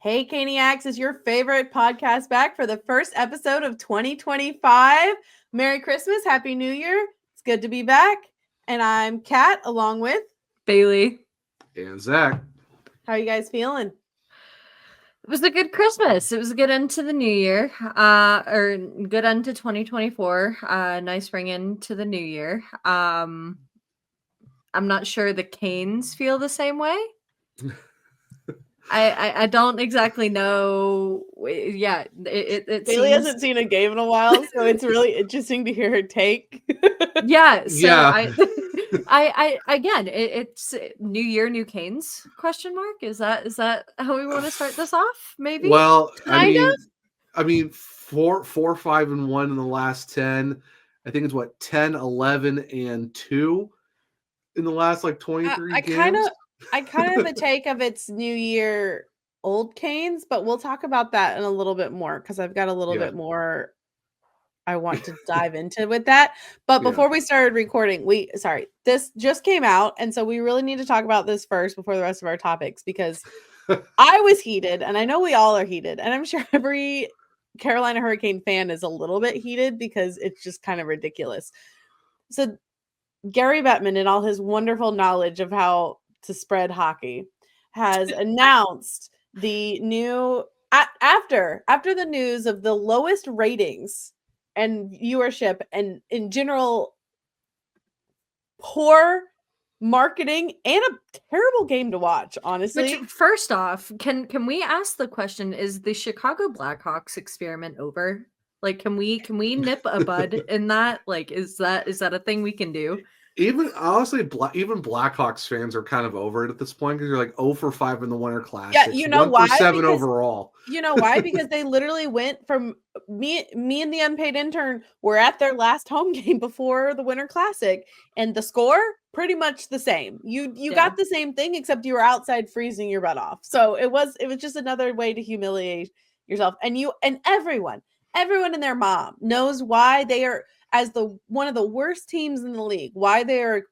Hey, Caniacs, is your favorite podcast back for the first episode of 2025. Merry Christmas, Happy New Year. It's good to be back. And I'm Kat, along with Bailey and Zach. How are you guys feeling? It was a good Christmas. It was a good end to the new year, or good end to 2024. Nice ring into the new year. I'm not sure the Canes feel the same way. I don't exactly know. Yeah, it Bailey seems... hasn't seen a game in a while, so it's really interesting to hear her take. Yeah, so Yeah. it's New Year, New Canes? Question mark. Is that how we want to start this off? Maybe. Well, Kind of. I mean, 4, 5-1 in the last 10. I think it's 10, 11, and 2 in the last 23 games. I kind of have a take of its New Year old Canes, but we'll talk about that in a little bit more because I've got a little bit more I want to dive into with that. But before we started recording, this just came out, and so we really need to talk about this first before the rest of our topics, because I was heated, and I know we all are heated, and I'm sure every Carolina Hurricane fan is a little bit heated because it's just kind of ridiculous. So Gary Bettman, in all his wonderful knowledge of how to spread hockey, has announced the new after the news of the lowest ratings and viewership and in general poor marketing and a terrible game to watch, honestly. Which, first off, can we ask the question, is the Chicago Blackhawks experiment over? Like, can we nip a bud in that? Like, is that a thing we can do? Even honestly, even Blackhawks fans are kind of over it at this point because you're like 0 for 5 in the Winter Classic. Yeah, you know 1 why? for 7 overall. You know why? Because they literally went from me and the unpaid intern were at their last home game before the Winter Classic, and the score pretty much the same. You got the same thing, except you were outside freezing your butt off. So it was just another way to humiliate yourself. And everyone and their mom knows why they are, as one of the worst teams in the league, why they are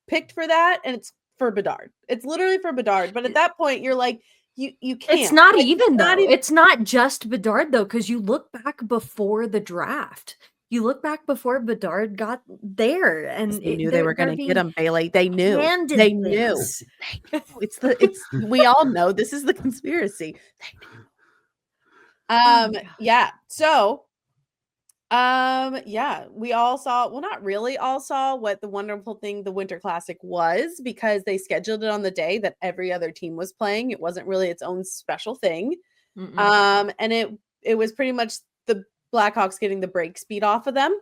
picked for that, and it's for Bedard. It's literally for Bedard. But at that point, you're like, you can't. It's not even though. It's not just Bedard though, because you look back before the draft. You look back before Bedard got there, and they knew they were going to get him, Bailey. They knew. They knew. It's we all know this is the conspiracy. Yeah. So, we all saw, well, not really all saw what the wonderful thing the Winter Classic was, because they scheduled it on the day that every other team was playing. It wasn't really its own special thing. And it was pretty much the Blackhawks getting the break speed off of them.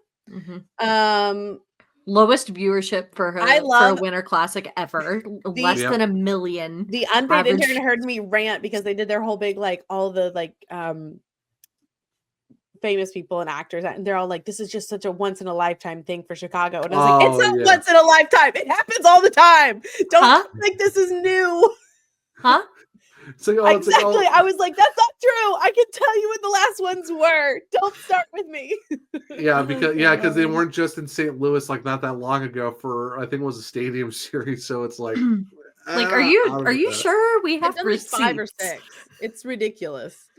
Lowest viewership for a Winter Classic ever. Less than 1 million. The unpaid intern heard me rant because they did their whole big, all the famous people and actors, and they're all like, this is just such a once in a lifetime thing for Chicago. And I was like, it's not once in a lifetime. It happens all the time. Don't think this is new. Huh? Exactly. I was like, that's not true. I can tell you what the last ones were. Don't start with me. because they weren't just in St. Louis not that long ago for, I think it was a stadium series. So it's like, are you sure we have receipts? 5 or 6? It's ridiculous.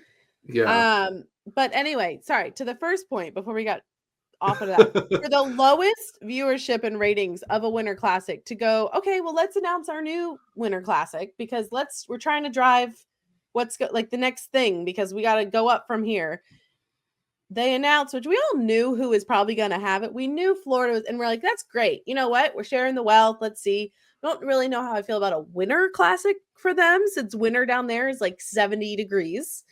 Yeah. But anyway, sorry, to the first point before we got off of that, for the lowest viewership and ratings of a Winter Classic to go, okay, well, let's announce our new Winter Classic, because we're trying to drive the next thing, because we got to go up from here. They announced, which we all knew who was probably going to have it. We knew Florida was, and we're like, that's great. You know what? We're sharing the wealth. Let's see. I don't really know how I feel about a Winter Classic for them, since winter down there is 70 degrees.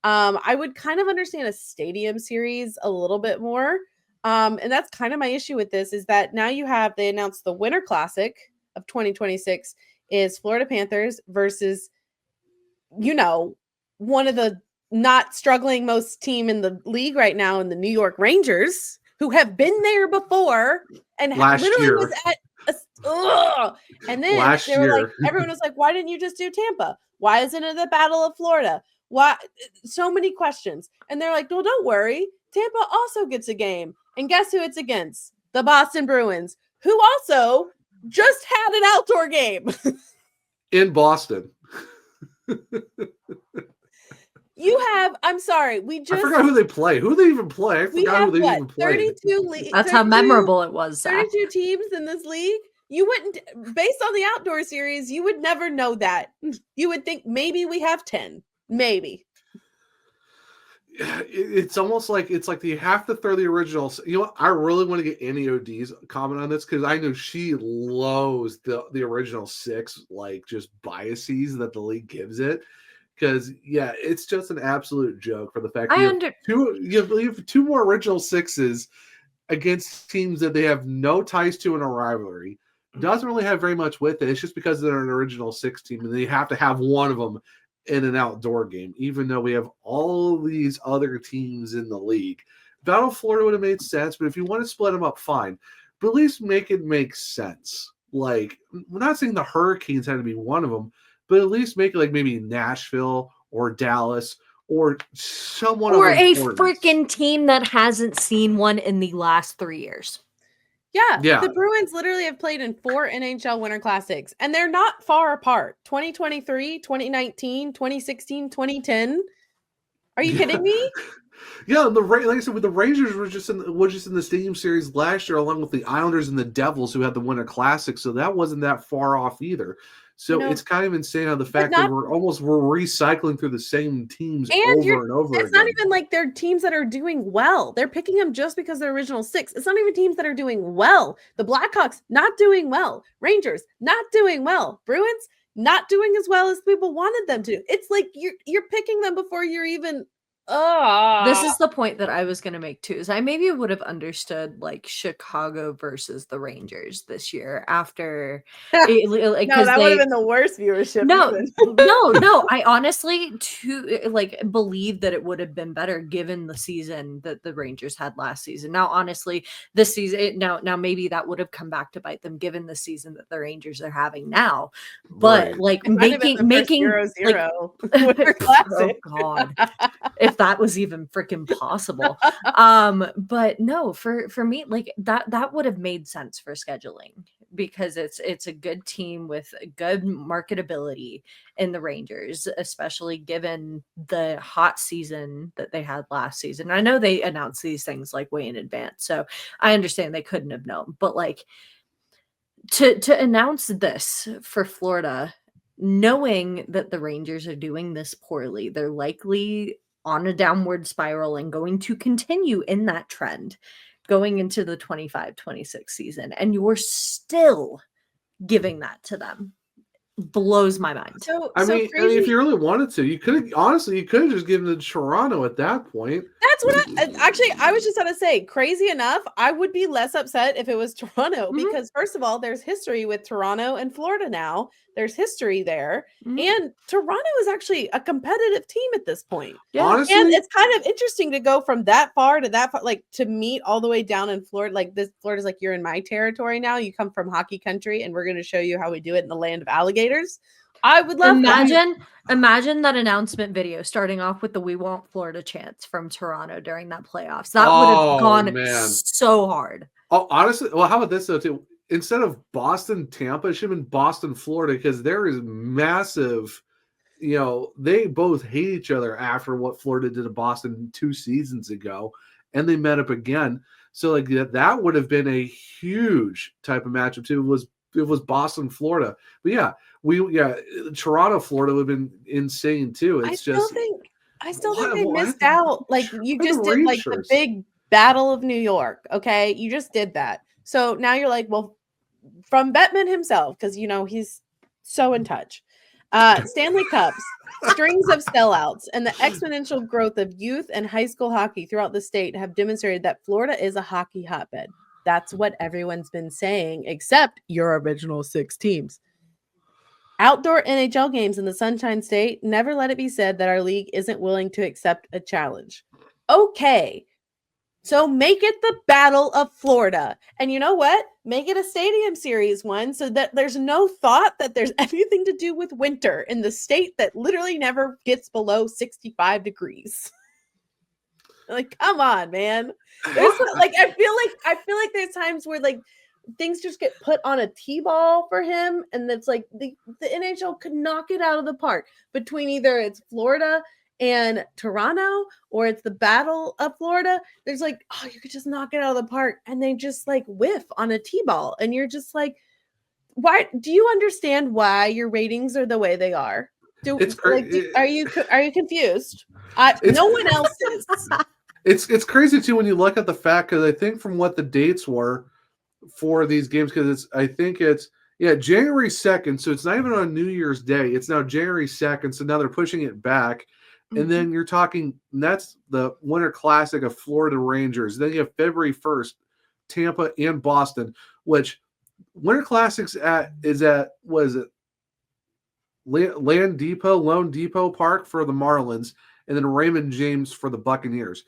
I would kind of understand a stadium series a little bit more. And that's kind of my issue with this, is that now they announced the Winter Classic of 2026 is Florida Panthers versus, one of the not struggling most team in the league right now in the New York Rangers, who have been there before and was at and then everyone was like, why didn't you just do Tampa? Why isn't it the Battle of Florida? Why? So many questions. And they're like, well, don't worry. Tampa also gets a game. And guess who it's against? The Boston Bruins, who also just had an outdoor game. In Boston. I'm sorry, I forgot who they play. Who do they even play? I forgot who they even played. 32 That's how memorable it was, Zach. 32 teams in this league. You wouldn't, based on the outdoor series, you would never know that. You would think maybe we have 10. Maybe. It's almost like you have to throw the original. You know what? I really want to get Annie OD's comment on this because I know she loathes the original 6, like just biases that the league gives it. Because it's just an absolute joke for the fact that you have 2 more original 6s against teams that they have no ties to in a rivalry. Doesn't really have very much with it. It's just because they're an original 6 team and they have to have one of them in an outdoor game, even though we have all these other teams in the league. Battle Florida would have made sense, but if you want to split them up, fine. But at least make it make sense. Like, we're not saying the Hurricanes had to be one of them, but at least make it like maybe Nashville or Dallas or someone or of a importance. freaking team that hasn't seen one in the last 3 years. Yeah, the Bruins literally have played in 4 NHL Winter Classics, and they're not far apart. 2023, 2019, 2016, 2010. Are you kidding me? Yeah, like I said, with the Rangers were just in the Stadium Series last year, along with the Islanders and the Devils, who had the Winter Classic, so that wasn't that far off either. So it's kind of insane how the fact that we're recycling through the same teams over and over again. It's not even like they're teams that are doing well. They're picking them just because they're original 6. It's not even teams that are doing well. The Blackhawks not doing well. Rangers not doing well. Bruins not doing as well as people wanted them to. It's like you're picking them before you're even. This is the point that I was going to make too, is I maybe would have understood like Chicago versus the Rangers this year after no, that would have been the worst viewership. No, I honestly believe that it would have been better given the season that the Rangers had last season. Now, honestly, this season now maybe that would have come back to bite them given the season that the Rangers are having now. But like making 0-0 oh God. If that was even freaking possible. But no, for me, like that would have made sense for scheduling because it's a good team with good marketability in the Rangers, especially given the hot season that they had last season. I know they announced these things like way in advance, so I understand they couldn't have known, but like to announce this for Florida, knowing that the Rangers are doing this poorly, they're likely on a downward spiral and going to continue in that trend going into the 25-26 season. And you're still giving that to them. Blows my mind. I mean, if you really wanted to, you could have just given it to Toronto at that point. That's what I was just going to say. Crazy enough, I would be less upset if it was Toronto because first of all, there's history with Toronto and Florida now. There's history there. And Toronto is actually a competitive team at this point. Yeah. Honestly, and it's kind of interesting to go from that far to that far, like to meet all the way down in Florida. Like Florida's like, you're in my territory now. You come from hockey country and we're going to show you how we do it in the land of alligators. I would love imagine that announcement video starting off with the "We Want Florida" chants from Toronto during that playoffs. That would have gone so hard. Oh, honestly, well, how about this though too? Instead of Boston, Tampa, it should have been Boston, Florida, because there is massive. You know, they both hate each other after what Florida did to Boston 2 seasons ago, and they met up again. So like that would have been a huge type of matchup too. It was Boston, Florida, but Toronto, Florida would have been insane too. I still think they missed out. Like you just did like the big Battle of New York. Okay, you just did that. So now you're like, well, from Bettman himself, because you know he's so in touch. Stanley Cups, strings of sellouts, and the exponential growth of youth and high school hockey throughout the state have demonstrated that Florida is a hockey hotbed. That's what everyone's been saying, except your original 6 teams. Outdoor NHL games in the Sunshine State, never let it be said that our league isn't willing to accept a challenge. Okay, so make it the Battle of Florida. And you know what? Make it a Stadium Series one so that there's no thought that there's anything to do with winter in the state that literally never gets below 65 degrees. Like, come on, man. There's like I feel like there's times where like things just get put on a T-ball for him, and it's like the NHL could knock it out of the park between either it's Florida and Toronto, or it's the Battle of Florida, there's like, oh, you could just knock it out of the park, and they just like whiff on a T-ball, and you're just like, why? Do you understand why your ratings are the way they are? It's crazy. Are you confused? No one else is. It's crazy too when you look at the fact, because I think from what the dates were for these games, because I think it's January 2nd, so it's not even on New Year's Day. It's now January 2nd, so now they're pushing it back. And then you're talking, that's the Winter Classic of Florida Rangers. Then you have February 1st, Tampa and Boston, which Winter Classics was it Lone Depot Park for the Marlins, and then Raymond James for the Buccaneers.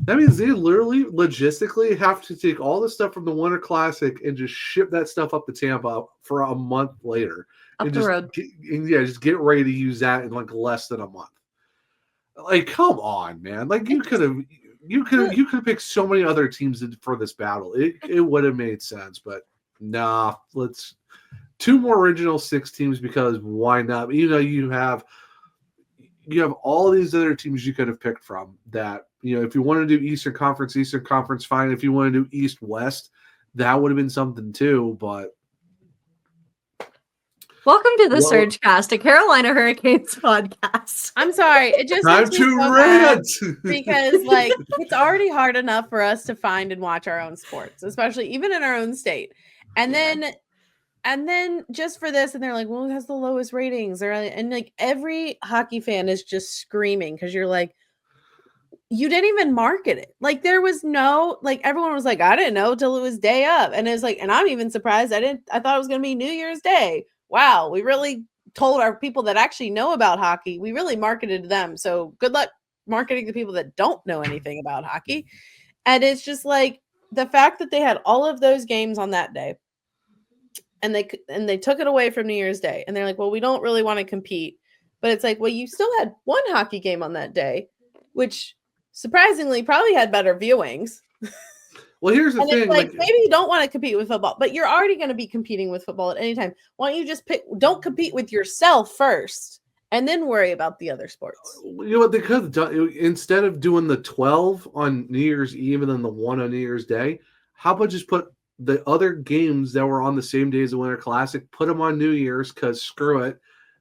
That means they literally logistically have to take all the stuff from the Winter Classic and just ship that stuff up to Tampa for a month later. Up the road. Just get ready to use that in like less than a month. Like, come on, man. Like you could have picked so many other teams for this battle. It would have made sense, but nah, let's 2 more original 6 teams, because why not? You have all these other teams you could have picked from that, if you want to do Eastern Conference, fine. If you want to do East-West, that would have been something too, but welcome to the Surgecast, a Carolina Hurricanes podcast. I'm sorry. It just time to rant because like it's already hard enough for us to find and watch our own sports, especially even in our own state. And then just for this, and they're like, well, it has the lowest ratings. And like every hockey fan is just screaming because you're like, you didn't even market it. Like there was no, like everyone was like, I didn't know till it was day up. And it's like, and I'm even surprised I thought it was going to be New Year's Day. Wow. We really told our people that actually know about hockey. We really marketed them. So good luck marketing to people that don't know anything about hockey. And it's just like the fact that they had all of those games on that day, and they took it away from New Year's Day, and they're like, well, we don't really want to compete. But it's like, well, you still had one hockey game on that day, which surprisingly probably had better viewings. Well, here's the thing. Like maybe you don't want to compete with football, but you're already going to be competing with football at any time. Why don't you just don't compete with yourself first and then worry about the other sports? You know what they could have done? Instead of doing the 12 on New Year's Eve and then the 1 on New Year's Day, how about just put the other games that were on the same day as the Winter Classic, put them on New Year's, because screw it.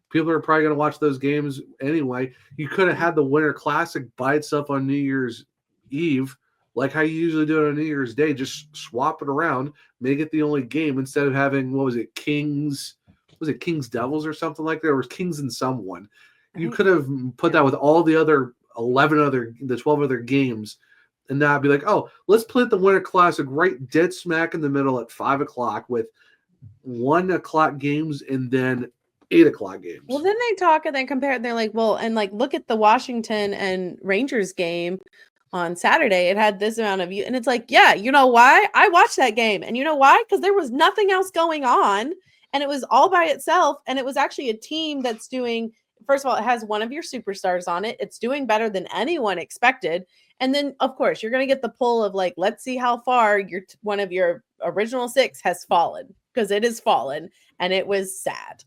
People are probably going to watch those games anyway. You could have had the Winter Classic by itself on New Year's Eve, like how you usually do it on New Year's Day. Just swap it around, make it the only game instead of having, Kings Devils or something like that, or Kings and someone. You could have put that with all the other 12 other games, and not be like, oh, let's put the Winter Classic right dead smack in the middle at 5:00 with 1:00 games and then 8:00 games. Well, then they talk and they compare, and they're like, well, and like, look at the Washington and Rangers game on Saturday. It had this amount of views. And it's like, yeah, you know why? I watched that game. And you know why? Because there was nothing else going on. And it was all by itself. And it was actually a team that's doing, first of all, it has one of your superstars on it. It's doing better than anyone expected. And then, of course, you're going to get the pull of like, let's see how far one of your original 6 has fallen, because it has fallen, and it was sad.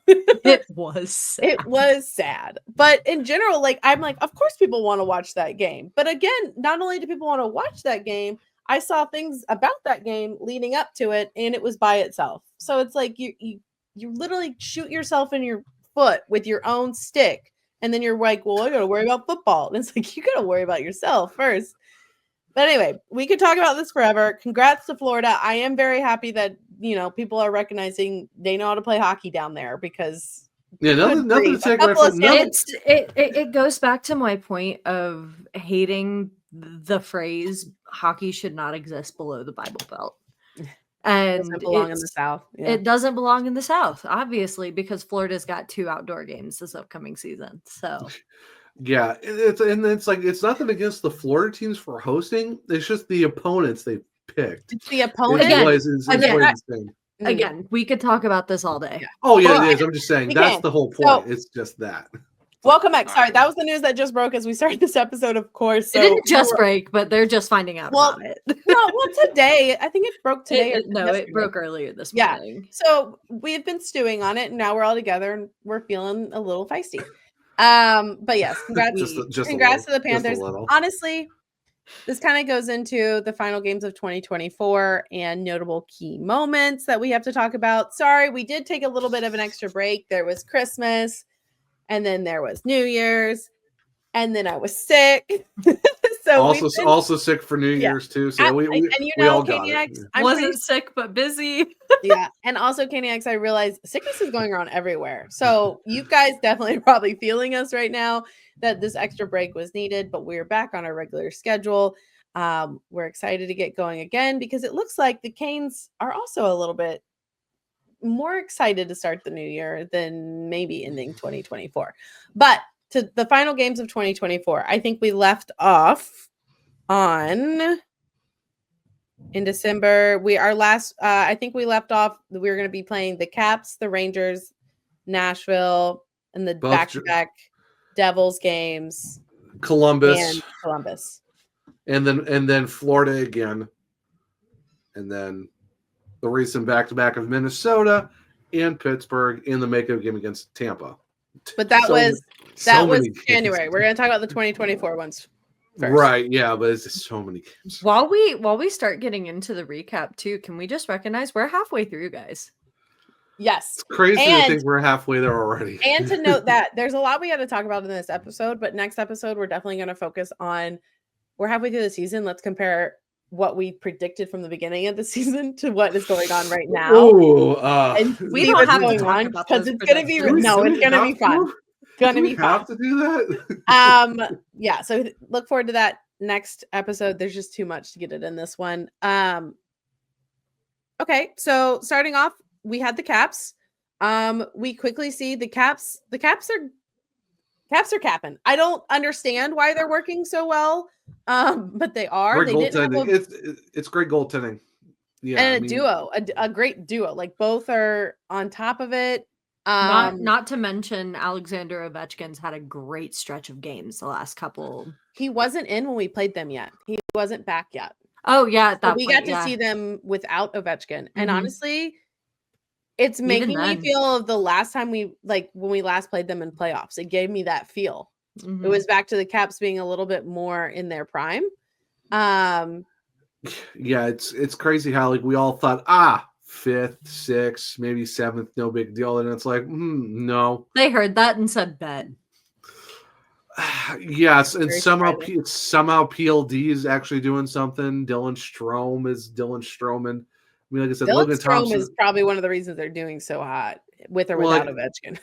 It was sad. But in general, like, I'm like, of course people want to watch that game. But again, not only do people want to watch that game, I saw things about that game leading up to it, and it was by itself. So it's like you literally shoot yourself in your foot with your own stick. And then you're like, well, I got to worry about football. And it's like, you got to worry about yourself first. But anyway, we could talk about this forever. Congrats to Florida. I am very happy that, people are recognizing they know how to play hockey down there, because nothing to take away from it goes back to my point of hating the phrase hockey should not exist below the Bible Belt. And it doesn't belong in the South. Yeah. It doesn't belong in the South, obviously, because Florida's got 2 outdoor games this upcoming season. So, yeah, it's like, it's nothing against the Florida teams for hosting. It's just the opponents they picked. It's the opponent. Again, we could talk about this all day. Yeah. Oh yeah, it is. I'm just saying that's the whole point. So, it's just that. Welcome back. Sorry, that was the news that just broke as we started this episode, of course. So it didn't just break, but they're just finding out about it. well, today. I think it broke today. It broke earlier this morning. Yeah. So we've been stewing on it, and now we're all together, and we're feeling a little feisty. But yes, congrats, just congrats to the a Panthers. little. Honestly, this kind of goes into the final games of 2024 and notable key moments that we have to talk about. Sorry, we did take a little bit of an extra break. There was Christmas, and then there was New Year's, and then I was sick. So also sick for New Year's too. So we all got it. I wasn't sick but busy. Yeah, and also KNX, I realized sickness is going around everywhere. So you guys definitely probably feeling us right now that this extra break was needed, but we're back on our regular schedule. We're excited to get going again because it looks like the Canes are also a little bit more excited to start the new year than maybe ending 2024. But to the final games of 2024, I think we left off on in December. I think we left off, we were going to be playing the Caps, the Rangers, Nashville, and the back-to-back Devils games. Columbus. And then Florida again. And then the recent back-to-back of Minnesota and Pittsburgh in the makeup game against Tampa. But that was January. We're going to talk about the 2024 ones first. Right, yeah, but it's just so many games. While we start getting into the recap too, can we just recognize we're halfway through, guys? Yes. It's crazy to think we're halfway there already. And to note that there's a lot we got to talk about in this episode, but next episode we're definitely going to focus on, we're halfway through the season. Let's compare what we predicted from the beginning of the season to what is going on right now. Ooh, and we don't have to talk about because it's going to be it's going to be fun. Gonna be fun. Have to do that. Yeah, so look forward to that next episode. There's just too much to get it in this one. Okay, so starting off, we had the Caps. We quickly see the Caps are capping. I don't understand why they're working so well, but they are. Great goaltending. It's great goaltending. Yeah, and a great duo. Like both are on top of it. Not to mention Alexander Ovechkin's had a great stretch of games the last couple. He wasn't in when we played them yet. He wasn't back yet. Oh yeah, we got to see them without Ovechkin, and honestly, it's making me feel of the last time when we last played them in playoffs. It gave me that feel. It was back to the Caps being a little bit more in their prime. Yeah, it's crazy how we all thought 5th, 6th, maybe 7th, no big deal. And it's like, no. They heard that and said bet. Yes, and somehow PLD is actually doing something. Dylan Stroman. I mean, like I said, Logan Thompson is probably one of the reasons they're doing so hot, with or without Ovechkin.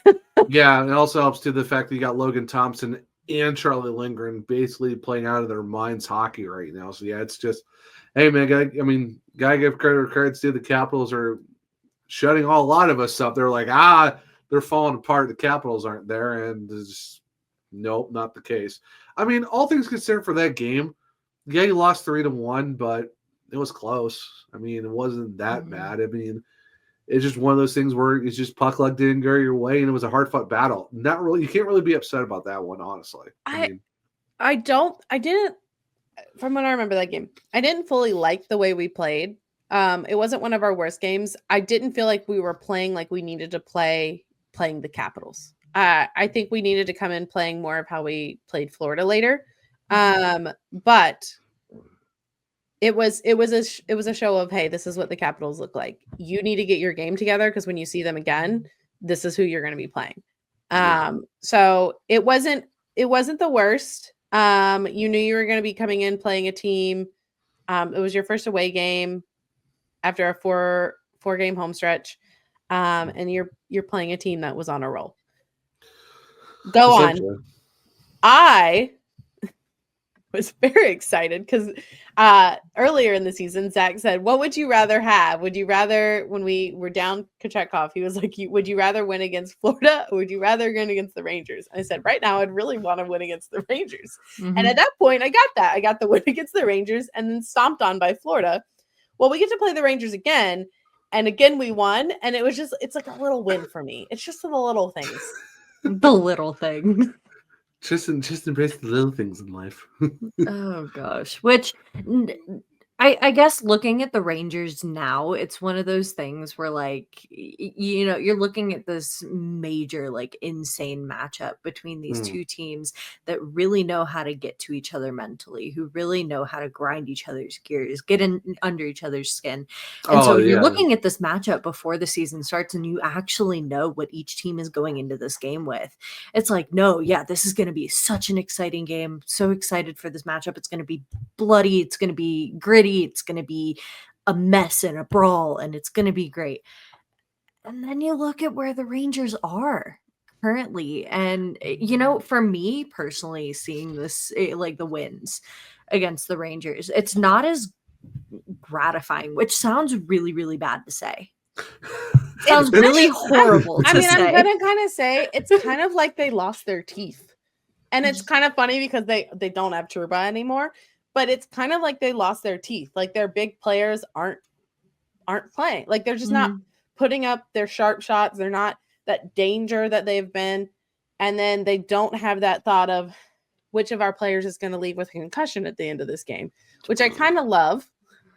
Yeah, it also helps to the fact that you got Logan Thompson and Charlie Lindgren basically playing out of their minds hockey right now. So yeah, it's just, hey man, gotta give credit to the Capitals are shutting a lot of us up. They're like, they're falling apart. The Capitals aren't there, and just, nope, not the case. I mean, all things considered for that game, yeah, you lost 3-1, but it was close. I mean, it wasn't that bad. I mean, it's just one of those things where it's just puck luck didn't go your way, and it was a hard-fought battle. Not really, you can't really be upset about that one, honestly. I didn't. From what I remember that game, I didn't fully like the way we played. It wasn't one of our worst games. I didn't feel like we were playing like we needed to playing the Capitals. I think we needed to come in playing more of how we played Florida later. But it was a show of, hey, this is what the Capitals look like. You need to get your game together because when you see them again, this is who you're going to be playing. So it wasn't the worst. You knew you were going to be coming in playing a team. It was your first away game after a four game home stretch. And you're playing a team that was on a roll. Go on. I was very excited because earlier in the season, Zach said, what would you rather have? Would you rather, when we were down Kochetkov, he was like, would you rather win against Florida or would you rather win against the Rangers? I said, right now, I'd really want to win against the Rangers. And at that point, I got that. I got the win against the Rangers and then stomped on by Florida. Well, we get to play the Rangers again. And again, we won. And it's like a little win for me. It's just the little things. The little things. Just embrace the little things in life. Oh gosh. Which I guess looking at the Rangers now, it's one of those things where like you're looking at this major like insane matchup between these two teams that really know how to get to each other mentally, who really know how to grind each other's gears, get in under each other's skin. And so you're looking at this matchup before the season starts and you actually know what each team is going into this game with. It's like, no, yeah, this is going to be such an exciting game. So excited for this matchup. It's going to be bloody, it's going to be gritty, it's going to be a mess and a brawl, and it's going to be great. And then you look at where the Rangers are currently. And, for me personally, seeing this, like the wins against the Rangers, it's not as gratifying, which sounds really, really bad to say. Sounds really horrible to say. I'm going to kind of say it's kind of like they lost their teeth. And it's kind of funny because they don't have Trouba anymore. But it's kind of like they lost their teeth. Like their big players aren't playing. Like they're just not putting up their sharp shots. They're not that danger that they've been. And then they don't have that thought of which of our players is going to leave with a concussion at the end of this game, which I kind of love.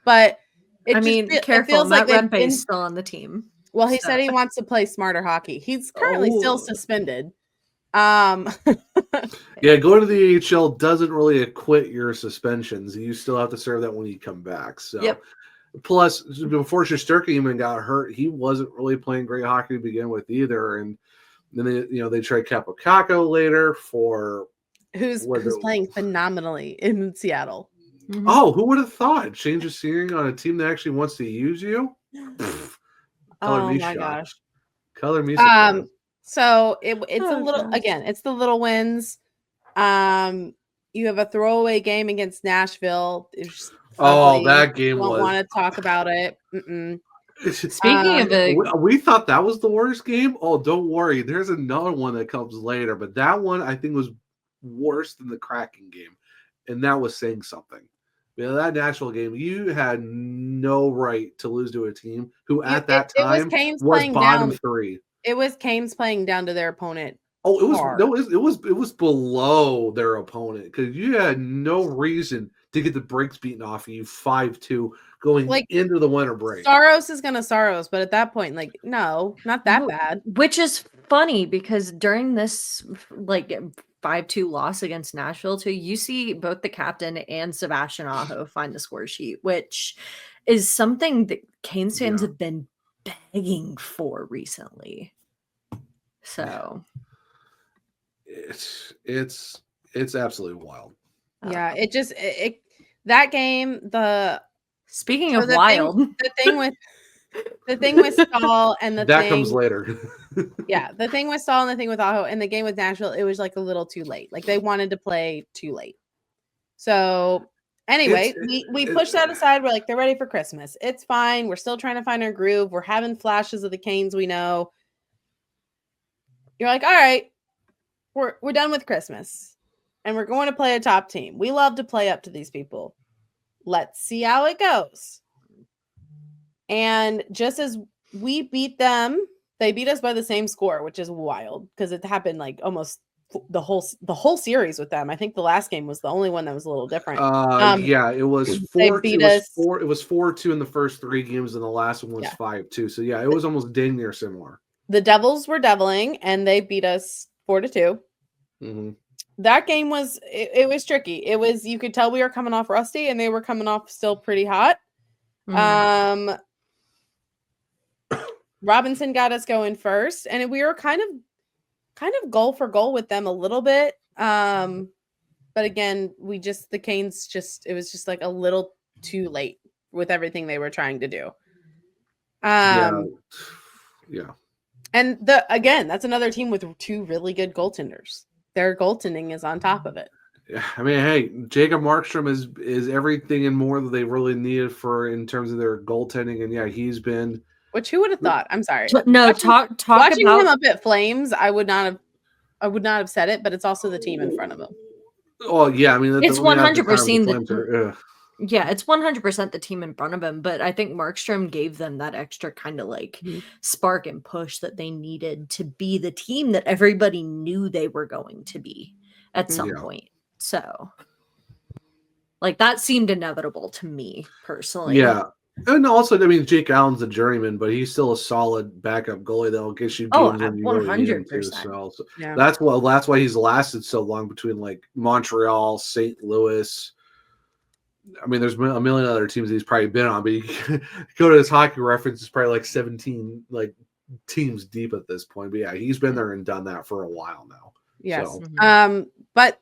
But careful. It feels Matt like Rempe's still on the team. Well, he said he wants to play smarter hockey. He's currently still suspended. Going to the AHL doesn't really acquit your suspensions. You still have to serve that when you come back. So, Plus, before Shesterkin even got hurt, he wasn't really playing great hockey to begin with either. And then they tried Capocacco later for who's playing phenomenally in Seattle. Mm-hmm. Oh, who would have thought? Change of scenery on a team that actually wants to use you? Oh my gosh! Color me surprised. So it's a little again. It's the little wins. You have a throwaway game against Nashville. That game Don't was. Want to talk about it? Mm-mm. Speaking of it, we thought that was the worst game. Oh, don't worry. There's another one that comes later, but that one I think was worse than the Kraken game, and that was saying something. That Nashville game, you had no right to lose to a team who at that time was bottom three. It was Canes playing down to their opponent. Oh, it was below their opponent because you had no reason to get the brakes beaten off of you 5-2 going into the winter break. Saros is gonna Saros, but at that point, no, not that bad. Which is funny because during this 5-2 loss against Nashville too, you see both the captain and Sebastian Aho find the score sheet, which is something that Canes fans have been begging for recently. So it's absolutely wild. Yeah, that game, speaking of wild, the thing with Staal and that comes later. The thing with Staal and the thing with Aho and the game with Nashville, it was a little too late. They wanted to play too late. So anyway, we pushed that aside. We're they're ready for Christmas. It's fine. We're still trying to find our groove. We're having flashes of the Canes we know. You're all right, we're done with Christmas. And we're going to play a top team. We love to play up to these people. Let's see how it goes. And just as we beat them, they beat us by the same score, which is wild because it happened almost the whole series with them. I think the last game was the only one that was a little different. It was 4. It was 4-2 in the first 3 games, and the last one was 5-2. So it was almost dang near similar. The Devils were deviling, and they beat us 4-2. Mm-hmm. That game was it was tricky. It was, you could tell we were coming off rusty, and they were coming off still pretty hot. Mm-hmm. Robinson got us going first, and we were kind of goal for goal with them a little bit. But again, the Canes it was just a little too late with everything they were trying to do. Yeah. And that's another team with 2 really good goaltenders. Their goaltending is on top of it. Yeah, hey, Jacob Markstrom is everything and more that they really needed in terms of their goaltending, and he's been. Which who would have thought? I'm sorry. No, watching him up at Flames, I would not have said it, but it's also the team in front of him. Oh yeah, it's 100%. It's 100% the team in front of him, but I think Markstrom gave them that extra kind of spark and push that they needed to be the team that everybody knew they were going to be at some point. So, Like that seemed inevitable to me personally. Yeah. And also, I mean, Jake Allen's a journeyman, but he's still a solid backup goalie that'll get you games when you really need him to. 100%. So Yeah. that's why he's lasted so long between like Montreal, St. Louis. I mean, there's a million other teams he's probably been on, but you go to his hockey reference, it's probably like 17 like teams deep at this point. But yeah, he's been there and done that for a while now. Yes. So. But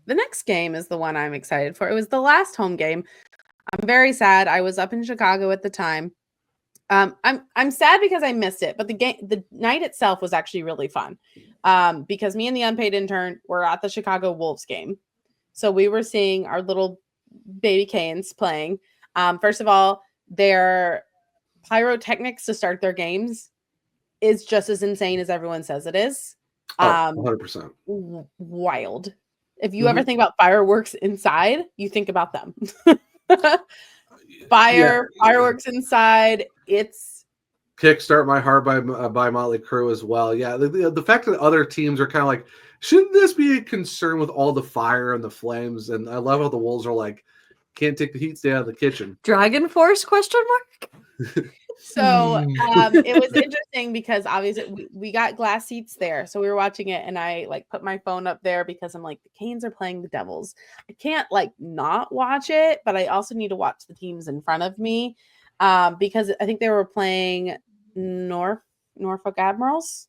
the next game is the one I'm excited for. It was the last home game. I'm very sad. I was up in Chicago at the time. I'm sad because I missed it, but the night itself was actually really fun. Because me and the unpaid intern were at the Chicago Wolves game. So we were seeing our little baby Canes playing. First of all, their pyrotechnics to start their games is just as insane as everyone says it is. 100%. Wild. If you ever think about fireworks inside, you think about them. Fireworks inside. It's Kickstart My Heart by Motley Crue as well. Yeah, the fact that other teams are kind of like, shouldn't this be a concern with all the fire and the flames? And I love how the Wolves are like, can't take the heat, stay out of the kitchen. Dragon Force ? So it was interesting because obviously we got glass seats there. So we were watching it and I like put my phone up there because I'm like, the Canes are playing the Devils. I can't like not watch it, but I also need to watch the teams in front of me because I think they were playing Norfolk Admirals.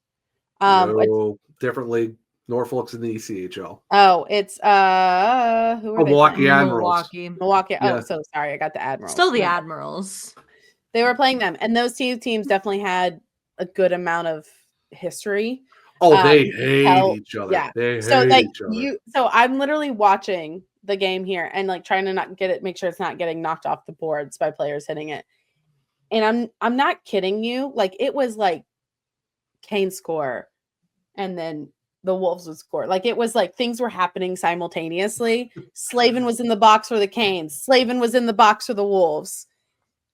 No, different league. Norfolk's in the ECHL. Oh, it's who are they Milwaukee playing? Admirals. Milwaukee. Oh, Yeah. so sorry, I got the Admirals. Still the Admirals. They were playing them, and those two teams definitely had a good amount of history. Oh, they hate each other. Yeah. They hate So like each other. so I'm literally watching the game here and like trying to not get it, make sure it's not getting knocked off the boards by players hitting it. And I'm not kidding you. Like it was like Kane score, and then the Wolves would score. Like it was like things were happening simultaneously. Slavin was in the box for the Canes. Slavin was in the box for the Wolves.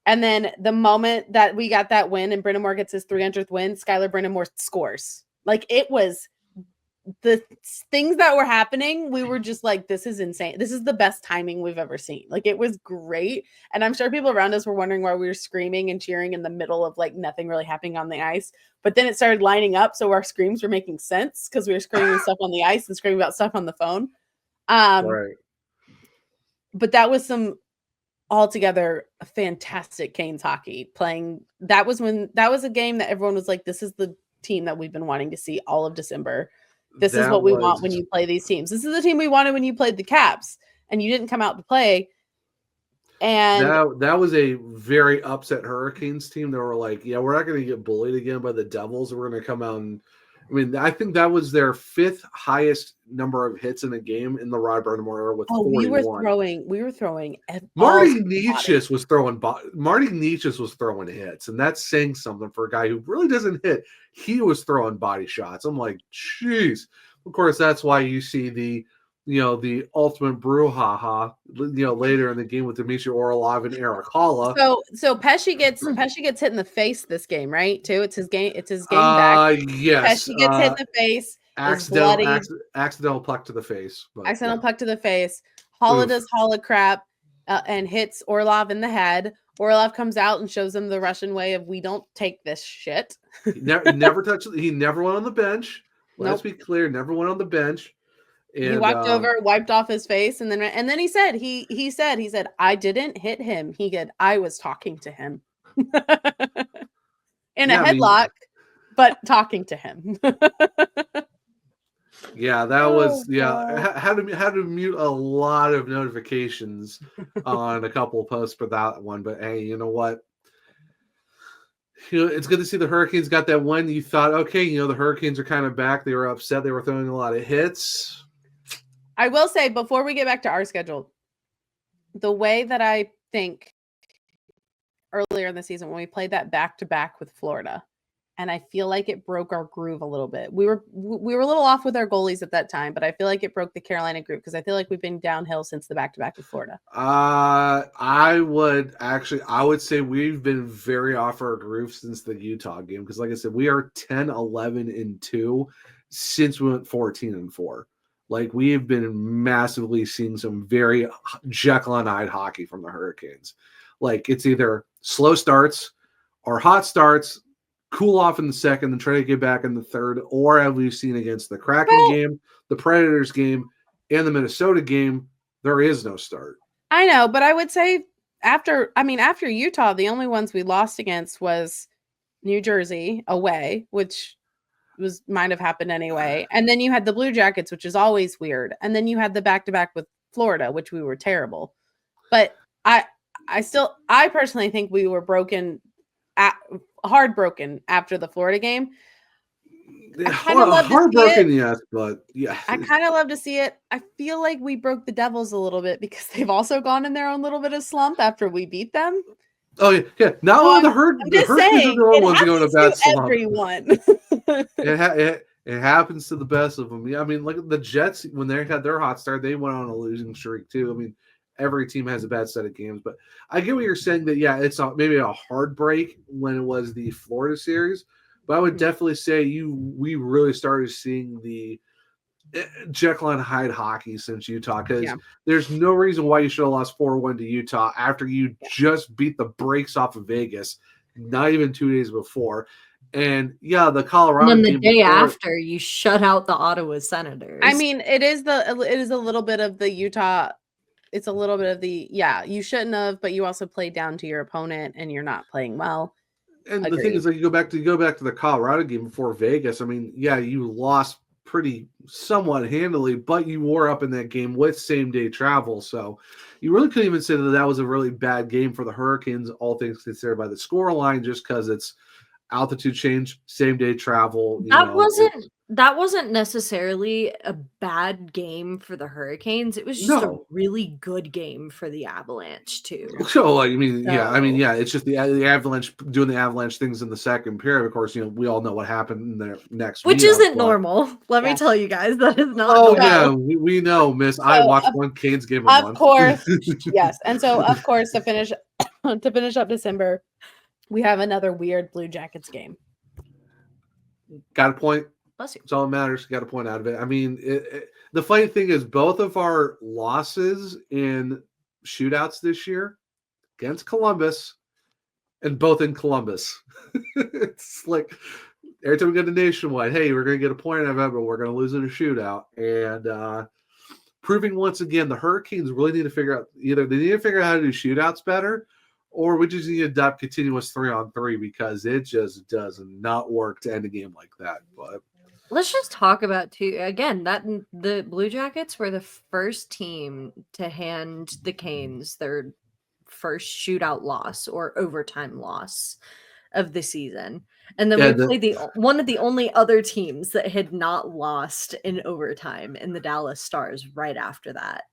And then the moment that we got that win and Brind'Amour gets his 300th win, Skylar Brind'Amour scores. Like it was the things that were happening. We were just like, this is insane. This is the best timing we've ever seen. Like it was great. And I'm sure people around us were wondering why we were screaming and cheering in the middle of like nothing really happening on the ice. But then it started lining up. So our screams were making sense because we were screaming stuff on the ice and screaming about stuff on the phone. Right. But that was some altogether fantastic Canes hockey playing. That was a game that everyone was like, this is the team that we've been wanting to see all of December. This is what we want when you play these teams. This is the team we wanted when you played the Caps and you didn't come out to play. And that was a very upset Hurricanes team. They were like, yeah, we're not going to get bullied again by the Devils. We're going to come out and I mean, I think that was their 5th highest number of hits in a game in the Rod Brind'Amour era with 41. We were throwing. Marty Nietzsche was throwing hits, and that's saying something for a guy who really doesn't hit. He was throwing body shots. I'm like, jeez. Of course, that's why you see the ultimate brouhaha, later in the game with Dmitry Orlov and Eric Halla. So Pesci gets hit in the face this game, right? Too. It's his game back. Yes. Pesci gets hit in the face. Accidental puck to the face. Puck to the face. Halla does Halla crap and hits Orlov in the head. Orlov comes out and shows him the Russian way of we don't take this shit. He never touched. He never went on the bench. Let's be clear. Never went on the bench. And, he walked over, wiped off his face, and then he said, he said, I didn't hit him. He said, I was talking to him in a headlock, but talking to him. Yeah, that was Had to mute a lot of notifications on a couple of posts for that one. But hey, you know what? It's good to see the Hurricanes got that win. You thought, okay, the Hurricanes are kind of back. They were upset. They were throwing a lot of hits. I will say, before we get back to our schedule, the way that I think earlier in the season when we played that back-to-back with Florida, and I feel like it broke our groove a little bit. We were a little off with our goalies at that time, but I feel like it broke the Carolina groove because I feel like we've been downhill since the back-to-back with Florida. I would say we've been very off our groove since the Utah game because, like I said, we are 10-11-2 since we went 14-4. Like, we have been massively seeing some very Jekyll and Hyde hockey from the Hurricanes. Like, it's either slow starts or hot starts, cool off in the second, and try to get back in the third, or as we've seen against the Kraken game, the Predators game, and the Minnesota game, there is no start. I know, but I would say after Utah, the only ones we lost against was New Jersey away, which might have happened anyway. And then you had the Blue Jackets, which is always weird. And then you had the back-to-back with Florida, which we were terrible. But I personally think we were heartbroken after the Florida game. Heartbroken, yes, but yeah. I kind of love to see it. I feel like we broke the Devils a little bit because they've also gone in their own little bit of slump after we beat them. Oh yeah. Now So the Hurricanes are the only ones going to bad slump. Everyone. It happens to the best of them. Yeah, I mean, look at the Jets when they had their hot start. They went on a losing streak too. I mean, every team has a bad set of games, but I get what you're saying. That it's maybe a hard break when it was the Florida series, but I would definitely say we really started seeing the Jekyll and Hyde hockey since Utah, because there's no reason why you should have lost 4-1 to Utah after you just beat the brakes off of Vegas not even 2 days before. And the Colorado and then the day after you shut out the Ottawa Senators. I mean, it is a little bit of the Utah. It's a little bit of the you shouldn't have, but you also played down to your opponent and you're not playing well. And the thing is, like, you go back to the Colorado game before Vegas. I mean, you lost pretty somewhat handily, but you wore up in that game with same day travel. So you really couldn't even say that was a really bad game for the Hurricanes, all things considered, by the score line, just because it's altitude change, same day travel. That wasn't necessarily a bad game for the Hurricanes. It was just a really good game for the Avalanche too. So it's just the Avalanche doing the Avalanche things in the second period. Of course, we all know what happened in the next, which isn't normal. Let me tell you guys, that is not. Oh normal. Yeah, we know, Miss. I watched one Canes game a month. Of course, yes, and so of course to finish up December, we have another weird Blue Jackets game. Got a point. That's all that matters. Got a point out of it. I mean, the funny thing is, both of our losses in shootouts this year against Columbus, and both in Columbus. It's like every time we get to Nationwide, hey, we're going to get a point out of it, but we're going to lose in a shootout. And proving once again, the Hurricanes really need to figure out, either they need to figure out how to do shootouts better, or we just need to adopt continuous 3-on-3, because it just does not work to end a game like that. But let's just talk about that the Blue Jackets were the first team to hand the Canes their first shootout loss or overtime loss of the season. And then we played one of the only other teams that had not lost in overtime in the Dallas Stars right after that.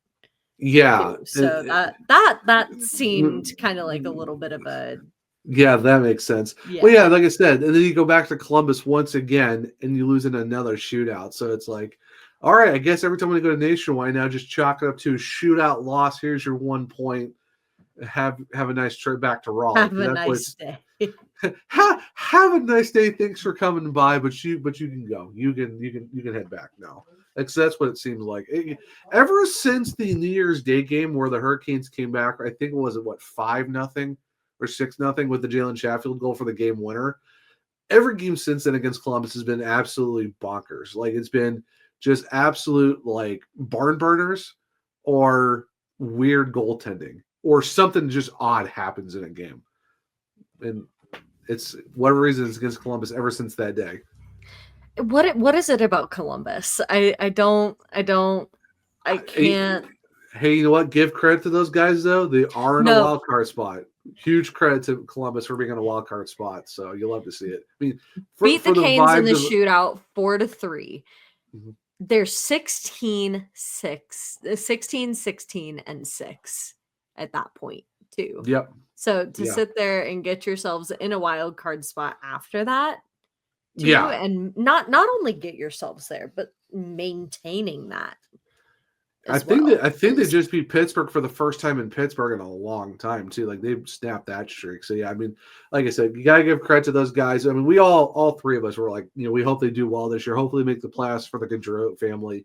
Yeah. So that seemed kind of like a little bit of a that makes sense. Well, like I said, and then you go back to Columbus once again and you lose in another shootout. So it's like, all right, I guess every time we go to Nationwide now, just chalk it up to a shootout loss. Here's your 1 point. Have a nice trip back to Raleigh. Have a nice day. Have a nice day. Thanks for coming by, but you can go. You can head back now. That's what it seems like. Ever since the New Year's Day game where the Hurricanes came back, I think it was 5-0 or 6-0 with the Jalen Chatfield goal for the game winner. Every game since then against Columbus has been absolutely bonkers. Like, it's been just absolute like barn burners or weird goaltending or something just odd happens in a game. And it's whatever reason it's against Columbus ever since that day. What is it about Columbus? I can't. Hey, you know what? Give credit to those guys though. They are in a wild card spot. Huge credit to Columbus for being in a wild card spot. So you'll love to see it. I mean, beat the Canes in the shootout 4-3. Mm-hmm. They're 16, 16, and 6 at that point too. Yep. So to sit there and get yourselves in a wild card spot after that, and not only get yourselves there, but maintaining that. I think they just beat Pittsburgh for the first time in Pittsburgh in a long time too. Like, they snapped that streak. So I mean, like I said, you gotta give credit to those guys. I mean, we all three of us were like, we hope they do well this year. Hopefully make the playoffs for the Gaudreau family.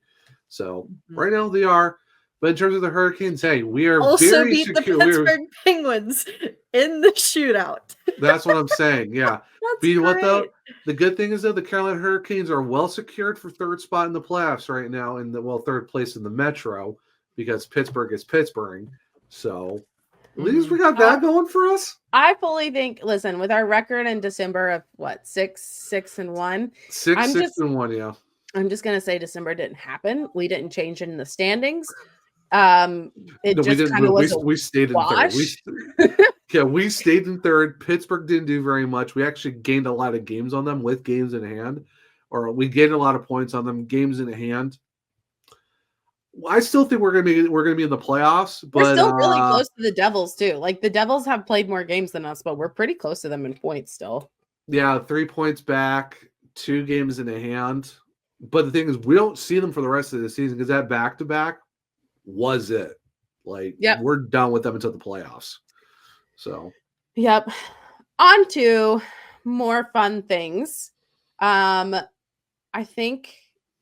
So right now they are. But in terms of the Hurricanes, hey, we are also very beat secure. the Pittsburgh Penguins in the shootout. That's what I'm saying. Yeah. That's But you know what, though? great. The good thing is, though, the Carolina Hurricanes are well secured for third spot in the playoffs right now, in the third place in the Metro, because Pittsburgh is Pittsburgh. So at least we got that going for us. I fully think, listen, with our record in December of what, 6-6-1? 6-6-1, yeah. I'm just gonna say December didn't happen. We didn't change in the standings. It just kind of was we stayed in third. We stayed in third. Pittsburgh didn't do very much. We actually gained a lot of games on them with games in hand, or we gained a lot of points on them, games in hand. I still think we're gonna be in the playoffs, but we're still really close to the Devils too. Like the Devils have played more games than us, but we're pretty close to them in points still. Yeah, 3 points back, 2 games in hand. But the thing is, we don't see them for the rest of the season because that back-to-back was it. Like, we're done with them until the playoffs. So, yep. On to more fun things. I think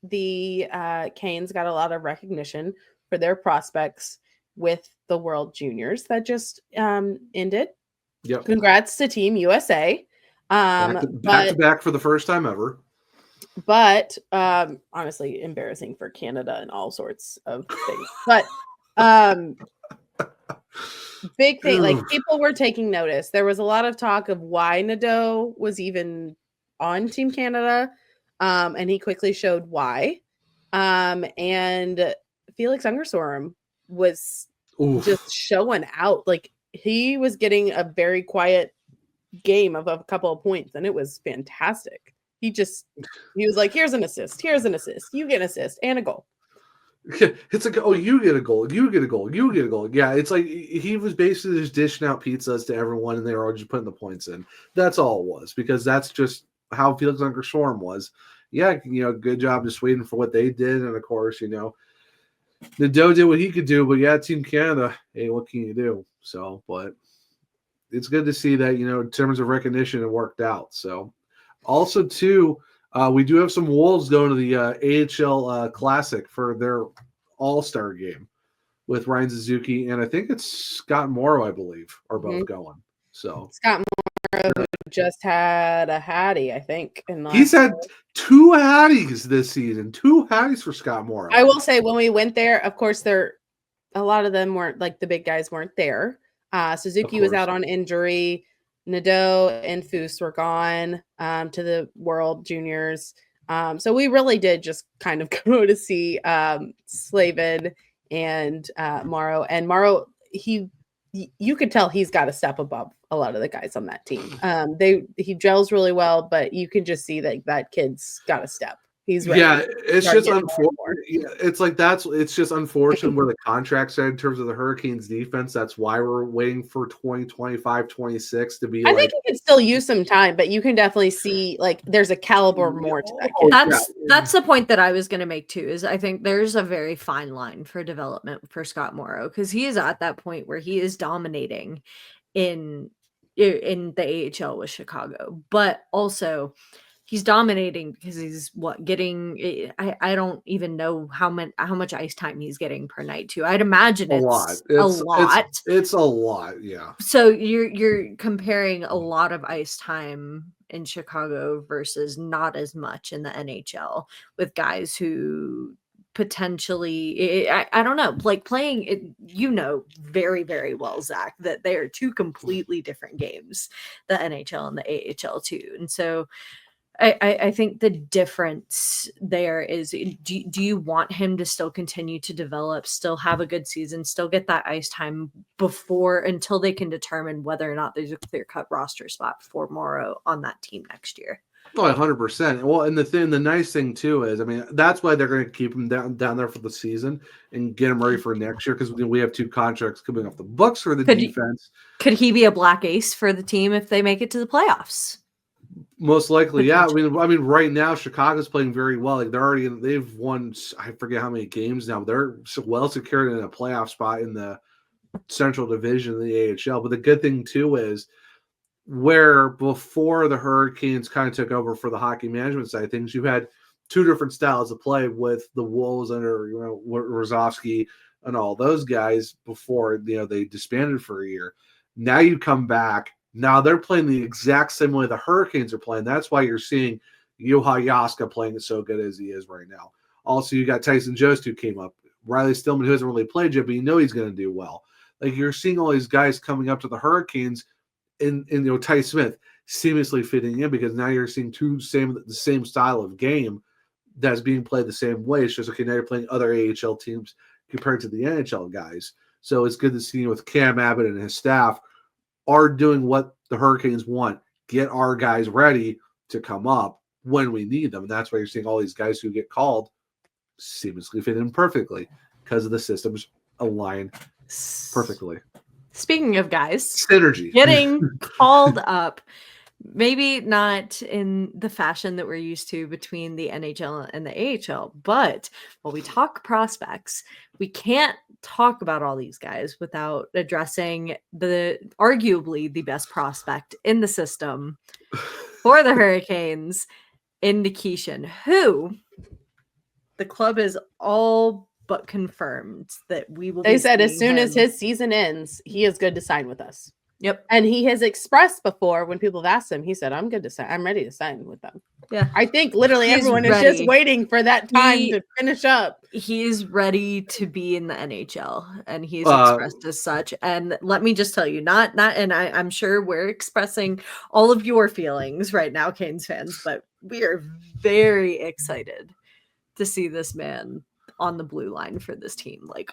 the Canes got a lot of recognition for their prospects with the World Juniors that just ended. Yep. Congrats to Team USA. Back to back for the first time ever. But honestly, embarrassing for Canada and all sorts of things. But big thing, like people were taking notice. There was a lot of talk of why Nadeau was even on Team Canada, and he quickly showed why. And Felix Ungerstorm was just showing out. Like he was getting a very quiet game of a couple of points, and it was fantastic. He was like, here's an assist, you get an assist and a goal. It's like, oh, you get a goal, you get a goal, you get a goal. Yeah, it's like he was basically just dishing out pizzas to everyone, and they were all just putting the points in. That's all it was, because that's just how Felix Ungerstorm was. Yeah, good job just waiting for what they did, and of course, Nadeau did what he could do, but yeah, Team Canada, hey, what can you do? So, but it's good to see that, in terms of recognition, it worked out. So, also, too, we do have some Wolves going to the AHL Classic for their All-Star game with Ryan Suzuki, and I think it's Scott Morrow, I believe, are both going. So Scott Morrow just had a hattie, I think. He's had 2 hatties this season. 2 hatties for Scott Morrow. I will say, when we went there, of course, a lot of them weren't, like the big guys weren't there. Suzuki was out on injury. Nadeau and Foose were gone to the World Juniors. So we really did just kind of go to see Slavin and Morrow. And Morrow, you could tell he's got a step above a lot of the guys on that team. He gels really well, but you can just see that kid's got a step. He's ready. Yeah, it's just unfortunate. It's like it's just unfortunate where the contract's at in terms of the Hurricanes defense. That's why we're waiting for 2025, 26 to be. I think he could still use some time, but you can definitely see like there's a caliber more to that kid. That's the point that I was going to make too. Is I think there's a very fine line for development for Scott Morrow, because he is at that point where he is dominating in the AHL with Chicago, but also he's dominating because he's getting. I don't even know how much ice time he's getting per night too. I'd imagine it's a lot. It's a lot, yeah. So you're comparing a lot of ice time in Chicago versus not as much in the NHL with guys who potentially, I don't know, like playing it, very, very well, Zach, that they are 2 completely different games, the NHL and the AHL too. And so I think the difference there is, do you want him to still continue to develop, still have a good season, still get that ice time until they can determine whether or not there's a clear-cut roster spot for Morrow on that team next year? Oh, 100%. Well, and the nice thing too is, I mean, that's why they're going to keep him down there for the season and get him ready for next year, because we have 2 contracts coming off the books for the defense. Could he be a black ace for the team if they make it to the playoffs? Most likely, yeah. I mean, right now Chicago's playing very well. Like they've won, I forget how many games now. They're well secured in a playoff spot in the Central Division of the AHL. But the good thing too is, where before the Hurricanes kind of took over for the hockey management side of things, you had two different styles of play with the Wolves under Rosovsky and all those guys before they disbanded for a year. Now you come back. Now they're playing the exact same way the Hurricanes are playing. That's why you're seeing Juha Jaska playing so good as he is right now. Also, you got Tyson Jost who came up. Riley Stillman, who hasn't really played yet, but you know he's going to do well. Like, you're seeing all these guys coming up to the Hurricanes in Ty Smith seamlessly fitting in, because now you're seeing the same style of game that's being played the same way. It's just, okay, now you're playing other AHL teams compared to the NHL guys. So it's good to see with Cam Abbott and his staff are doing what the Hurricanes want. Get our guys ready to come up when we need them. And that's why you're seeing all these guys who get called seamlessly fit in perfectly because of the systems align perfectly. Speaking of guys, synergy getting called up, maybe not in the fashion that we're used to between the NHL and the AHL, but while we talk prospects, we can't talk about all these guys without addressing arguably the best prospect in the system for the Hurricanes, in Nikishin, who the club is all but confirmed that we will. They said as soon as his season ends, he is good to sign with us. Yep. And he has expressed before, when people have asked him, he said, I'm good to sign. I'm ready to sign with them. Yeah. I think literally everyone is just waiting for that time to finish up. He is ready to be in the NHL, and he's expressed as such. And let me just tell you, and I'm sure we're expressing all of your feelings right now, Canes fans, but we are very excited to see this man on the blue line for this team. Like,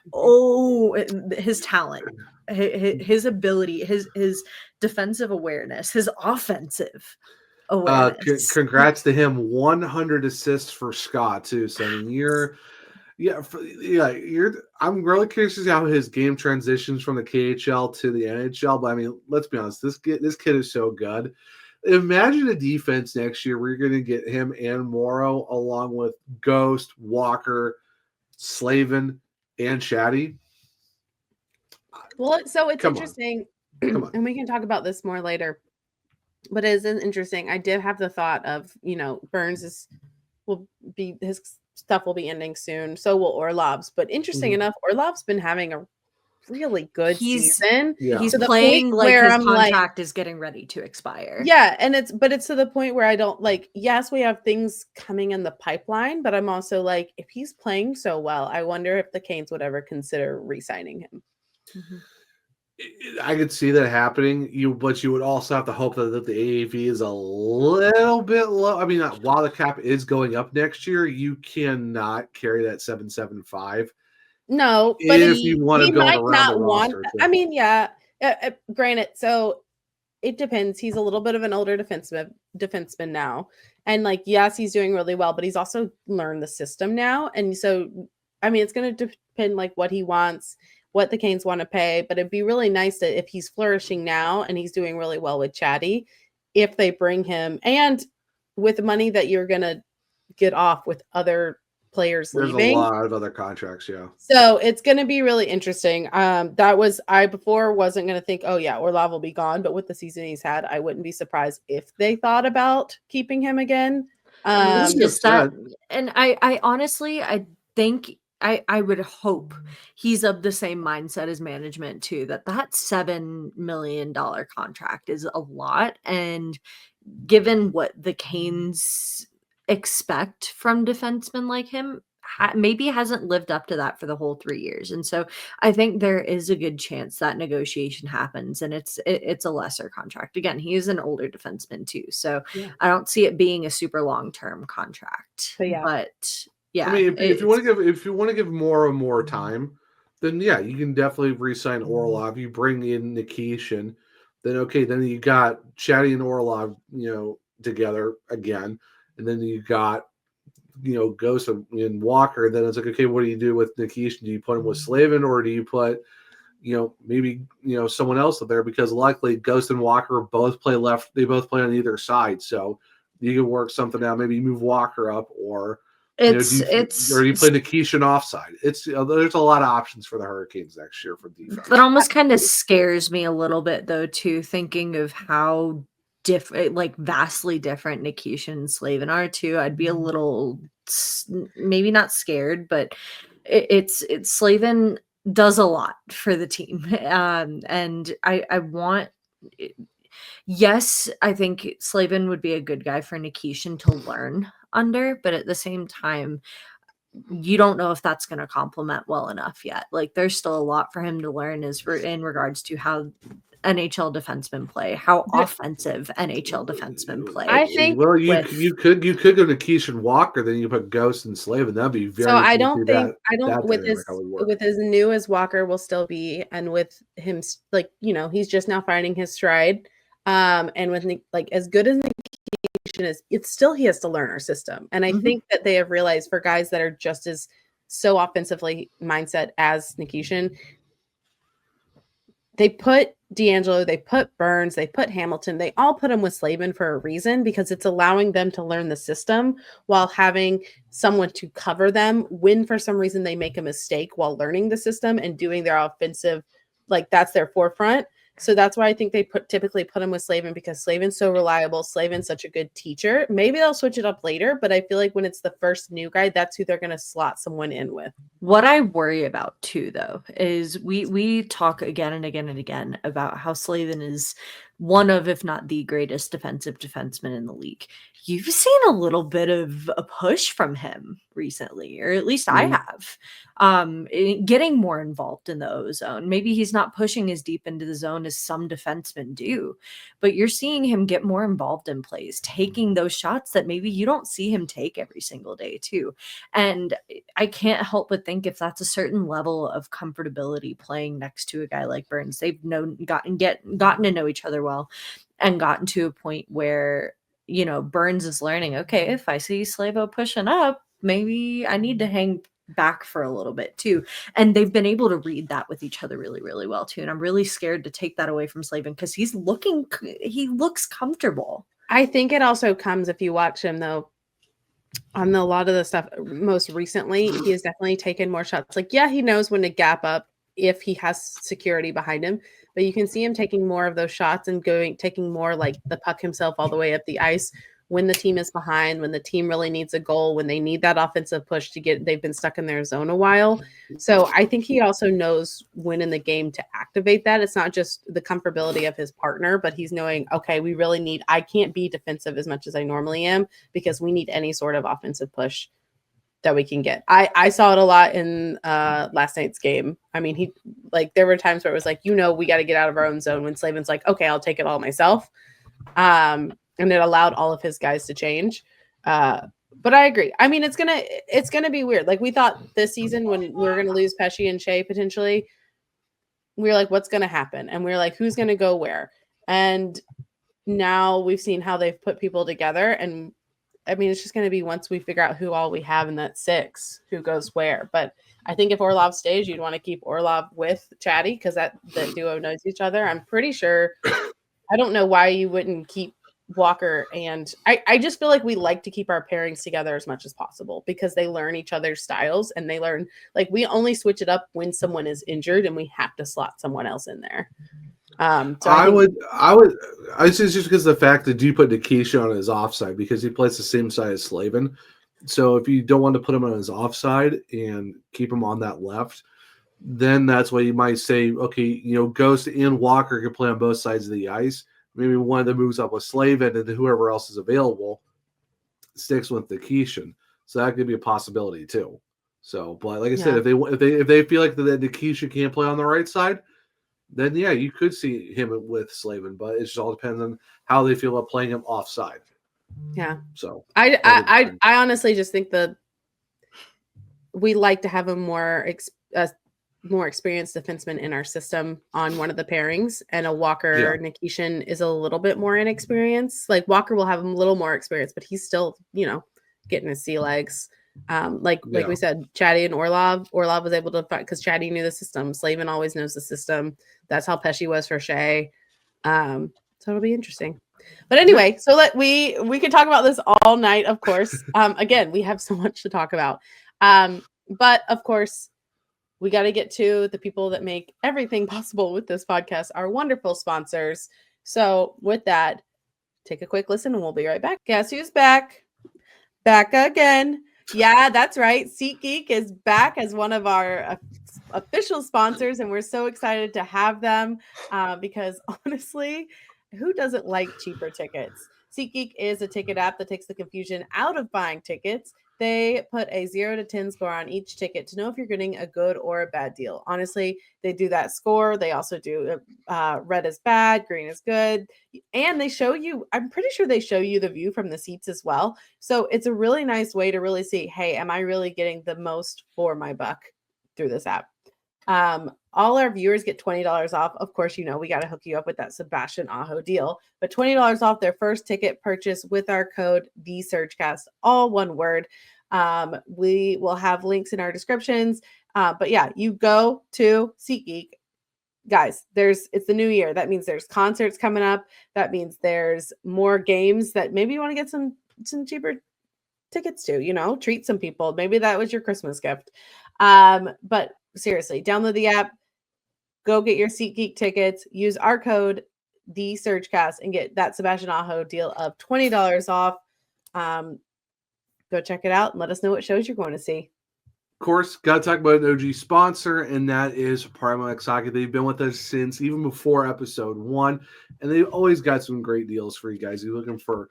his talent, his ability, his defensive awareness, his offensive awareness. Congrats to him. 100 assists for Scott too. So I mean, I'm really curious to see how his game transitions from the KHL to the NHL. But I mean, let's be honest, this kid is so good. Imagine a defense next year where you're going to get him and Morrow along with Ghost, Walker, Slavin, and Shaddy. Well, so it's interesting, and we can talk about this more later, but it is interesting. I did have the thought of, Burns his stuff will be ending soon. So will Orlov's. But interesting enough, Orlov's been having a really good season. Yeah. He's playing like his contract is getting ready to expire. Yeah, and it's to the point where I don't yes, we have things coming in the pipeline, but I'm also like, if he's playing so well, I wonder if the Canes would ever consider re-signing him. Mm-hmm. I could see that happening. But you would also have to hope that the AAV is a little bit low. I mean, while the cap is going up next year, you cannot carry that 775. No, but if you want to go might around not the want. roster, I mean, yeah. Granted, so it depends. He's a little bit of an older defenseman now, and yes, he's doing really well, but he's also learned the system now, and so I mean, it's going to depend what he wants, what the Canes want to pay. But it'd be really nice that if he's flourishing now and he's doing really well with Chatty, if they bring him, and with the money that you're going to get off with other players leaving. There's a lot of other contracts, yeah. So it's going to be really interesting. I before wasn't going to think, oh yeah, Orlov will be gone, but with the season he's had, I wouldn't be surprised if they thought about keeping him again. And I honestly, I think I would hope he's of the same mindset as management too, that $7 million contract is a lot. And given what the Canes expect from defensemen like him, maybe hasn't lived up to that for the whole 3 years. And so I think there is a good chance that negotiation happens, and it's a lesser contract. Again, he is an older defenseman too. So yeah. I don't see it being a super long-term contract. But yeah. I mean, if you want to give more time, then yeah, you can definitely re-sign Orlov. You bring in Nikishin, then you got Chatty and Orlov, together again. And then you got, Ghost and Walker. Then it's okay, what do you do with Nikishin? Do you put him with Slavin, or do you put, maybe, someone else up there? Because likely Ghost and Walker both play left. They both play on either side. So you can work something out. Maybe you move Walker up, or do you play Nikishin offside? There's a lot of options for the Hurricanes next year for defense. That almost kind of scares me a little bit, though, too, thinking of how different, like vastly different Nikisha and Slavin are too, I'd be a little maybe not scared, but it's Slavin does a lot for the team. And I want, yes, I think Slavin would be a good guy for Nikisha to learn under, but at the same time, you don't know if that's going to complement well enough yet. Like there's still a lot for him to learn in regards to how NHL defensemen play, how offensive NHL defensemen play. I think well, you could go to Keesh and Walker, then you put Ghost and Slavin. That'd be very. So I don't with as new as Walker will still be, and with him like he's just now finding his stride. And with like as good as Nikisha is, it's still he has to learn our system. And I think that they have realized for guys that are just as so offensively mindset as Nikisha, they put D'Angelo, they put Burns, they put Hamilton, they all put him with Slavin for a reason, because it's allowing them to learn the system while having someone to cover them when for some reason they make a mistake while learning the system and doing their offensive, like that's their forefront. So that's why I think they typically put him with Slavin, because Slavin's so reliable. Slavin's such a good teacher. Maybe they'll switch it up later, but I feel like when it's the first new guy, that's who they're going to slot someone in with. What I worry about too, though, is we talk again and again and again about how Slavin is one of, if not the greatest defensive defenseman in the league. You've seen a little bit of a push from him recently, or at least I have, getting more involved in the O zone. Maybe he's not pushing as deep into the zone as some defensemen do, but you're seeing him get more involved in plays, taking those shots that maybe you don't see him take every single day too. And I can't help but think if that's a certain level of comfortability playing next to a guy like Burns, they've gotten to know each other well, and gotten to a point where Burns is learning, okay, if I see Slavo pushing up, maybe I need to hang back for a little bit too. And they've been able to read that with each other really, really well too. And I'm really scared to take that away from Slavin, because he looks comfortable. I think it also comes, if you watch him though, on a lot of the stuff most recently, he has definitely taken more shots. Like, yeah, he knows when to gap up if he has security behind him, but you can see him taking more of those shots and taking more like the puck himself all the way up the ice when the team is behind, when the team really needs a goal, when they need that offensive push they've been stuck in their zone a while. So I think he also knows when in the game to activate that. It's not just the comfortability of his partner, but he's knowing, okay, I can't be defensive as much as I normally am, because we need any sort of offensive push that we can get. I saw it a lot in last night's game. I mean, there were times where it was like, we got to get out of our own zone, when Slavin's like, okay, I'll take it all myself. And it allowed all of his guys to change. But I agree. I mean, it's gonna be weird. Like we thought this season when we were gonna lose Pesci and Shea potentially, we were like, what's gonna happen? And we were like, who's gonna go where? And now we've seen how they've put people together, and I mean, it's just going to be once we figure out who all we have in that six, who goes where. But I think if Orlov stays, you'd want to keep Orlov with Chatty, because the duo knows each other. I'm pretty sure. I don't know why you wouldn't keep Walker. And I just feel like we like to keep our pairings together as much as possible, because they learn each other's styles, and they learn, like, we only switch it up when someone is injured and we have to slot someone else in there. So I would say just because of the fact that you put Nikisha on his offside, because he plays the same side as Slavin. So if you don't want to put him on his offside and keep him on that left, then that's why you might say, okay, Ghost and Walker can play on both sides of the ice. Maybe one of them moves up with Slavin, and then whoever else is available sticks with Nikisha. So that could be a possibility too. So, but like I said, if they feel like that Nikisha can't play on the right side, then yeah, you could see him with Slavin, but it just all depends on how they feel about playing him offside. Yeah. So I honestly just think that we like to have a more experienced defenseman in our system on one of the pairings, and a Walker Nikisha is a little bit more inexperienced. Like Walker will have a little more experience, but he's still, getting his sea legs. Like we said, Chatty and Orlov was able to fight because Chatty knew the system. Slavin always knows the system. That's how Pesci was for Shea. So it'll be interesting. But anyway, so we could talk about this all night, of course. Again, we have so much to talk about. But of course, we got to get to the people that make everything possible with this podcast, our wonderful sponsors. So with that, take a quick listen and we'll be right back. Guess who's back? Back again. Yeah, that's right. SeatGeek is back as one of our official sponsors, and we're so excited to have them because honestly, who doesn't like cheaper tickets? SeatGeek is a ticket app that takes the confusion out of buying tickets. They put a 0 to 10 score on each ticket to know if you're getting a good or a bad deal. Honestly, they do that score. They also do red is bad, green is good. And they show you, I'm pretty sure they show you the view from the seats as well. So it's a really nice way to really see, hey, am I really getting the most for my buck through this app? All our viewers get $20 off. Of course, you know, we got to hook you up with that Sebastian Aho deal, but $20 off their first ticket purchase with our code TheSurgeCast, all one word. We will have links in our descriptions. But yeah, you go to SeatGeek. Guys, it's the new year. That means there's concerts coming up. That means there's more games that maybe you want to get some cheaper tickets to, you know, treat some people. Maybe that was your Christmas gift. But seriously, download the app, go get your SeatGeek tickets, use our code TheSurgeCast and get that Sebastian Aho deal of $20 off. Go check it out and let us know what shows you're going to see. Of course, got to talk about an OG sponsor, and that is Primo X Hockey. They've been with us since even before episode 1, and they've always got some great deals for you guys. You're looking for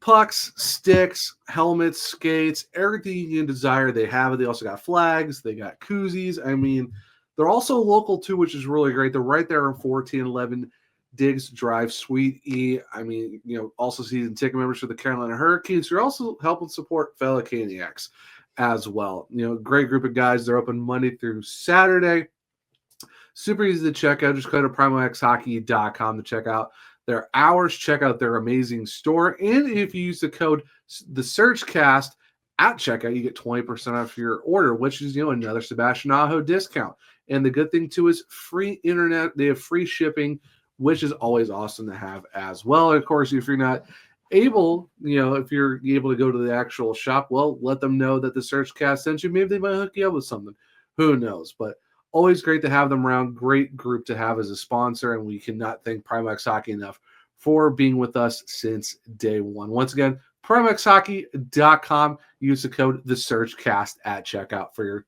pucks, sticks, helmets, skates, everything you can desire. They have it. They also got flags. They got koozies. I mean, they're also local too, which is really great. They're right there on 1411 Diggs Drive, Suite E. I mean, you know, also season ticket members for the Carolina Hurricanes. You're also helping support fellow Caniacs as well. You know, great group of guys. They're open Monday through Saturday. Super easy to check out. Just go to PrimoXHockey.com to check out their hours, check out their amazing store. And if you use the code TheSurgeCast at checkout, you get 20% off your order, which is, you know, another Sebastian Aho discount. And the good thing too is free internet. They have free shipping, which is always awesome to have as well. And of course, if you're not able, you know, if you're able to go to the actual shop, well, let them know that the SurgeCast sent you. Maybe they might hook you up with something. Who knows? But always great to have them around. Great group to have as a sponsor, and we cannot thank PrimoX Hockey enough for being with us since day one. Once again, PrimoXHockey.com. Use the code TheSurgeCast at checkout for your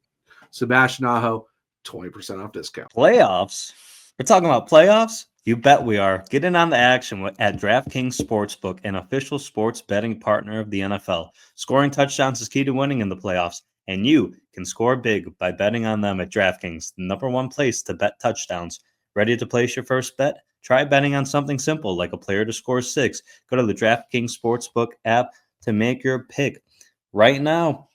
Sebastian Aho 20% off discount. Playoffs? We're talking about playoffs? You bet we are. Get in on the action at DraftKings Sportsbook, an official sports betting partner of the NFL. Scoring touchdowns is key to winning in the playoffs, and you can score big by betting on them at DraftKings, the #1 place to bet touchdowns. Ready to place your first bet? Try betting on something simple like a player to score 6. Go to the DraftKings Sportsbook app to make your pick. Right now,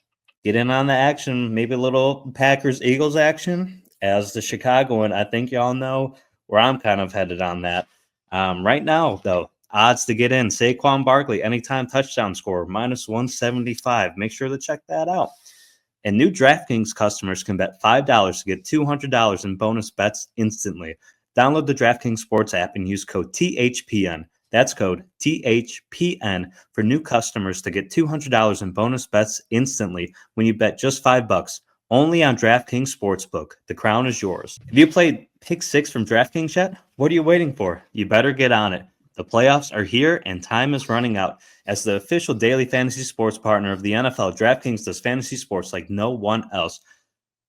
get in on the action. Maybe a little Packers-Eagles action. As the Chicagoan, I think y'all know where I'm kind of headed on that. Right now, though, odds to get in. Saquon Barkley, anytime touchdown scorer, -175. Make sure to check that out. And new DraftKings customers can bet $5 to get $200 in bonus bets instantly. Download the DraftKings Sports app and use code THPN. That's code THPN for new customers to get $200 in bonus bets instantly when you bet just $5. Only on DraftKings Sportsbook. The crown is yours. Have you played Pick 6 from DraftKings yet? What are you waiting for? You better get on it. The playoffs are here and time is running out. As the official daily fantasy sports partner of the NFL, DraftKings does fantasy sports like no one else.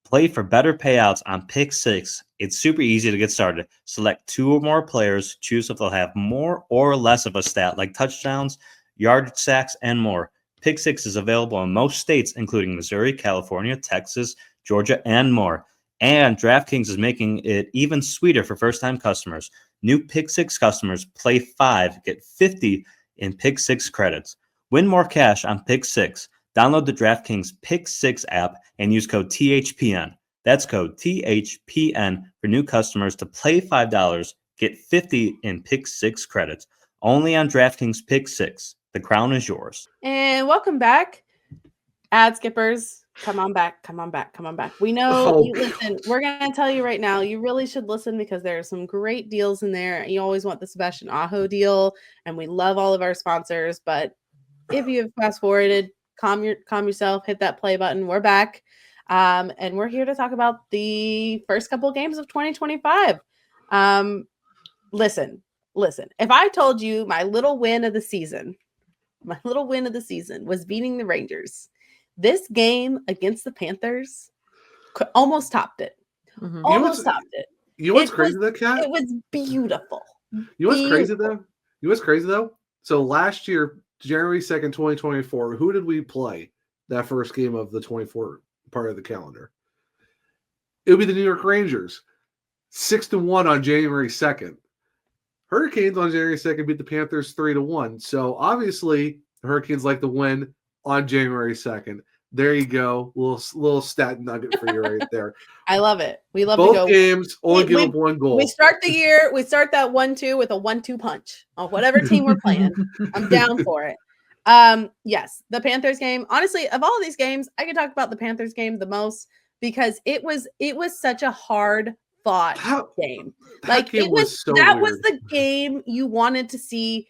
Play for better payouts on Pick 6. It's super easy to get started. Select 2 or more players. Choose if they'll have more or less of a stat like touchdowns, yard sacks, and more. Pick 6 is available in most states, including Missouri, California, Texas, Georgia, and more. And DraftKings is making it even sweeter for first-time customers. New Pick 6 customers play 5, get 50 in Pick 6 credits. Win more cash on Pick 6. Download the DraftKings Pick 6 app and use code THPN. That's code THPN for new customers to play $5, get 50 in Pick 6 credits. Only on DraftKings Pick 6. The crown is yours. And welcome back, ad skippers. Come on back. Come on back. Come on back. We know you listen. We're going to tell you right now, you really should listen because there are some great deals in there. You always want the Sebastian Aho deal, and we love all of our sponsors. But if you have fast forwarded, calm yourself, hit that play button. We're back. And we're here to talk about the first couple of games of 2025. Listen, listen, if I told you my little win of the season was beating the Rangers, this game against the Panthers almost topped it. Mhm. Almost topped it. You know what's crazy, though, Kat? It was beautiful. You know what's crazy, though? You know what's crazy, though? So last year, January 2nd, 2024, who did we play that first game of the 24 part of the calendar? It would be the New York Rangers. 6-1 on January 2nd. Hurricanes on January 2nd beat the Panthers 3-1. So obviously, the Hurricanes like to win on January 2nd. There you go. Little stat nugget for you right there. I love it. We love Both to go. games only give up one goal. We start the year, we start that 1-2 with a 1-2 punch on whatever team we're playing. I'm down for it. Yes, the Panthers game. Honestly, of all these games, I could talk about the Panthers game the most because it was such a hard fought game. Like game it was so that weird. was the game you wanted to see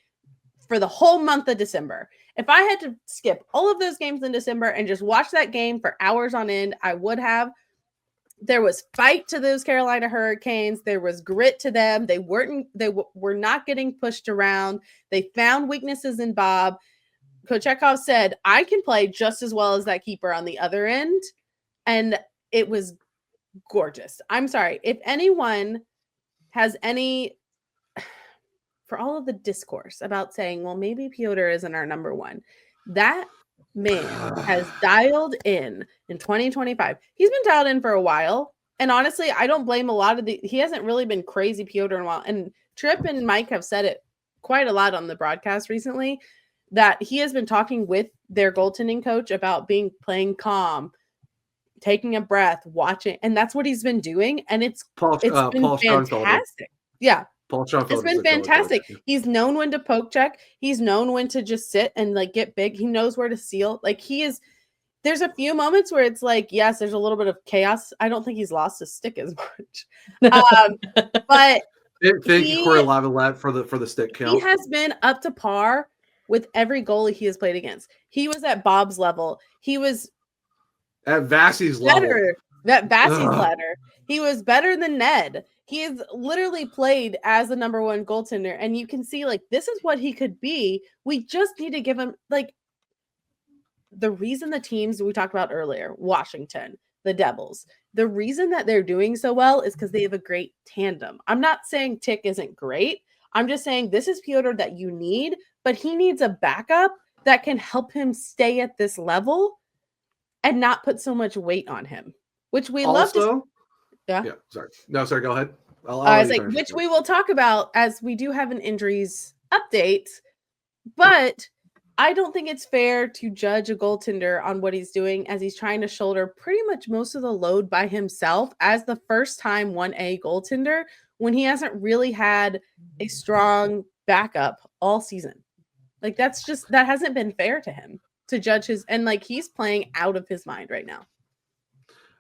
for the whole month of December. If I had to skip all of those games in December and just watch that game for hours on end, I would have. There was fight to those Carolina Hurricanes. There was grit to them. They were not getting pushed around. They found weaknesses in Bob. Kochetkov said, I can play just as well as that keeper on the other end. And it was gorgeous. I'm sorry. If anyone has any, for all of the discourse about saying, well, maybe Piotr isn't our number one, that man has dialed in 2025. He's been dialed in for a while. And honestly, I don't blame a lot of he hasn't really been crazy Piotr in a while. And Tripp and Mike have said it quite a lot on the broadcast recently that he has been talking with their goaltending coach about playing calm, taking a breath, watching. And that's what he's been doing. And it's been fantastic. Yeah. It's been fantastic. He's known when to poke check. He's known when to just sit and like get big. He knows where to seal. Like there's a few moments where it's like, yes, there's a little bit of chaos. I don't think he's lost his stick as much. But thank you, Corey Lavalette, for the stick count. He has been up to par with every goalie he has played against. He was at Bob's level. He was at Vassey's level. At Vassey's level. He was better than Ned. He has literally played as the number one goaltender, and you can see like this is what he could be. We just need to give him like the reason the teams we talked about earlier, Washington, the Devils, the reason that they're doing so well is because they have a great tandem. I'm not saying Tick isn't great. I'm just saying this is Piotr that you need, but he needs a backup that can help him stay at this level and not put so much weight on him, which we love to. Yeah. Sorry. No, sorry. Go ahead. I was like, which we will talk about as we do have an injuries update, but I don't think it's fair to judge a goaltender on what he's doing as he's trying to shoulder pretty much most of the load by himself as the first time 1A goaltender when he hasn't really had a strong backup all season. Like that hasn't been fair to him to judge and like he's playing out of his mind right now.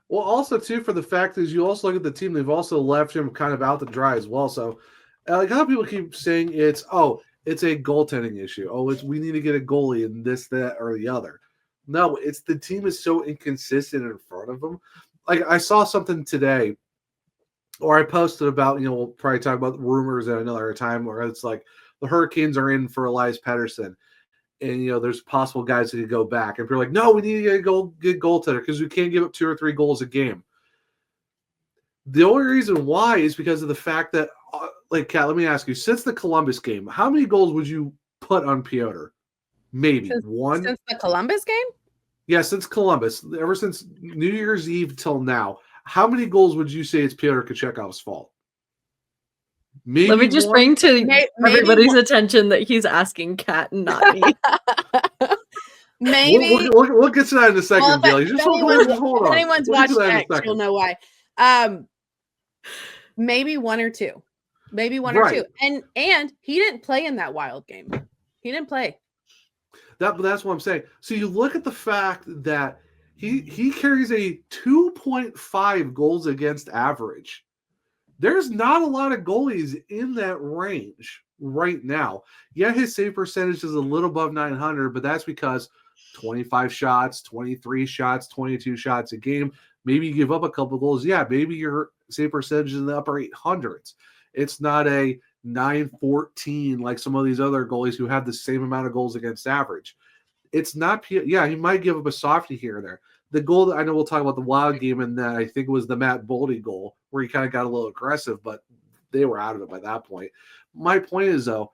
Well, also, too, for the fact is you also look at the team, they've also left him kind of out to dry as well. So, like, how people keep saying it's a goaltending issue. We need to get a goalie and this, that, or the other. No, it's the team is so inconsistent in front of them. Like, I saw something today, or I posted about, we'll probably talk about rumors at another time, where it's like the Hurricanes are in for Elias Pettersson. And, there's possible guys that could go back. And people are like, no, we need to get goaltender because we can't give up 2 or 3 goals a game. The only reason why is because of the fact that, Kat, let me ask you, since the Columbus game, how many goals would you put on Piotr? Maybe one? Since the Columbus game? Yeah, since Columbus. Ever since New Year's Eve till now, how many goals would you say it's Piotr Kochetkov's fault? Maybe Let me just bring to everybody's attention that he's asking Kat and not me. Maybe we'll get to that in a second, Billy. Just hold on. If anyone's watched X, you'll know why. Maybe 1 or 2. Maybe 1 or 2. And he didn't play in that Wild game. He didn't play. That's what I'm saying. So you look at the fact that he carries a 2.5 goals against average. There's not a lot of goalies in that range right now. Yeah, his save percentage is a little above 900, but that's because 25 shots, 23 shots, 22 shots a game. Maybe you give up a couple goals. Yeah, maybe your save percentage is in the upper 800s. It's not a 9-14 like some of these other goalies who have the same amount of goals against average. It's not, yeah, he might give up a softie here and there. The goal that I know we'll talk about the Wild game, and that I think was the Matt Boldy goal where he kind of got a little aggressive, but they were out of it by that point. My point is, though,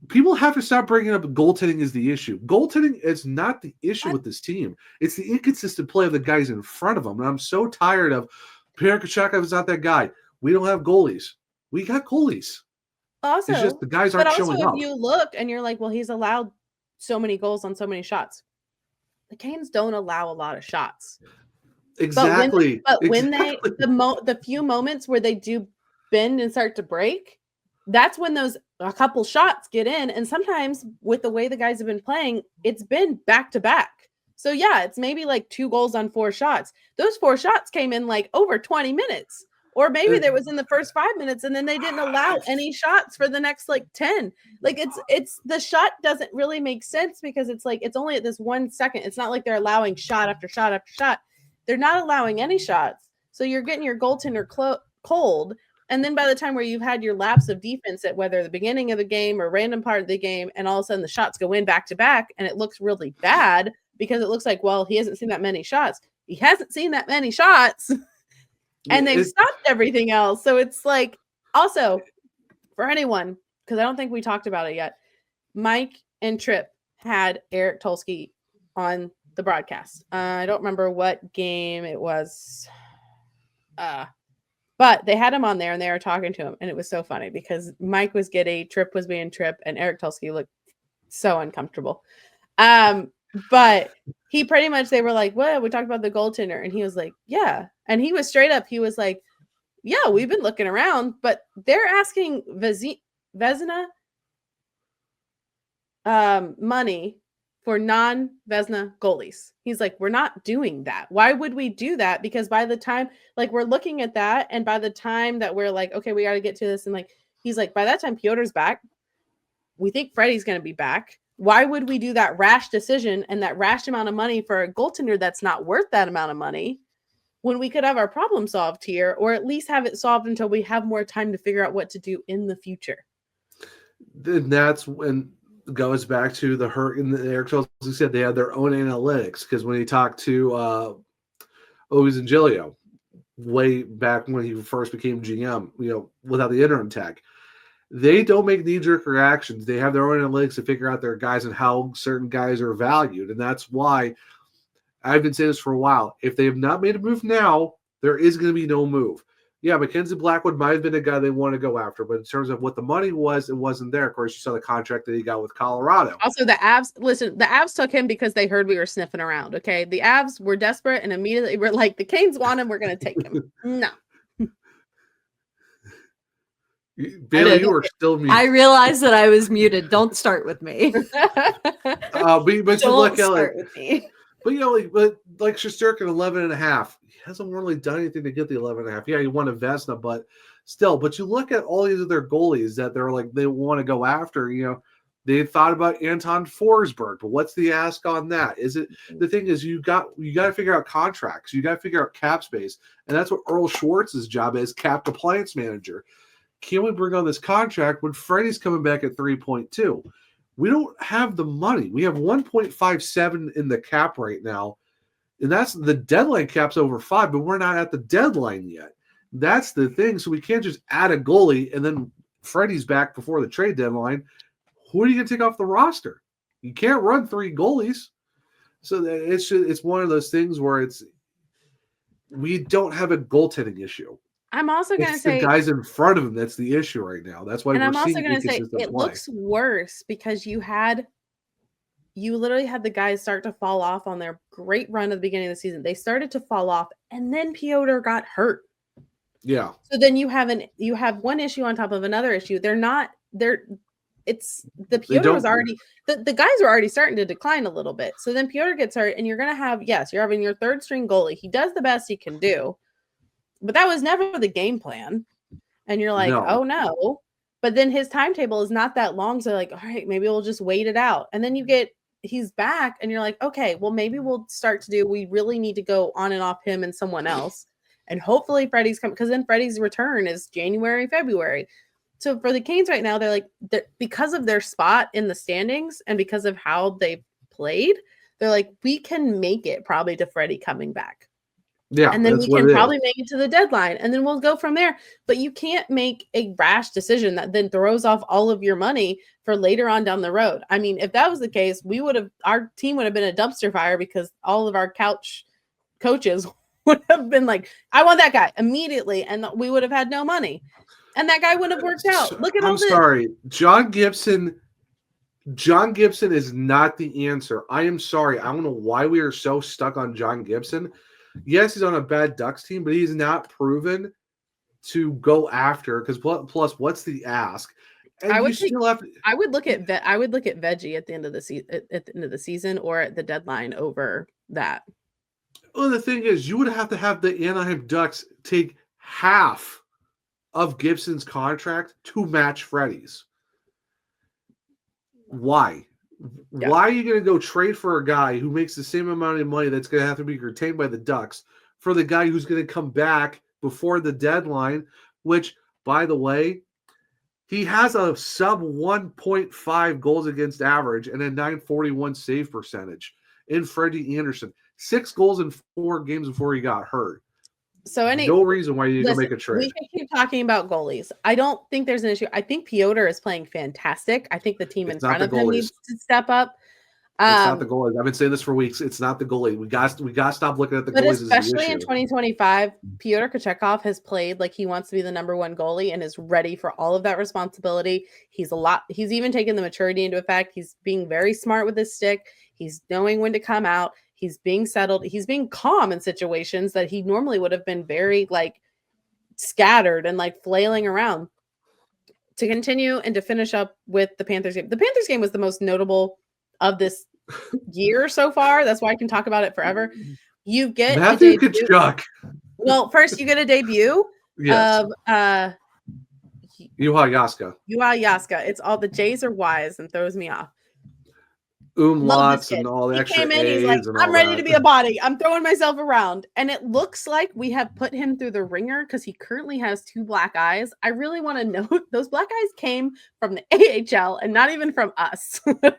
people have to stop bringing up goaltending as the issue. Goaltending is not the issue with this team. It's the inconsistent play of the guys in front of them. And I'm so tired of Pierre Kachukov is not that guy. We don't have goalies. We got goalies. Also, it's just the guys aren't showing up. If you look and you're like, well, he's allowed so many goals on so many shots. The Canes don't allow a lot of shots. Exactly. When the few moments where they do bend and start to break, that's when a couple shots get in. And sometimes with the way the guys have been playing, it's been back to back. So yeah, it's maybe like 2 goals on 4 shots. Those 4 shots came in like over 20 minutes. Or maybe there was in the first 5 minutes and then they didn't allow any shots for the next like 10. Like it's the shot doesn't really make sense because it's like it's only at this 1 second. It's not like they're allowing shot after shot after shot. They're not allowing any shots. So you're getting your goaltender cold. And then by the time where you've had your lapse of defense at whether the beginning of the game or random part of the game, and all of a sudden the shots go in back to back and it looks really bad because it looks like, well, he hasn't seen that many shots. He hasn't seen that many shots. And they've stopped everything else. So it's like, also, for anyone, because I don't think we talked about it yet, Mike and Tripp had Eric Tolsky on the broadcast. I don't remember what game it was. But they had him on there and they were talking to him. And it was so funny because Mike was giddy, Tripp was being Tripp, and Eric Tolsky looked so uncomfortable. But he pretty much, they were like, well, we talked about the goaltender. And he was like, yeah. And he was straight up. He was like, yeah, we've been looking around, but they're asking Vezina money for non-Vezina goalies. He's like, we're not doing that. Why would we do that? Because by the time, like, we're looking at that, and by the time that we're like, okay, we got to get to this, and like, he's like, by that time, Piotr's back. We think Freddie's going to be back. Why would we do that rash decision and that rash amount of money for a goaltender that's not worth that amount of money when we could have our problem solved here, or at least have it solved until we have more time to figure out what to do in the future? Then that's when it goes back to the hurt. And Eric Tolsky said they had their own analytics because when he talked to Ovis and Giglio way back when he first became GM, without the interim tag, they don't make knee-jerk reactions. They have their own analytics to figure out their guys and how certain guys are valued. And that's why I've been saying this for a while. If they have not made a move now, there is going to be no move. Yeah, Mackenzie Blackwood might have been a guy they want to go after, but in terms of what the money was, it wasn't there. Of course, you saw the contract that he got with Colorado. Also, the Avs took him because they heard we were sniffing around, okay? The Avs were desperate and immediately were like, the Canes want him, we're going to take him. No. Bailey, you are still muted. I realized that I was muted. Don't start with me. But you Don't start with me. But like Shesterkin, 11.5. He hasn't really done anything to get the 11.5. Yeah, he won a Vezina, but still. But you look at all these other goalies that they're like they want to go after. They thought about Anton Forsberg, but what's the ask on that? Is it the thing is you got to figure out contracts. You got to figure out cap space, and that's what Earl Schwartz's job is, cap compliance manager. Can we bring on this contract when Freddie's coming back at 3.2? We don't have the money. We have 1.57 in the cap right now, and that's the deadline cap's over 5, but we're not at the deadline yet. That's the thing. So we can't just add a goalie and then Freddie's back before the trade deadline. Who are you going to take off the roster? You can't run 3 goalies. So it's one of those things where we don't have a goaltending issue. I'm also going to say the guys in front of him that's the issue right now. That's why I'm also going to say it looks worse because you literally had the guys start to fall off on their great run at the beginning of the season. They started to fall off, and then Piotr got hurt. Yeah. So then you have one issue on top of another issue. It's the Piotr was already the guys are already starting to decline a little bit. So then Piotr gets hurt, and you're having your third string goalie. He does the best he can do. But that was never the game plan. And you're like, oh no. But then his timetable is not that long. So like, all right, maybe we'll just wait it out. And then he's back and you're like, okay, well, maybe we'll start we really need to go on and off him and someone else. And hopefully Freddie's coming, because then Freddie's return is January, February. So for the Canes right now, because of their spot in the standings and because of how they played, they're like, we can make it probably to Freddie coming back. Yeah, and then that's we what can it probably is. make it to the deadline, and then we'll go from there. But you can't make a rash decision that then throws off all of your money for later on down the road. I mean, if that was the case, our team would have been a dumpster fire because all of our couch coaches would have been like, I want that guy immediately, and we would have had no money. And that guy wouldn't have worked out. Look at all I'm this. sorry. John Gibson is not the answer. I am sorry. I don't know why we are so stuck on John Gibson. Yes, he's on a bad Ducks team, but he's not proven to go after, because plus what's the ask? And I would look at Veggie at the end of the season or at the deadline over that. Well, the thing is, you would have to have the Anaheim Ducks take half of Gibson's contract to match Freddie's. Why? Yeah. Why are you going to go trade for a guy who makes the same amount of money that's going to have to be retained by the Ducks for the guy who's going to come back before the deadline, which, by the way, he has a sub 1.5 goals against average and a 941 save percentage in Freddie Anderson. 6 goals in 4 games before he got hurt. So no reason why you can make a trade. We can keep talking about goalies. I don't think there's an issue. I think Piotr is playing fantastic. I think the team in front of him needs to step up. It's not the goalies. I've been saying this for weeks. It's not the goalie. We got to stop looking at the goalies. Especially in 2025, Piotr Kochetkov has played like he wants to be the number 1 goalie and is ready for all of that responsibility. He's even taken the maturity into effect. He's being very smart with his stick. He's knowing when to come out. He's being settled. He's being calm in situations that he normally would have been very scattered and flailing around. To continue and to finish up with the Panthers game. The Panthers game was the most notable of this year so far. That's why I can talk about it forever. You get Matthew Tkachuk. Well, first you get a debut of Juha Jaska. It's all the J's or Y's and throws me off. Umlauts and all the extra came in, he's like, I'm ready to be a body. I'm throwing myself around. And it looks like we have put him through the ringer because he currently has 2 black eyes. I really want to note those black eyes came from the AHL and not even from us. But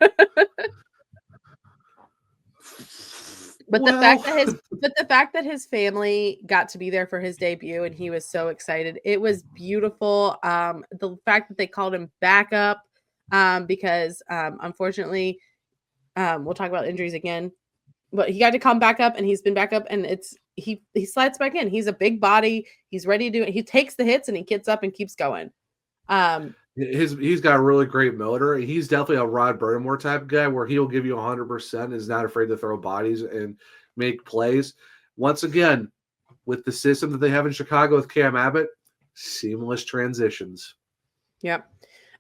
the fact that his family got to be there for his debut and he was so excited, it was beautiful. The fact that they called him back up because unfortunately, we'll talk about injuries again, but he got to come back up and he's been back up and he slides back in. He's a big body. He's ready to do it. He takes the hits and he gets up and keeps going. He's got a really great motor. He's definitely a Rod Burnmore type of guy where he'll give you 100%, is not afraid to throw bodies and make plays. Once again, with the system that they have in Chicago with Cam Abbott, seamless transitions. Yep.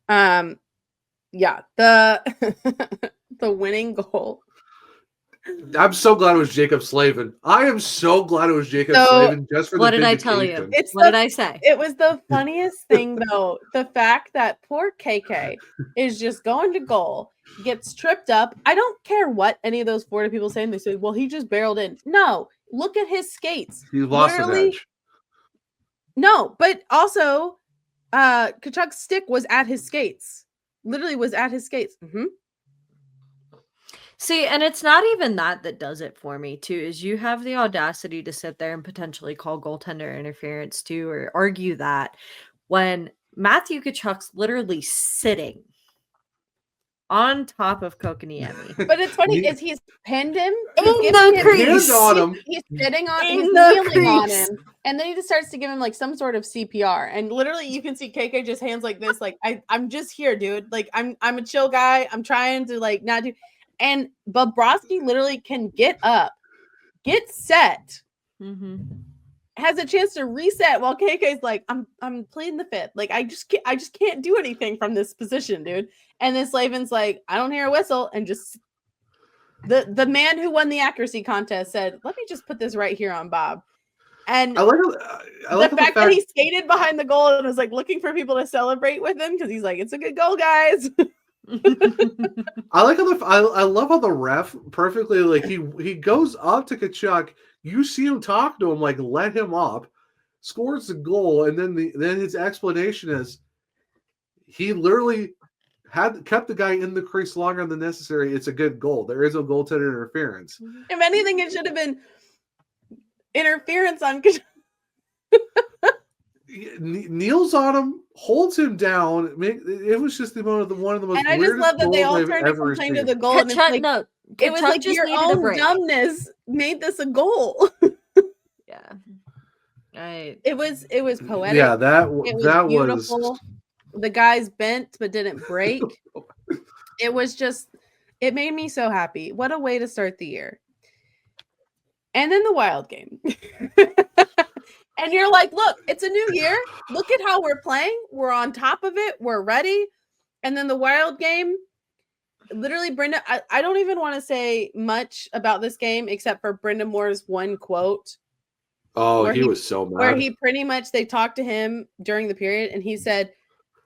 Yeah. The winning goal. I'm so glad it was Jacob Slavin. I am so glad it was Jacob Slavin just for what the did I tell you? What did I say? It was the funniest thing, though. The fact that poor KK is just going to goal, gets tripped up. I don't care what any of those Florida people say. And they say, well, he just barreled in. No, look at his skates. He lost his edge. No, but also Tkachuk's stick was at his skates. Literally was at his skates. Mm-hmm. See, and it's not even that does it for me, too, is you have the audacity to sit there and potentially call goaltender interference, too, or argue that when Matthew Tkachuk's literally sitting on top of Kotkaniemi. But it's funny is he's pinned him in the crease. He's sitting on he's kneeling on him. And then he just starts to give him some sort of CPR. And literally you can see KK just hands like this, I'm just here, dude. I'm a chill guy. I'm trying to not do. And Bobrovsky literally can get up, get set, has a chance to reset while KK's I'm pleading the fifth. I just can't do anything from this position, dude. And then Slavin's I don't hear a whistle, and just the man who won the accuracy contest said, let me just put this right here on Bob. And I like the fact that he skated behind the goal and was looking for people to celebrate with him because he's it's a good goal, guys. I like how I love how the ref perfectly he goes up to Tkachuk. You see him talk to him let him up, scores the goal, and then his explanation is he literally kept the guy in the crease longer than necessary. It's a good goal. There is no goaltender interference. If anything, it should have been interference on. Kneels on him, holds him down. It was just one of the most. And I just love that they all turned to complain to the goal. And it's like, it was like your own dumbness made this a goal. Yeah. It was poetic. Yeah, that beautiful. was. The guys bent but didn't break. It was just, it made me so happy. What a way to start the year. And then the Wild game. And you're like, look, it's a new year. Look at how we're playing. We're on top of it. We're ready. And then the Wild game, literally, Brenda, I don't even want to say much about this game except for Brenda Moore's one quote. Oh, he was so mad. Where he pretty much, they talked to him during the period and he said,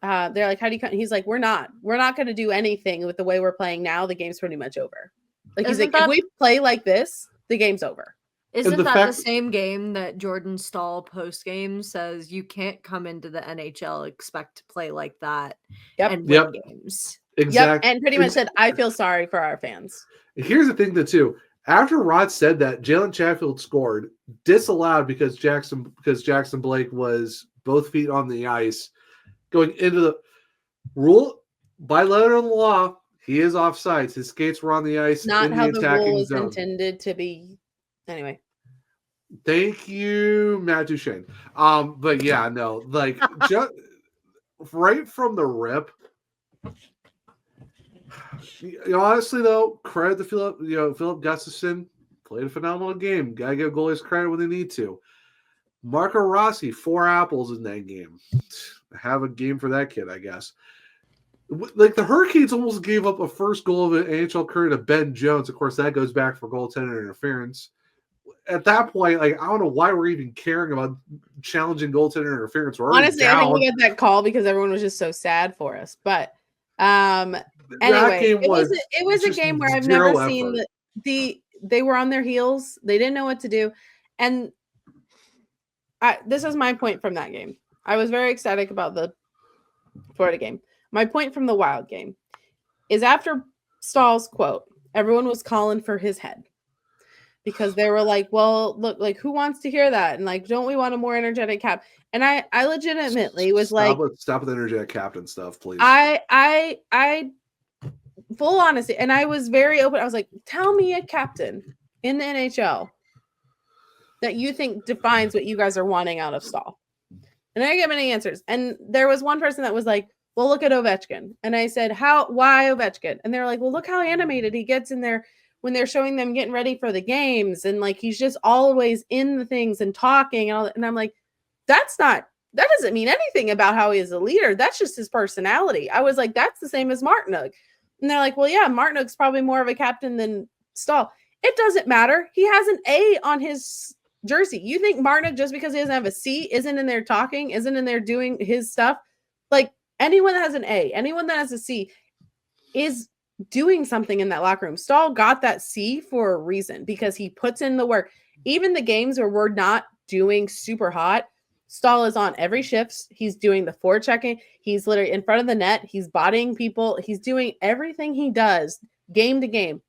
they're like, how do you come? He's like, we're not going to do anything with the way we're playing now. The game's pretty much over. Like, he's like, if we play like this, the game's over. Isn't that the same game that Jordan Staal post game says you can't come into the NHL expect to play like that and win games? Exactly. Yep. And pretty much said, I feel sorry for our fans. Here's the thing, too. After Rod said that, Jalen Chatfield scored, disallowed because Jackson Blake was both feet on the ice, going into the rule by letter of the law. He is offsides. His skates were on the ice. Not in how the the rule was zone. intended to be. Anyway. Thank you, Matt Duchene. But yeah, no, like just right from the rip. Honestly, though, credit to Philip Gustafson. Played a phenomenal game. Gotta give goalies credit when they need to. Marco Rossi, 4 apples in that game. Have a game for that kid, I guess. Like, the Hurricanes almost gave up a first goal of an NHL career to Ben Jones. Of course, that goes back for goaltender interference. At that point, like, I don't know why we're even caring about challenging goaltender interference. Honestly, I think we got that call because everyone was just so sad for us. But anyway, it was a game where I've never seen they were on their heels. They didn't know what to do. And this is my point from that game. I was very ecstatic about the Florida game. My point from the Wild game is after Staal's quote, everyone was calling for his head because they were like, well, look, like, who wants to hear that? And like, don't we want a more energetic cap? And I legitimately was stop with the energetic captain stuff, please. I full honesty. And I was very open. I was like, tell me a captain in the NHL that you think defines what you guys are wanting out of Staal. And I didn't get many answers. And there was one person that was like, well, look at Ovechkin. And I said, why Ovechkin? And they're like, well, look how animated he gets in there when they're showing them getting ready for the games. And like, he's just always in the things and talking and all that. And I'm like, that doesn't mean anything about how he is a leader. That's just his personality. I was like, that's the same as Martinook. And they're like, well, yeah, Martinook's probably more of a captain than Staal. It doesn't matter. He has an A on his jersey. You think Martinook, just because he doesn't have a C, isn't in there talking, isn't in there doing his stuff? Like, anyone that has an A, anyone that has a C is doing something in that locker room. Staal got that C for a reason because he puts in the work. Even the games where we're not doing super hot, Staal is on every shift. He's doing the forechecking. He's literally in front of the net. He's bodying people. He's doing everything he does game to game.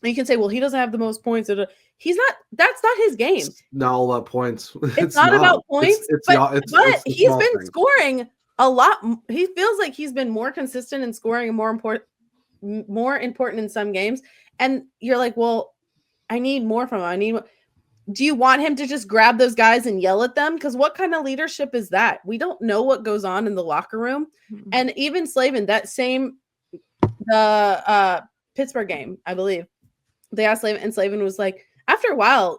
And you can say, well, he doesn't have the most points. He's not. That's not his game. It's not all about points. It's not about points. But he's been scoring a lot. He feels like he's been more consistent in scoring and more important in some games. And you're like, well, I need more from him. Do you want him to just grab those guys and yell at them? Because what kind of leadership is that? We don't know what goes on in the locker room. Mm-hmm. And even Slavin, the Pittsburgh game, I believe, they asked Slavin, and Slavin was like, after a while,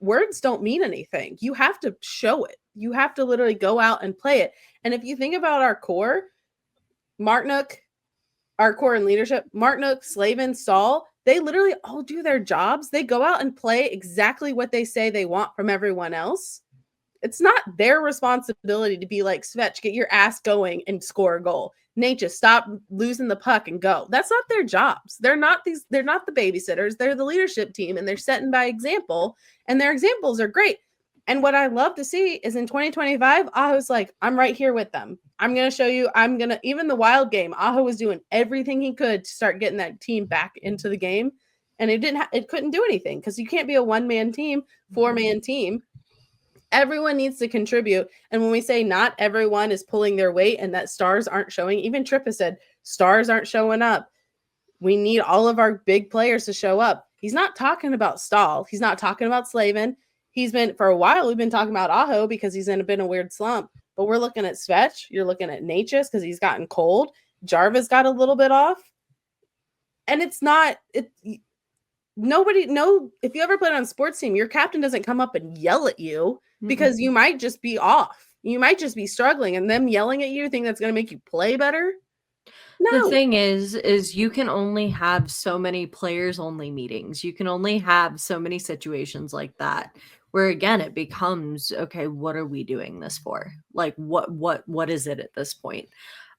words don't mean anything. You have to show it. You have to literally go out and play it. And if you think about our core, Martinook, our core in leadership, Martinook, Slavin, Staal, they literally all do their jobs. They go out and play exactly what they say they want from everyone else. It's not their responsibility to be like, Svetch, get your ass going and score a goal. Nate, just stop losing the puck and go. That's not their jobs. They're not the babysitters. They're the leadership team, and they're setting by example, and their examples are great. And what I love to see is in 2025, Aho's like, I'm right here with them. I'm going to show you. Even the Wild game, Aho was doing everything he could to start getting that team back into the game. And it couldn't do anything because you can't be a 1-man team, 4-man team. Everyone needs to contribute. And when we say not everyone is pulling their weight and that stars aren't showing, even Tripp has said stars aren't showing up. We need all of our big players to show up. He's not talking about Staal. He's not talking about Slavin. He's been, for a while, we've been talking about Aho because he's been a weird slump. But we're looking at Svech. You're looking at Natchez because he's gotten cold. Jarvis got a little bit off. And it's not, nobody, no, if you ever played on a sports team, your captain doesn't come up and yell at you because you might just be off. You might just be struggling, and them yelling at you think that's going to make you play better. No. The thing is you can only have so many players only meetings. You can only have so many situations like that where, again, it becomes, okay, what are we doing this for? Like, what is it at this point?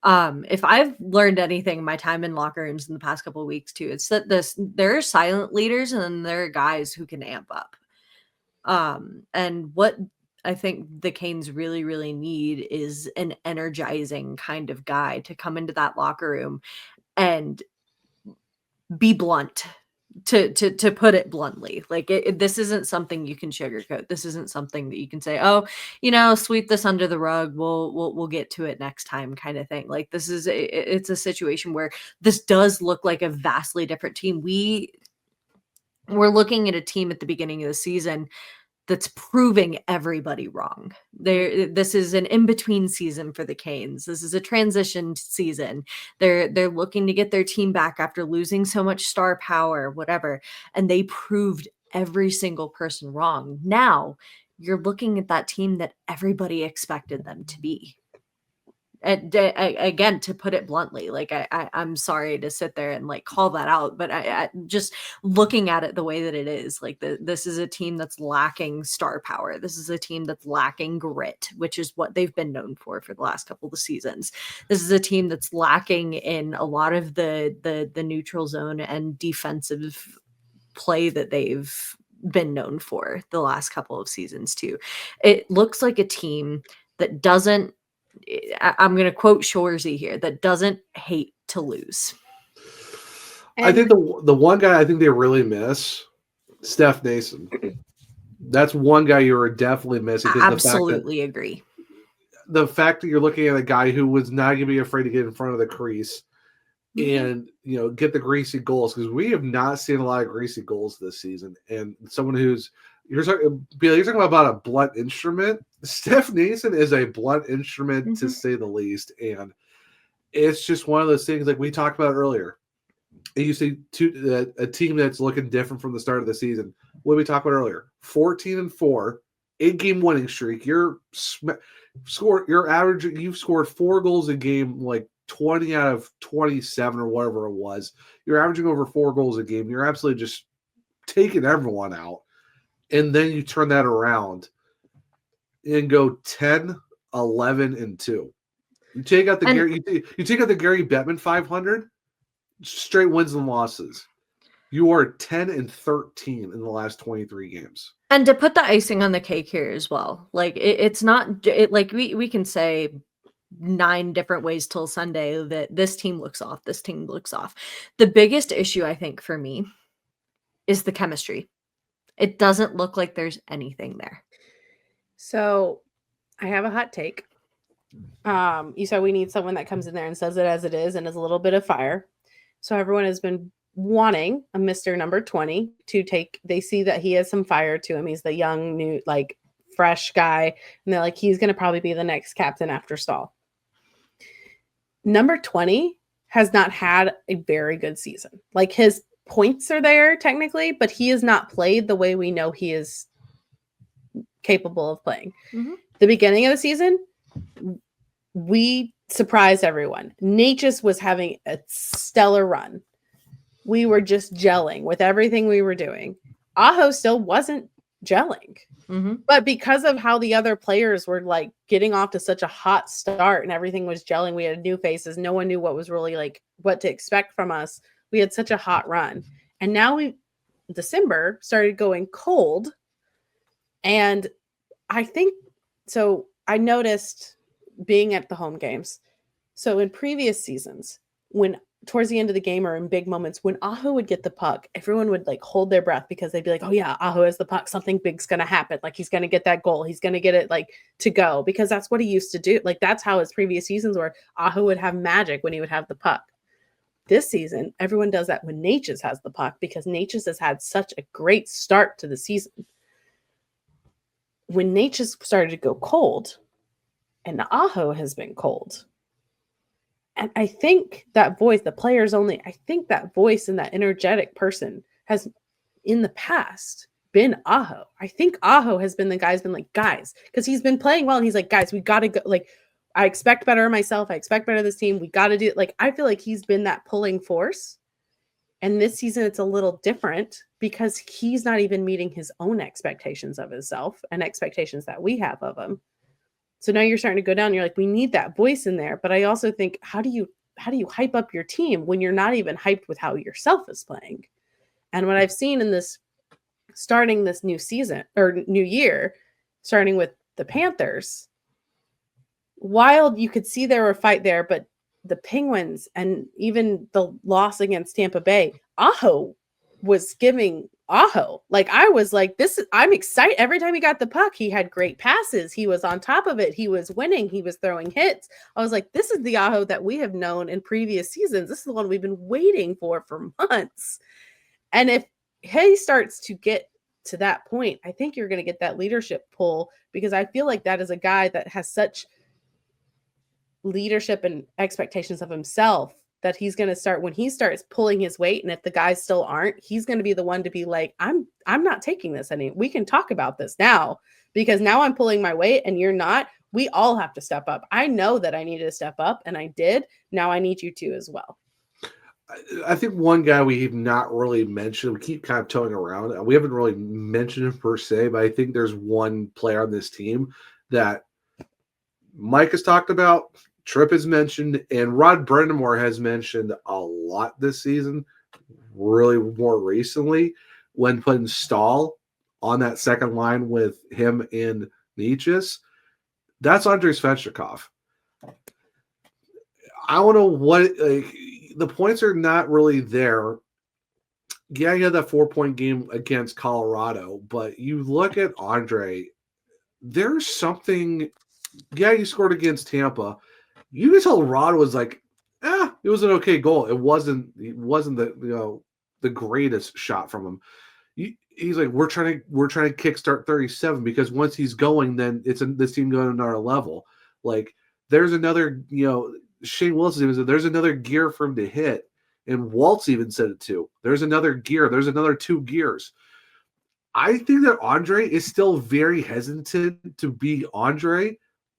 If I've learned anything in my time in locker rooms in the past couple of weeks too, it's that there are silent leaders and then there are guys who can amp up. And what I think the Canes really, really need is an energizing kind of guy to come into that locker room and be blunt, to put it bluntly. Like this isn't something you can sugarcoat. This isn't something that you can say, oh, sweep this under the rug. We'll get to it next time, kind of thing. Like it's a situation where this does look like a vastly different team. We're looking at a team at the beginning of the season that's proving everybody wrong. This is an in-between season for the Canes. This is a transition season. They're looking to get their team back after losing so much star power, whatever. And they proved every single person wrong. Now you're looking at that team that everybody expected them to be. Again, to put it bluntly, like I'm sorry to sit there and like call that out, but I just looking at it the way that it is, like this is a team that's lacking star power. This is a team that's lacking grit, which is what they've been known for the last couple of seasons. This is a team that's lacking in a lot of the neutral zone and defensive play that they've been known for the last couple of seasons too. It looks like a team that doesn't, I'm going to quote Shorzy here, that doesn't hate to lose. I think the one guy I think they really miss, Steph Nason. That's one guy you are definitely missing. Absolutely agree. The fact that you're looking at a guy who was not going to be afraid to get in front of the crease and get the greasy goals, because we have not seen a lot of greasy goals this season. And someone who's you're talking about a blunt instrument. Steph Nason is a blunt instrument to say the least, and it's just one of those things like we talked about earlier. And you see a team that's looking different from the start of the season. What did we talk about earlier? 14-4, 8-game winning streak. You've scored 4 goals a game, like 20 out of 27 or whatever it was. You're averaging over 4 goals a game. You're absolutely just taking everyone out. And then you turn that around and go 10, 11, and 2. You take out the Gary Bettman 500, straight wins and losses. You are 10 and 13 in the last 23 games. And to put the icing on the cake here as well, like it's not like we can say 9 different ways till Sunday that this team looks off. This team looks off. The biggest issue I think for me is the chemistry. It doesn't look like there's anything there. So I have a hot take. You said we need someone that comes in there and says it as it is and is a little bit of fire. So everyone has been wanting a Mr. Number 20 to take. They see that he has some fire to him. He's the young, new, like fresh guy. And they're like, he's going to probably be the next captain after Staal. Number 20 has not had a very good season. Like his points are there technically, but he has not played the way we know he is capable of playing. The beginning of the season, we surprised everyone. Natchez was having a stellar run. We were just gelling with everything we were doing. Aho still wasn't gelling. But because of how the other players were like getting off to such a hot start and everything was gelling, we had new faces. No one knew what was really like what to expect from us. We had such a hot run. And now December started going cold. And I think so. I noticed being at the home games. So in previous seasons, when towards the end of the game or in big moments, when Aho would get the puck, everyone would like hold their breath because they'd be like, oh yeah, Aho has the puck. Something big's going to happen. Like he's going to get that goal. He's going to get it like to go because that's what he used to do. Like that's how his previous seasons were. Aho would have magic when he would have the puck. This season, everyone does that when Natchez has the puck because Natchez has had such a great start to the season. When Natchez started to go cold and the Aho has been cold, and I think that voice, the players only, I think that voice and that energetic person has in the past been Aho. I think Aho has been the guy who's been like, guys, because he's been playing well and he's like, guys, we got to go. Like, I expect better of myself. I expect better of this team. We got to do it. Like, I feel like he's been that pulling force. And this season, it's a little different because he's not even meeting his own expectations of himself and expectations that we have of him. So now you're starting to go down. You're like, we need that voice in there. But I also think, how do you hype up your team when you're not even hyped with how yourself is playing? And what I've seen in this, starting this new season or new year, starting with the Panthers, while you could see there were a fight there, but the Penguins and even the loss against Tampa Bay, Aho was giving Aho. Like I was like, I'm excited. Every time he got the puck, he had great passes. He was on top of it. He was winning. He was throwing hits. I was like, this is the Aho that we have known in previous seasons. This is the one we've been waiting for months. And if he starts to get to that point, I think you're going to get that leadership pull because I feel like that is a guy that has such leadership and expectations of himself that he's going to start when he starts pulling his weight. And if the guys still aren't, he's going to be the one to be like, I'm not taking this anymore. We can talk about this now because now I'm pulling my weight and you're not. We all have to step up. I know that I needed to step up and I did. Now I need you to as well. I think one guy we've not really mentioned, we keep kind of towing around. We haven't really mentioned him per se, but I think there's one player on this team that Mike has talked about, Tripp has mentioned, and Rod Brindamore has mentioned a lot this season, really more recently, when putting Staal on that second line with him and Natchez. That's Andrei Svechnikov. I don't know what the points are not really there. Yeah, he had that 4-point game against Colorado, but you look at Andrei, there's something. Yeah, he scored against Tampa. You can tell Rod was like, it was an okay goal. It wasn't the greatest shot from him. He's like, we're trying to kickstart 37 because once he's going, then this team going to another level. Like there's another, Shane Wilson even said there's another gear for him to hit, and Waltz even said it too. There's another gear. There's another 2 gears. I think that Andrei is still very hesitant to be Andrei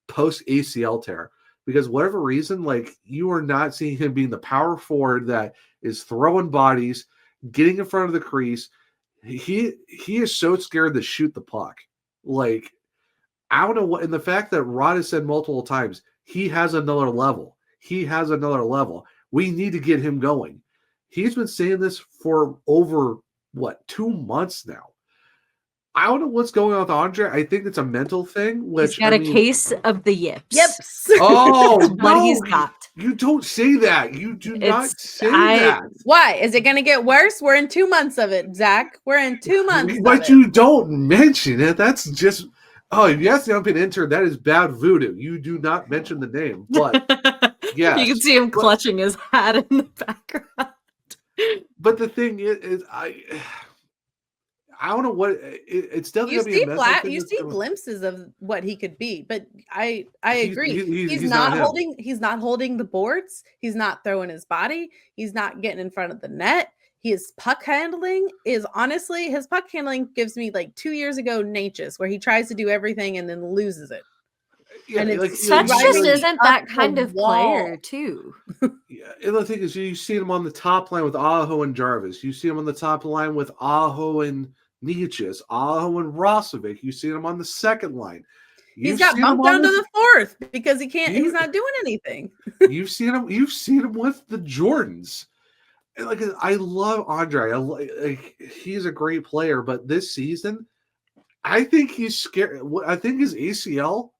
post ACL tear because whatever reason, like you are not seeing him being the power forward that is throwing bodies, getting in front of the crease. He is so scared to shoot the puck. Like I don't know what, and the fact that Rod has said multiple times he has another level. He has another level. We need to get him going. He's been saying this for over 2 months now. I don't know what's going on with Andrei. I think it's a mental thing. Which, he's got a case of the yips. Yips. Oh, what he's got. You don't say that. You do not say that. Why? Is it going to get worse? We're in 2 months of it, Zach. We're in 2 months. But you don't mention it. That's just, if you ask the unpaid intern, that is bad voodoo. You do not mention the name. But yeah. You can see him clutching his hat in the background. But the thing is I don't know what it's definitely you see you see glimpses of what he could be, but I agree. He's not holding the boards. He's not throwing his body. He's not getting in front of the net. His puck handling is honestly his puck handling gives me like 2 years ago Natchez, where he tries to do everything and then loses it. Yeah, and Such just isn't that kind of player, too. Yeah, and the thing is, you see him on the top line with Aho and Jarvis. You see him on the top line with Aho and Natchez, Aho and Rosovic. You see him on the second line. He's got bumped down to the fourth because he can't. He's not doing anything. You've seen him with the Jordans. And I love Andrei. He's a great player, but this season, I think he's scared. I think his ACL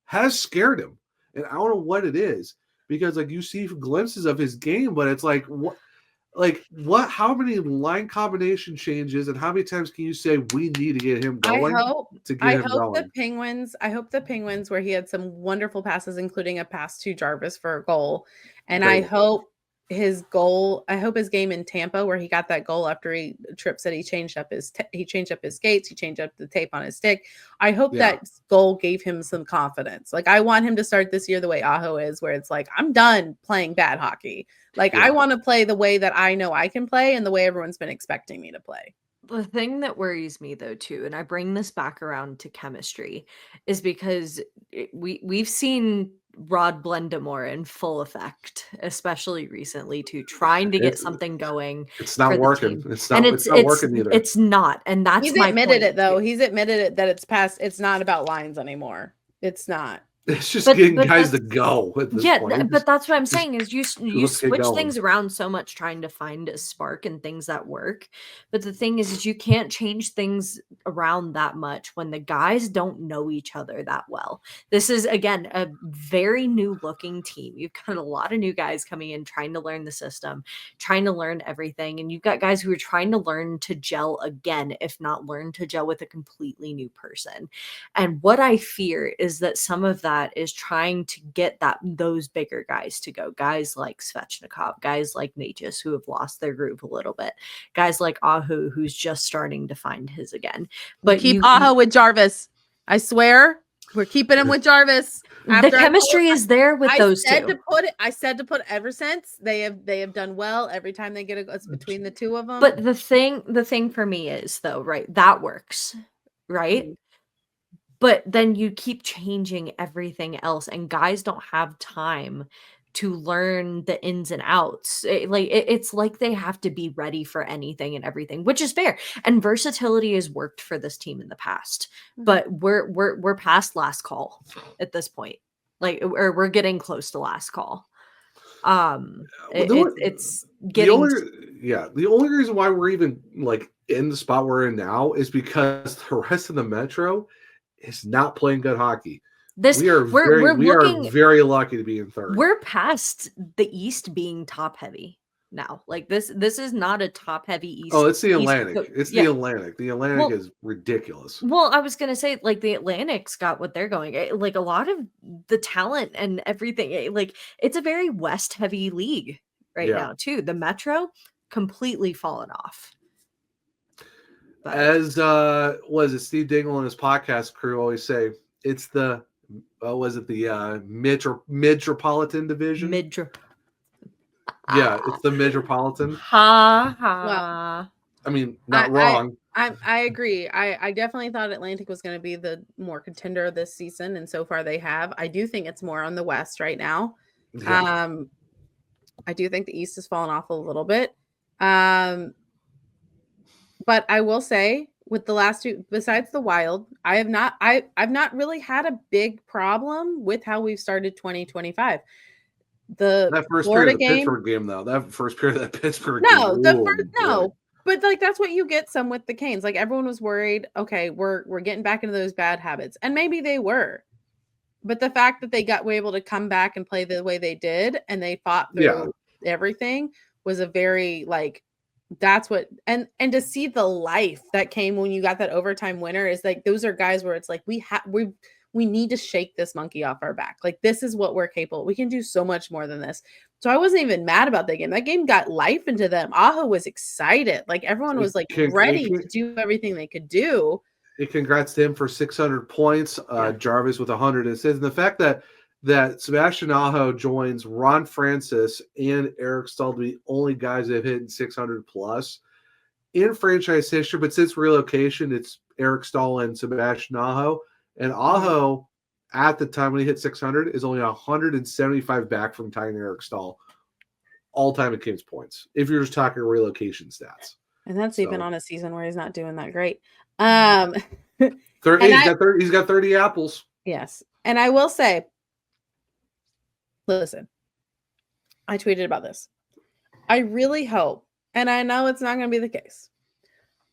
has scared him, and I don't know what it is because like you see glimpses of his game, but it's like what. Like what? How many line combination changes and how many times can you say we need to get him going to get him going? I hope the Penguins, where he had some wonderful passes, including a pass to Jarvis for a goal, and Great. I hope his game in Tampa, where he got that goal after Tripp said he changed up his skates, he changed up the tape on his stick. I hope that goal gave him some confidence. Like I want him to start this year the way Aho is, where it's like I'm done playing bad hockey. Like I want to play the way that I know I can play and the way everyone's been expecting me to play. The thing that worries me though too, and I bring this back around to chemistry, is because we've seen Rod Blendamore in full effect, especially recently too, trying to get something going. It's not working. It's not working either. It's not, and that's he's admitted it though. He's admitted it that it's past. It's not about lines anymore. It's not. It's just getting guys to go at this point. But that's what I'm saying is you switch things around so much trying to find a spark and things that work. But the thing is you can't change things around that much when the guys don't know each other that well. This is, again, a very new looking team. You've got a lot of new guys coming in trying to learn the system, trying to learn everything. And you've got guys who are trying to learn to gel again, if not learn to gel with a completely new person. And what I fear is that some of that is trying to get those bigger guys to go. Guys like Svechnikov, guys like Natchez who have lost their groove a little bit, guys like Aho who's just starting to find his again. But keep Aho with Jarvis. I swear we're keeping him with Jarvis. The chemistry is there with those two. I said to put ever since they have done well every time they get it's between the two of them. But the thing for me is though, right? That works, right? Mm-hmm. But then you keep changing everything else, and guys don't have time to learn the ins and outs. It's like they have to be ready for anything and everything, which is fair. And versatility has worked for this team in the past, but we're past last call at this point. Or we're getting close to last call. It's getting the only reason why we're even like in the spot we're in now is because the rest of the Metro is not playing good hockey. We are very lucky to be in third. We're past the East being top heavy now. Like this is not a top heavy East. Oh, it's the Atlantic. The Atlantic. The Atlantic is ridiculous. Well, I was gonna say like the Atlantic's got what they're going. Like a lot of the talent and everything. Like it's a very West heavy league right now too. The Metro completely fallen off. But as was it Steve Dingle and his podcast crew always say, it's the Metropolitan Division? Yeah, it's the Metropolitan. Ha ha. I mean, not wrong. I agree. I definitely thought Atlantic was going to be the more contender this season, and so far they have. I do think it's more on the West right now. Yeah. I do think the East has fallen off a little bit. But I will say, with the last two, besides the Wild, I've not really had a big problem with how we've started 2025. That first period of the Pittsburgh game, though. That first period of that Pittsburgh game. But like that's what you get some with the Canes. Like everyone was worried, okay, we're getting back into those bad habits. And maybe they were. But the fact that they were able to come back and play the way they did and they fought through everything was a very that's what and to see the life that came when you got that overtime winner is like those are guys where it's like we need to shake this monkey off our back. Like this is what we're capable. We can do so much more than this. So I wasn't even mad about that game. That game got life into them. Aho was excited. Like everyone was like ready to do everything they could do. Congrats to him for 600 points. Jarvis with 100 assists. And the fact that Sebastian Aho joins Ron Francis and Eric Staal to be only guys that have hit 600 plus in franchise history. But since relocation, it's Eric Staal and Sebastian Aho. And Aho, at the time when he hit 600, is only 175 back from tying Eric Staal all-time in Kings points, if you're just talking relocation stats. And that's even on a season where he's not doing that great. He's got 30 apples. Yes. And I will say, listen, I tweeted about this. I really hope, and I know it's not going to be the case,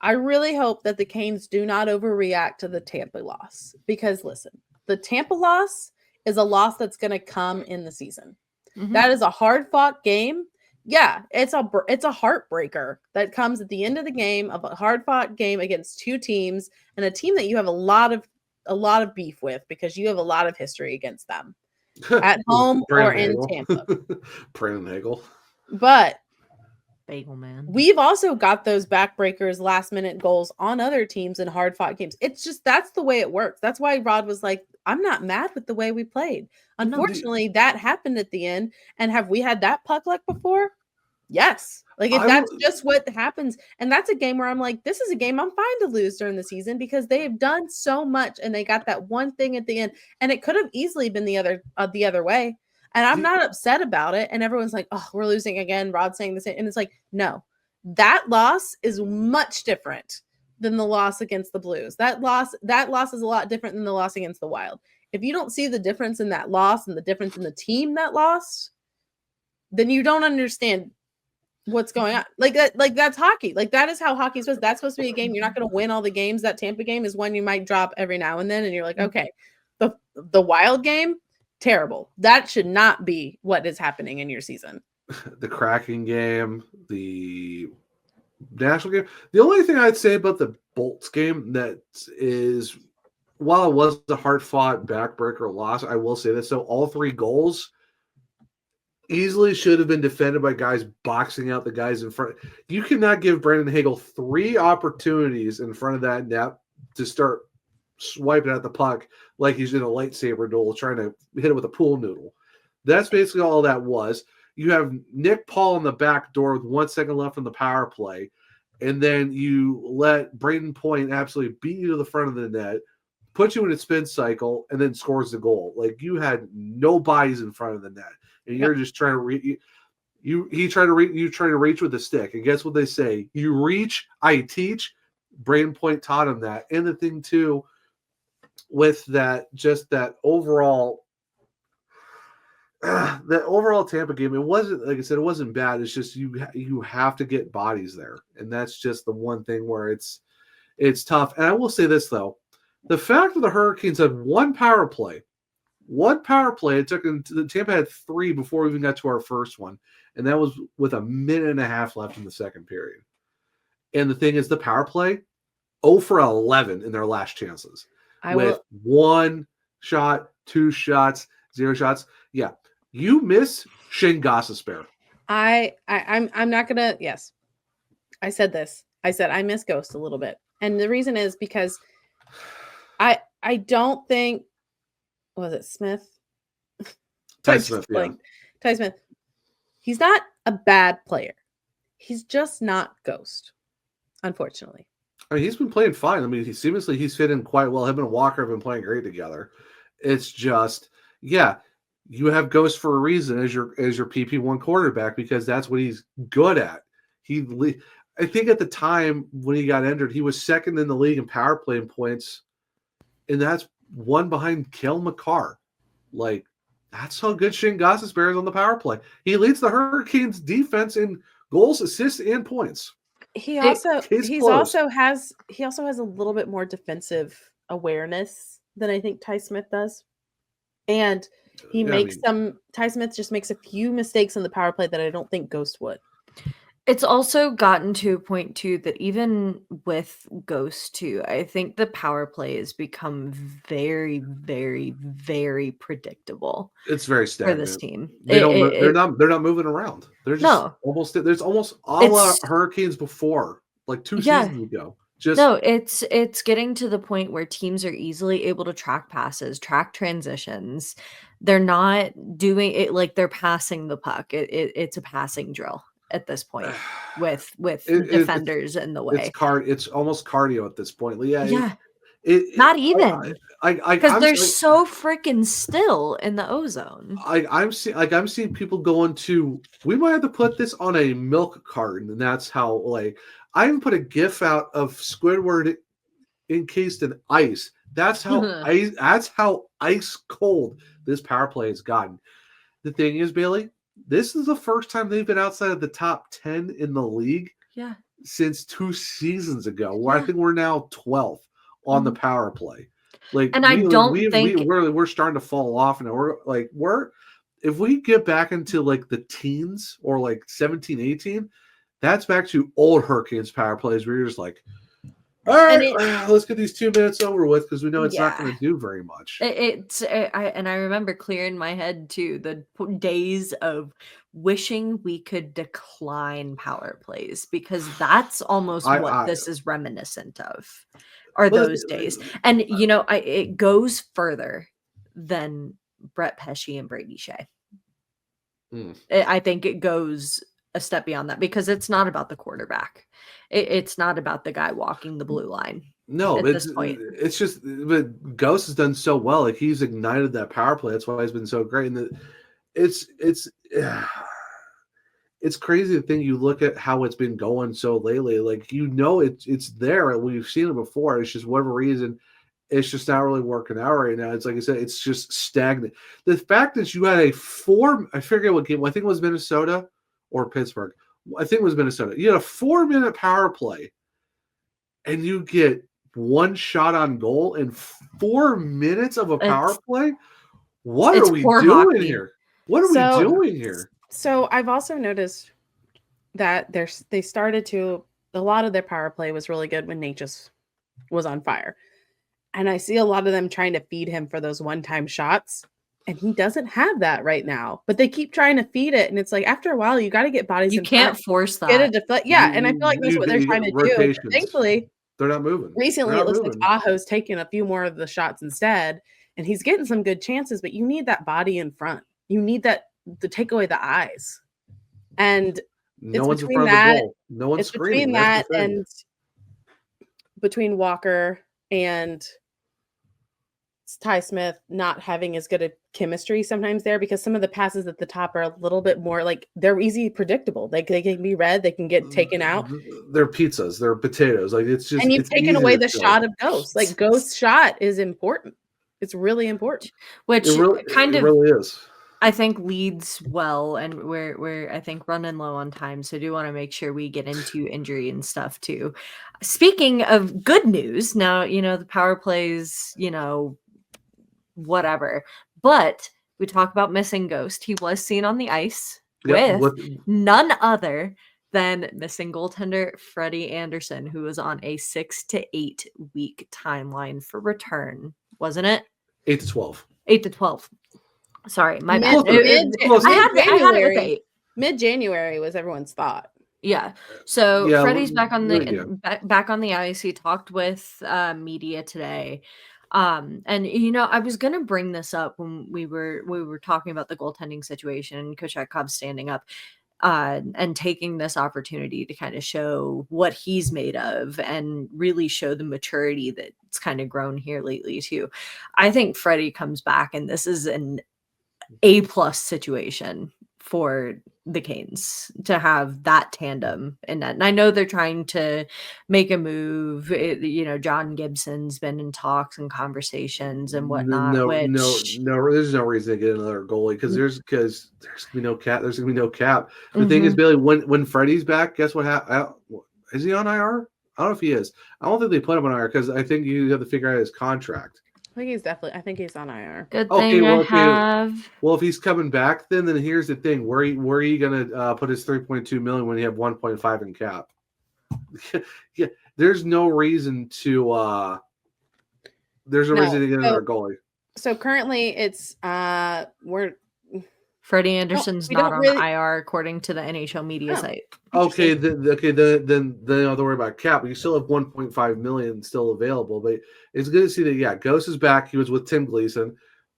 I really hope that the Canes do not overreact to the Tampa loss, because listen, the Tampa loss is a loss that's going to come in the season. Mhm. That is a hard-fought game. Yeah, it's a heartbreaker that comes at the end of the game, of a hard-fought game against two teams, and a team that you have a lot of beef with because you have a lot of history against them at home or in Tampa. Brandon Hagel. But Bagel man. we've also got those backbreakers, last-minute goals on other teams in hard-fought games. It's just that's the way it works. That's why Rod was like, I'm not mad with the way we played. Unfortunately, that happened at the end. And have we had that puck luck before? Yes. Like, if that's just what happens, and that's a game where I'm like, this is a game I'm fine to lose during the season because they have done so much and they got that one thing at the end, and it could have easily been the other way. And I'm not upset about it. And everyone's like, oh, we're losing again. Rod's saying the same. And it's like, no, that loss is much different than the loss against the Blues. That loss is a lot different than the loss against the Wild. If you don't see the difference in that loss and the difference in the team that lost, then you don't understand what's going on. Like that's hockey. Like, that is how hockey is supposed. That's supposed to be a game. You're not going to win all the games. That Tampa game is one you might drop every now and then, and you're like, okay. The Wild game, terrible. That should not be what is happening in your season. The Kraken game, the National game. The only thing I'd say about the Bolts game that is, while it was a hard-fought backbreaker loss, I will say this. So all 3 goals easily should have been defended by guys boxing out the guys in front. You cannot give Brandon Hagel 3 opportunities in front of that net to start swiping at the puck like he's in a lightsaber duel trying to hit it with a pool noodle. That's basically all that was. You have Nick Paul in the back door with 1 second left on the power play, and then you let Braden Point absolutely beat you to the front of the net, put you in a spin cycle, and then scores the goal. Like, you had no bodies in front of the net, and you're just trying to reach. You try to reach with the stick, and guess what they say? You reach, I teach. Braden Point taught him that, and the thing too, with that, just that overall. That overall Tampa game, it wasn't, like I said, it wasn't bad. It's just you have to get bodies there, and that's just the one thing where it's tough. And I will say this though, the fact that the Hurricanes had one power play, it took the Tampa had 3 before we even got to our first one, and that was with a minute and a half left in the second period. And the thing is, the power play, 0 for 11 in their last chances, with 1 shot, 2 shots, 0 shots. Yeah. You miss Shane Gostisbehere. I'm not gonna. Yes, I said this. I said I miss Ghost a little bit, and the reason is because I don't think, was it Smith? Ty Smith. Yeah. Ty Smith. He's not a bad player. He's just not Ghost, unfortunately. I mean, he's been playing fine. I mean, he's fit in quite well. Him and Walker have been playing great together. It's just, yeah. You have Ghost for a reason as your PP1 quarterback, because that's what he's good at. I think at the time when he got injured, he was second in the league in power play points, and that's 1 behind Cale Makar. Like, that's how good Shane Gostisbehere is on the power play. He leads the Hurricanes defense in goals, assists, and points. He also has a little bit more defensive awareness than I think Ty Smith does, and Ty Smith just makes a few mistakes on the power play that I don't think Ghost would. It's also gotten to a point too that even with Ghost too, I think the power play has become very, very, very predictable. It's very stagnant for this team. They're not moving around. They're just there's almost all Hurricanes before, like 2 seasons ago. It's getting to the point where teams are easily able to track passes, track transitions. They're not doing it like they're passing the puck. It's a passing drill at this point with defenders in the way. It's almost cardio at this point. Yeah. Not even because they're so freaking still in the ozone. I'm seeing people going to. We might have to put this on a milk carton, and that's how. Like, I even put a GIF out of Squidward encased in ice. That's how ice cold this power play has gotten. The thing is, Bailey, this is the first time they've been outside of the top 10 in the league. Yeah. since 2 seasons ago, where I think we're now 12th on the power play. Like, and I don't think we're starting to fall off now. We're if we get back into like the teens or like 17, 18, that's back to old Hurricanes power plays where you're just like, all right, let's get these 2 minutes over with because we know it's not going to do very much. I remember clear in my head too the days of wishing we could decline power plays because that's almost what this is reminiscent of, are those days. And it goes further than Brett Pesce and Brady Shea. I think it goes a step beyond that because it's not about the quarterback. It's not about the guy walking the blue line. No, it's just, but Ghost has done so well. Like, he's ignited that power play. That's why he's been so great. And it's crazy to think you look at how it's been going so lately. Like, it's there. We've seen it before. It's just whatever reason, it's just not really working out right now. It's like I said, it's just stagnant. The fact that you had I forget what game, I think it was Minnesota or Pittsburgh. I think it was Minnesota. You had a 4-minute power play and you get one shot on goal in 4 minutes of a power play. What are we doing here? What are we doing here? So I've also noticed that they started to, a lot of their power play was really good when Nate just was on fire. And I see a lot of them trying to feed him for those one-time shots. And he doesn't have that right now. But they keep trying to feed it. And it's like, after a while, you got to get bodies in front. You can't force that. Get a deflect. Yeah, and I feel like that's what they're trying to do. But thankfully, they're not moving. Recently, it looks like Aho's taking a few more of the shots instead. And he's getting some good chances. But you need that body in front. You need that to take away the eyes. And no one's in front of the goal. No one's between screaming. that and between Walker and Ty Smith not having as good a chemistry sometimes there, because some of the passes at the top are a little bit more like, they're easy predictable. They can be read, they can get taken out. They're pizzas, they're potatoes. Like, it's just, and you've taken away the shot of Ghost. Like, Ghost shot is important. It's really important. Which it really is. I think leads well, and we're I think running low on time, so I do want to make sure we get into injury and stuff too. Speaking of good news, now the power plays, whatever, but we talk about missing Ghost. He was seen on the ice with none other than missing goaltender Freddie Anderson, who was on a 6 to 8 week timeline for return, wasn't it? 8 to 12. 8 to 12. Sorry, my bad. I had it with 8. Mid-January was everyone's thought. Yeah. So Freddie's back on the ice. He talked with media today. And I was gonna bring this up when we were talking about the goaltending situation, Kochetkov standing up and taking this opportunity to kind of show what he's made of and really show the maturity that's kind of grown here lately too. I think Freddie comes back and this is an A+ situation for the Canes to have that tandem in that. And I know they're trying to make a move. John Gibson's been in talks and conversations and whatnot. There's no reason to get another goalie because there's gonna be no cap. There's gonna be no cap. The thing is, Bailey, when Freddie's back, guess what happened? Is he on IR? I don't know if he is. I don't think they put him on IR because I think you have to figure out his contract. I think he's on IR. Good thing I have. Well, if he's coming back, then here's the thing: where are you gonna put his $3.2 million when you have 1.5 in cap? Yeah, there's no reason to. There's no reason to get another goalie. So currently, it's Freddie Anderson's not on IR according to the NHL media site. Okay, then you don't have to worry about cap. You still have 1.5 million still available, but it's good to see that. Yeah, Ghost is back. He was with Tim Gleason.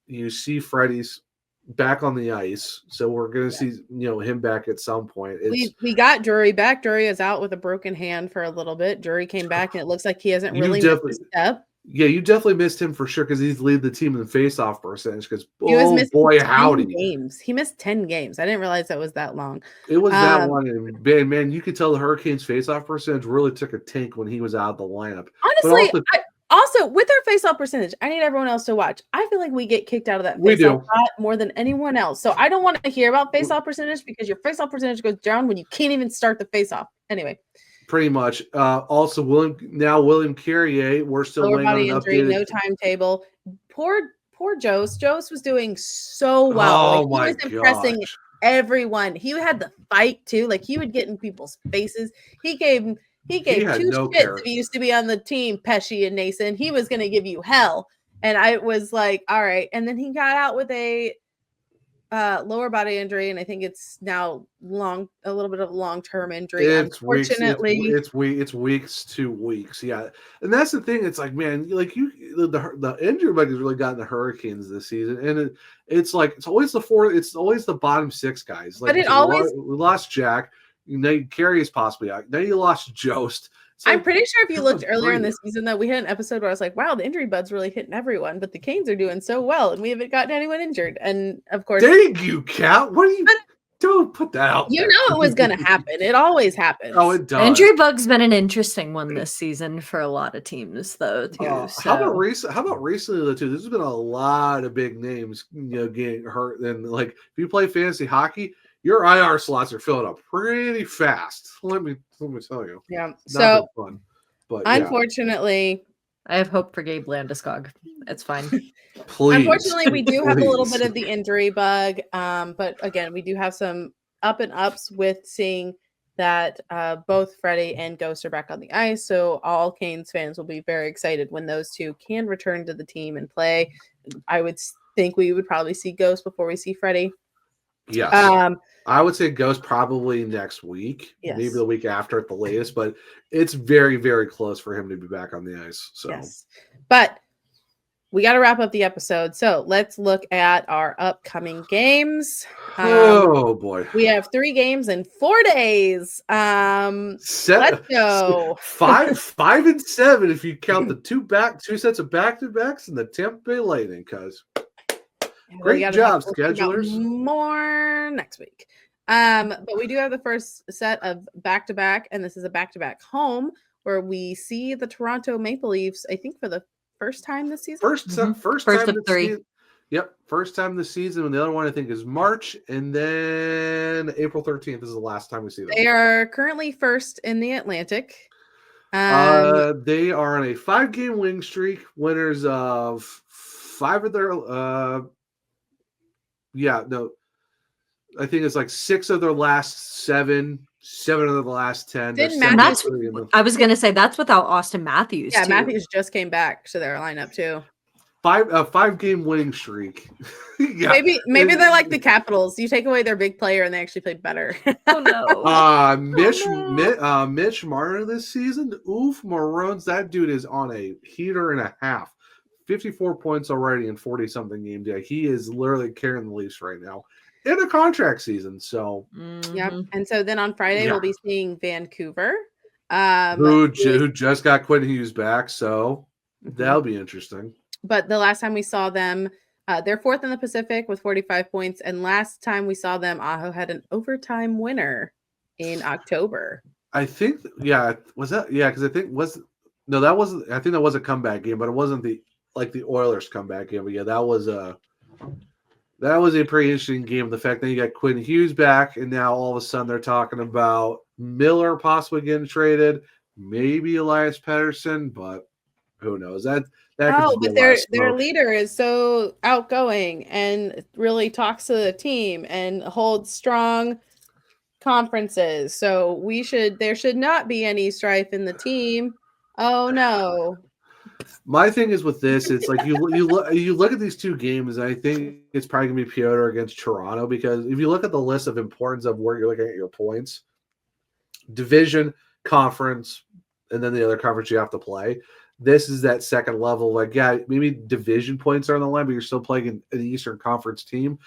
You see Freddie's back on the ice, so we're going to see him back at some point. We got Drury back. Drury is out with a broken hand for a little bit. Drury came back, and it looks like he hasn't really missed a step. Yeah, you definitely missed him for sure because he's lead the team in face-off percentage. Because howdy, games. He missed 10 games. I didn't realize that was that long. It was that long, and man, you could tell the Hurricanes' face-off percentage really took a tank when he was out of the lineup. Honestly, also with our face-off percentage, I need everyone else to watch. I feel like we get kicked out of that face-off more than anyone else. So I don't want to hear about face-off percentage because your face-off percentage goes down when you can't even start the face-off. Anyway. Pretty much. Also, William Carrier. We're still Lower waiting on body an injury, updated. no timetable. Poor Jost. Jost was doing so well. Oh my He was impressing gosh. everyone. He had the fight too. Like he would get in people's faces. He gave had two no shits care. if he used to be on the team, Pesci and Nason. He was going to give you hell. And I was like, all right. And then he got out with a lower body injury, and I think it's now a little bit of a long-term injury. It's weeks. Unfortunately, It's weeks to weeks. Yeah, and that's the thing. It's like, man, like the injury bug has really gotten the Hurricanes this season, and it's like it's always the bottom six guys. Like, but it always. we lost Jack. Carey is possibly out. Now you lost Jost. I'm pretty sure if you looked earlier in breathe. the season, though, we had an episode where I was like, wow, the injury bud's really hitting everyone, but the Canes are doing so well, and we haven't gotten anyone injured. And of course, Thank you, Kat. What are you? Don't put that out. you there. know it was going to happen. It always happens. Oh, it does. Injury bug's been an interesting one this season for a lot of teams, though. Too. How about recently though? Too, there's been a lot of big names, getting hurt. And like, if you play fantasy hockey, your IR slots are filling up pretty fast. Let me tell you. Yeah. Not So been fun, but yeah. unfortunately, I have hope for Gabe Landeskog. It's fine. Please. unfortunately, we do have a little Please. bit of the injury bug. But again, we do have some up and ups with seeing that both Freddie and Ghost are back on the ice. So all Canes fans will be very excited when those two can return to the team and play. I would think we would probably see Ghost before we see Freddie. Yes. I would say Ghost probably next week, Yes. maybe the week after at the latest, but it's very, very close for him to be back on the ice. So Yes. But we got to wrap up the episode. So let's look at our upcoming games. Oh boy. We have 3 games in 4 days. Let's go. 5 and 7 if you count the two sets of back-to-backs and the Tampa Bay Lightning, cuz. Great We gotta job, talk about schedulers. More next week. But we do have the first set of back-to-back, and this is a back-to-back home where we see the Toronto Maple Leafs, I think, for the first time this season. First time of this 3. season. Yep, first time this season. And the other one I think is March, and then April 13th is the last time we see them. They are currently first in the Atlantic. They are on a 5-game winning streak, winners of 5 of their I think it's like 6 of their last 7 of the last 10. Didn't There's Matthews- 73 in the- I was gonna say that's without Austin Matthews. Yeah, too. Matthews just came back to their lineup too. 5-game winning streak. Yeah. Maybe they're like the Capitals. You take away their big player and they actually play better. Oh no. Mitch Marner this season. Oof, Maroons. That dude is on a heater and a half. 54 points already in 40-something games. Yeah, he is literally carrying the Leafs right now in a contract season. So, Yep. And so then on Friday Yeah. we'll be seeing Vancouver. who just got Quinn Hughes back. So that'll be interesting. But the last time we saw them, they're 4th in the Pacific with 45 points. And last time we saw them, Aho had an overtime winner in October. I think, was that? Yeah, because I think that was a comeback game, but it wasn't the Oilers comeback game. But yeah, that was a pretty interesting game. The fact that you got Quinn Hughes back, and now all of a sudden they're talking about Miller possibly getting traded, maybe Elias Pettersson, but who knows? That could but be a lot of their smoke. leader is so outgoing and really talks to the team and holds strong conferences. So there should not be any strife in the team. Oh no. My thing is with this, it's like you look at these 2 games, and I think it's probably gonna be Piotr against Toronto, because if you look at the list of importance of where you're looking at your points, division, conference, and then the other conference you have to play. This is that second level. Like, yeah, maybe division points are on the line, but you're still playing an Eastern Conference team.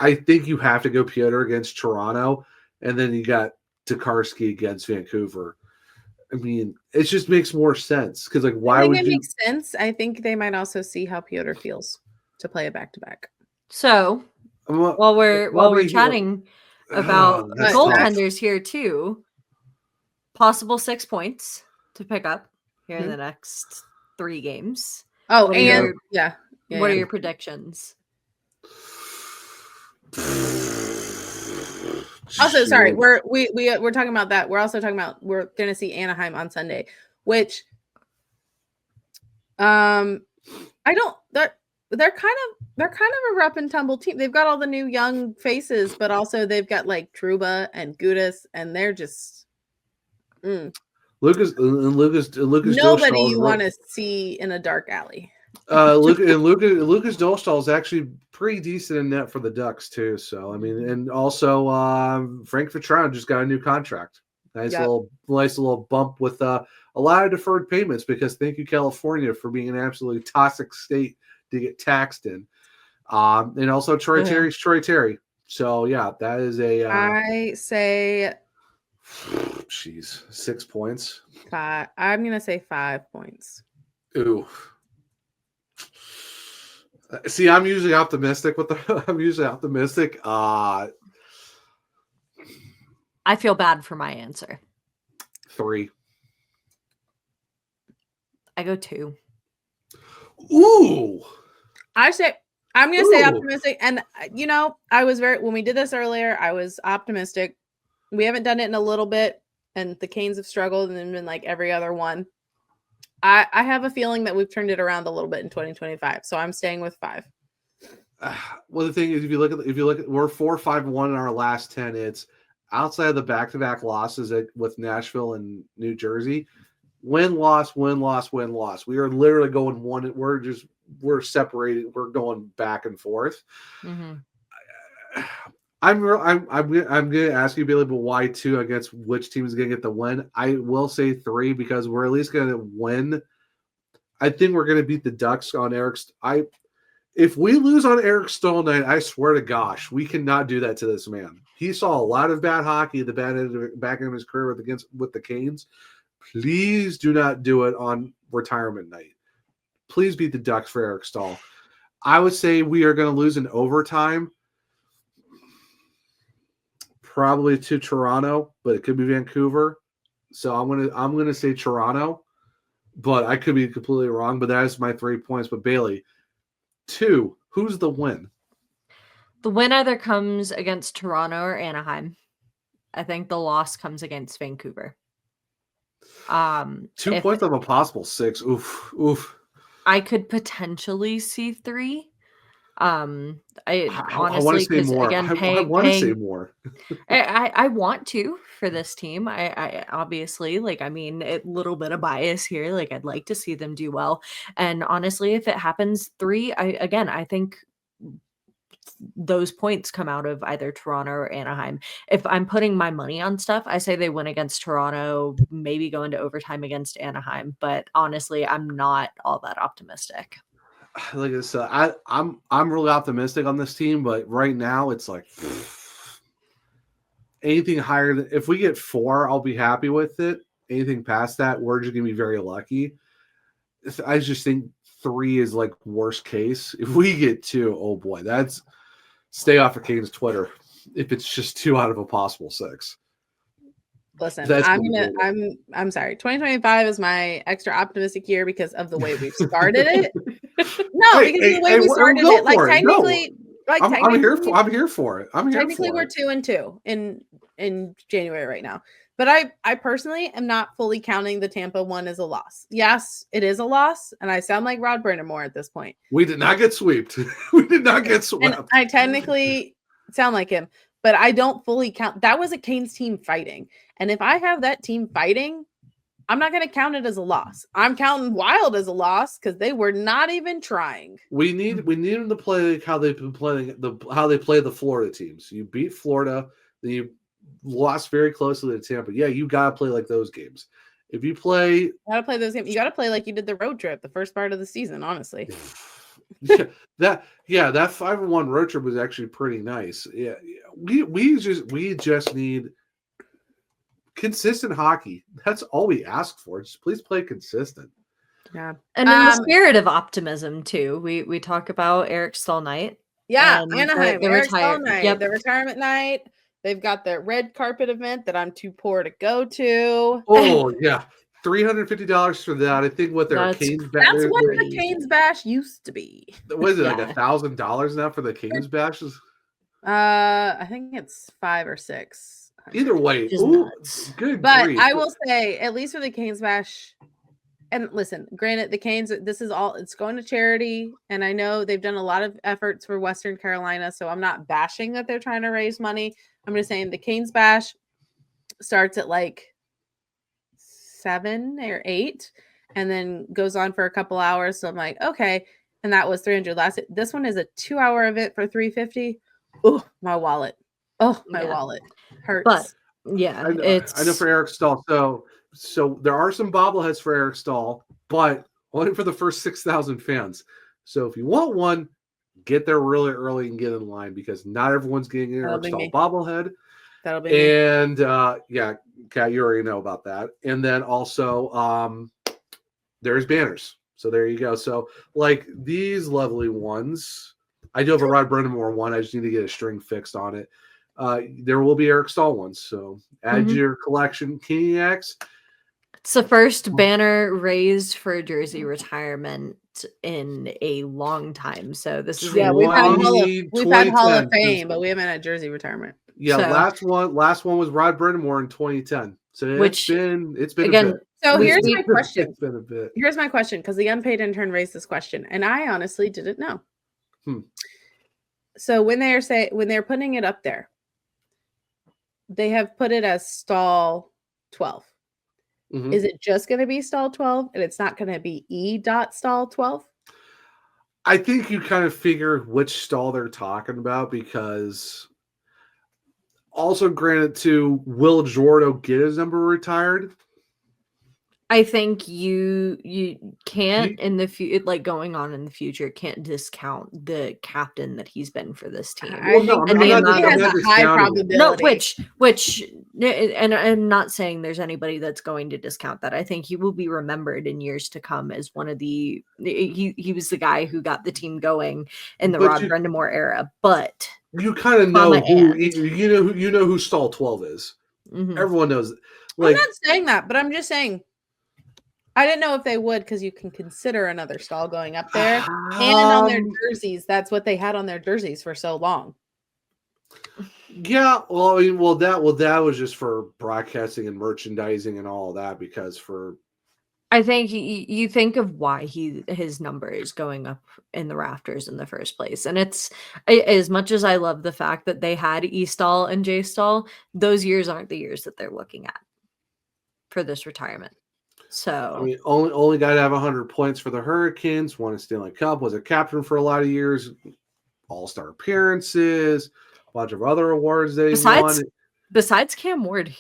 I think you have to go Piotr against Toronto, and then you got Tokarski against Vancouver. I mean, it just makes more sense because, like, why would it you? makes sense. I think they might also see how Piotr feels to play a back-to-back. So while we're chatting about that's goaltenders here too, possible 6 points to pick up here in the next 3 games. Oh, What are and your- yeah. What are your predictions? Also, sorry, Shoot. we're talking about that. We're also talking about we're going to see Anaheim on Sunday, which I don't. They're kind of a rough and tumble team. They've got all the new young faces, but also they've got like Truba and Gudis, and they're just Lucas nobody Dolstall you want to see in a dark alley. Lucas Dolstall is actually pretty decent in net for the Ducks too. So I mean, and also Frank Vetrano just got a new contract. Nice little bump with a lot of deferred payments because thank you California for being an absolutely toxic state to get taxed in. And also Troy Terry's Troy Terry. So yeah, that is a I say jeez, 6 points. 5. I'm gonna say 5 points. Ooh. See, I'm usually optimistic with the. I'm usually optimistic. I feel bad for my answer. 3. I go 2. Ooh. I'm gonna say optimistic, and I was when we did this earlier, I was optimistic. We haven't done it in a little bit, and the Canes have struggled and been like every other one. I have a feeling that we've turned it around a little bit in 2025, so I'm staying with 5. Well, the thing is, if you look at, we're 4-5-1 in our last 10. It's outside of the back-to-back losses with Nashville and New Jersey. Win, loss, win, loss, win, loss. We are literally going one. We're separated. We're going back and forth. Mm-hmm. I'm going to ask you, Bailey, but why 2 against which team is going to get the win? I will say 3 because we're at least going to win. I think we're going to beat the Ducks on Eric's. If we lose on Eric Staal night, I swear to gosh, we cannot do that to this man. He saw a lot of bad hockey at the back end of his career with the Canes. Please do not do it on retirement night. Please beat the Ducks for Eric Staal. I would say we are going to lose in overtime. Probably to Toronto, but it could be Vancouver. So I'm gonna say Toronto, but I could be completely wrong. But that is my 3 points. But Bailey, 2. Who's the win? The win either comes against Toronto or Anaheim. I think the loss comes against Vancouver. 2 points of a possible 6. Oof. I could potentially see 3. I honestly want to say more. Again, I want to say more. I want to for this team. I obviously a little bit of bias here. Like I'd like to see them do well. And honestly, if it happens 3, I think those points come out of either Toronto or Anaheim. If I'm putting my money on stuff, I say they win against Toronto, maybe go into overtime against Anaheim. But honestly, I'm not all that optimistic. Like I said, I'm really optimistic on this team, but right now it's like anything higher than if we get 4, I'll be happy with it. Anything past that, we're just gonna be very lucky. I just think 3 is like worst case. If we get 2, oh boy, that's stay off of Canes Twitter. If it's just 2 out of a possible 6. Listen, I'm sorry. 2025 is my extra optimistic year because of the way we've started it. No, because of the way we started it. Like technically, I'm here for it. Technically, we're 2-2 in January right now. But I personally am not fully counting the Tampa one as a loss. Yes, it is a loss, and I sound like Rod Brindamore at this point. We did not get swept. We did not get swept. And I technically sound like him, but I don't fully count. That was a Canes team fighting. And if I have that team fighting, I'm not going to count it as a loss. I'm counting Wild as a loss because they were not even trying. We need them to play how they've been playing how they play the Florida teams. You beat Florida, then you lost very closely to Tampa. Yeah, you got to play like those games. If you gotta play those games. You got to play like you did the road trip the first part of the season. Honestly, that 5-1 road trip was actually pretty nice. Yeah, we just need consistent hockey. That's all we ask for. Just please play consistent. Yeah. And in the spirit of optimism too, we talk about Eric Staal night. Yeah, Anaheim, the Eric Staal night, yep. The retirement night. They've got their red carpet event that I'm too poor to go to. Oh yeah, $350 for that. I think what their Canes bash. That's what the Canes bash used to be. Was it like $1,000 now for the Canes bashes? I think it's 5 or 6. Either way, Just ooh, nuts. good But grief. I will say, at least for the Canes Bash, and listen, granted, the Canes, this is all, it's going to charity. And I know they've done a lot of efforts for Western Carolina. So I'm not bashing that they're trying to raise money. I'm just saying the Canes Bash starts at like 7 or 8 and then goes on for a couple hours. So I'm like, okay. And that was 300 last. This one is a 2-hour event for 350. Oh, my wallet. Oh, my wallet hurts. But yeah, I know for Eric Staal. So there are some bobbleheads for Eric Staal, but only for the first 6,000 fans. So if you want one, get there really early and get in line because not everyone's getting an Eric Staal bobblehead. That'll be me. And yeah, Kat, you already know about that. And then also there's banners. So there you go. So like these lovely ones, I do have a Rod Brindamore one. I just need to get a string fixed on it. There will be Eric Staal ones. So add to your collection. King X. It's the first banner raised for jersey retirement in a long time. So this is we've had Hall of Fame, but we haven't had jersey retirement. Yeah, so, last one was Rod Brindamore in 2010. So it's been again, a bit. So here's my question. It's been a bit. Here's my question, because the unpaid intern raised this question, and I honestly didn't know. So when they're putting it up there, they have put it as Staal 12. Mm-hmm. Is it just going to be Staal 12 and it's not going to be E.Staal 12? I think you kind of figure which Staal they're talking about because also granted to will Jordo get his number retired? I think you can't in the future, like going on in the future, can't discount the captain that he's been for this team. I think he has a high probability. No, which, and I'm not saying there's anybody that's going to discount that. I think he will be remembered in years to come as one of the. He was the guy who got the team going in the Rod Brindamore era, but you kind of know who you know who Staal 12 is. Mm-hmm. Everyone knows. Like, I'm not saying that, but I'm just saying. I didn't know if they would because you can consider another Staal going up there and on their jerseys. That's what they had on their jerseys for so long. Yeah, well, I mean, that was just for broadcasting and merchandising and all that because I think you think of why his number is going up in the rafters in the first place, and it's as much as I love the fact that they had E-Staal and J-Staal, those years aren't the years that they're looking at for this retirement. So I mean, only guy to have 100 points for the Hurricanes, won a Stanley Cup, was a captain for a lot of years, all-star appearances, a bunch of other awards they won. Besides Cam Ward,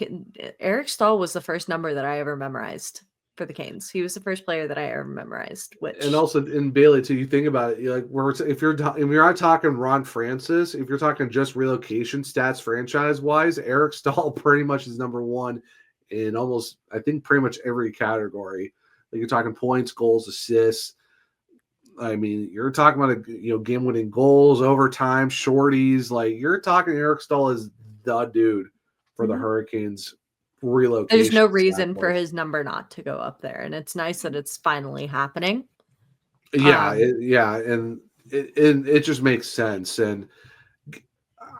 Eric Staal was the first number that I ever memorized for the Canes. He was the first player that I ever memorized. And also in Bailey too. You think about it, like if you're not talking Ron Francis, if you're talking just relocation stats franchise-wise, Eric Staal pretty much is number one. In almost, I think, pretty much every category. Like you're talking points, goals, assists. I mean, you're talking about game-winning goals, overtime, shorties. Like you're talking Eric Staal is the dude for the Hurricanes relocation. There's no reason for his number not to go up there, and it's nice that it's finally happening. Yeah, and it just makes sense. And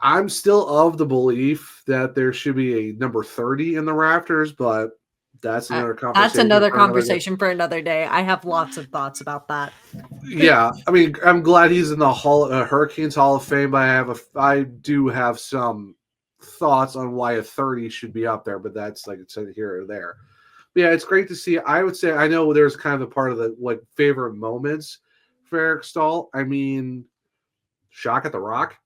I'm still of the belief that there should be a number 30 in the rafters, but that's another conversation. That's another conversation for another day. I have lots of thoughts about that. Yeah, I mean, I'm glad he's in the Hurricanes Hall of Fame, but I do have some thoughts on why a 30 should be up there, but that's like it's here or there. But yeah, it's great to see. I would say I know there's kind of a part of the favorite moments for Eric Staal. I mean, Shock at the Rock.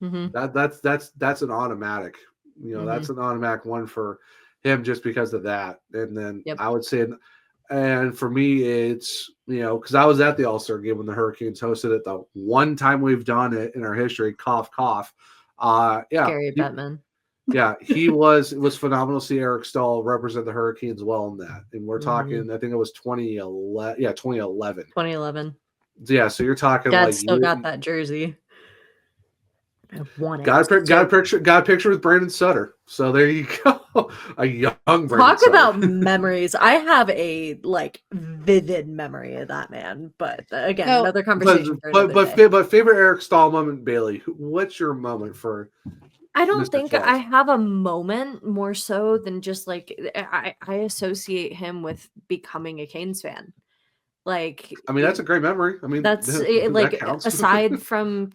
Mm-hmm. That's an automatic, that's an automatic one for him just because of that. And then I would say, and for me, it's, because I was at the All-Star game when the Hurricanes hosted it, the one time we've done it in our history, cough, cough. Gary Bettman. Yeah, it was phenomenal to see Eric Staal represent the Hurricanes well in that. And we're talking, I think it was 2011. Yeah, 2011. 2011. Yeah, so you're talking Dad still got that jersey. Got a picture with Brandon Sutter. So there you go. A young Talk Brandon Sutter. about memories. I have a vivid memory of that man, but again, No, another conversation for another day. But favorite Eric Staal moment, Bailey. What's your moment for? I don't Mr. think Twelve? I have a moment more so than just I associate him with becoming a Canes fan. Like, I mean, that's a great memory. I mean, that's that counts. aside from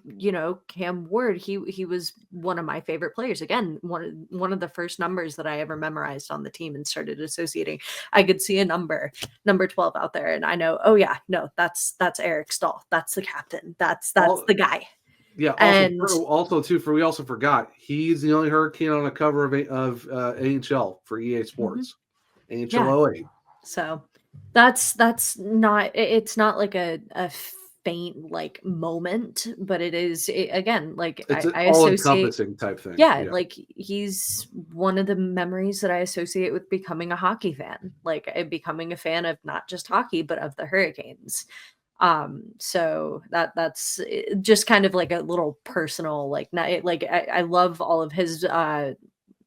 Cam Ward, he was one of my favorite players. Again, one of the first numbers that I ever memorized on the team and started associating. I could see a number 12 out there, and I know, oh yeah, no, that's Eric Staal. That's the captain. That's the guy. Yeah. Also, too, we also forgot he's the only Hurricane on a cover of AHL for EA Sports. AHL 08. So that's not. It's not like a faint moment, but it is again It's I an associate all-encompassing type thing. Yeah, like he's one of the memories that I associate with becoming a hockey fan, becoming a fan of not just hockey but of the Hurricanes. So that's just kind of like a little personal I love all of his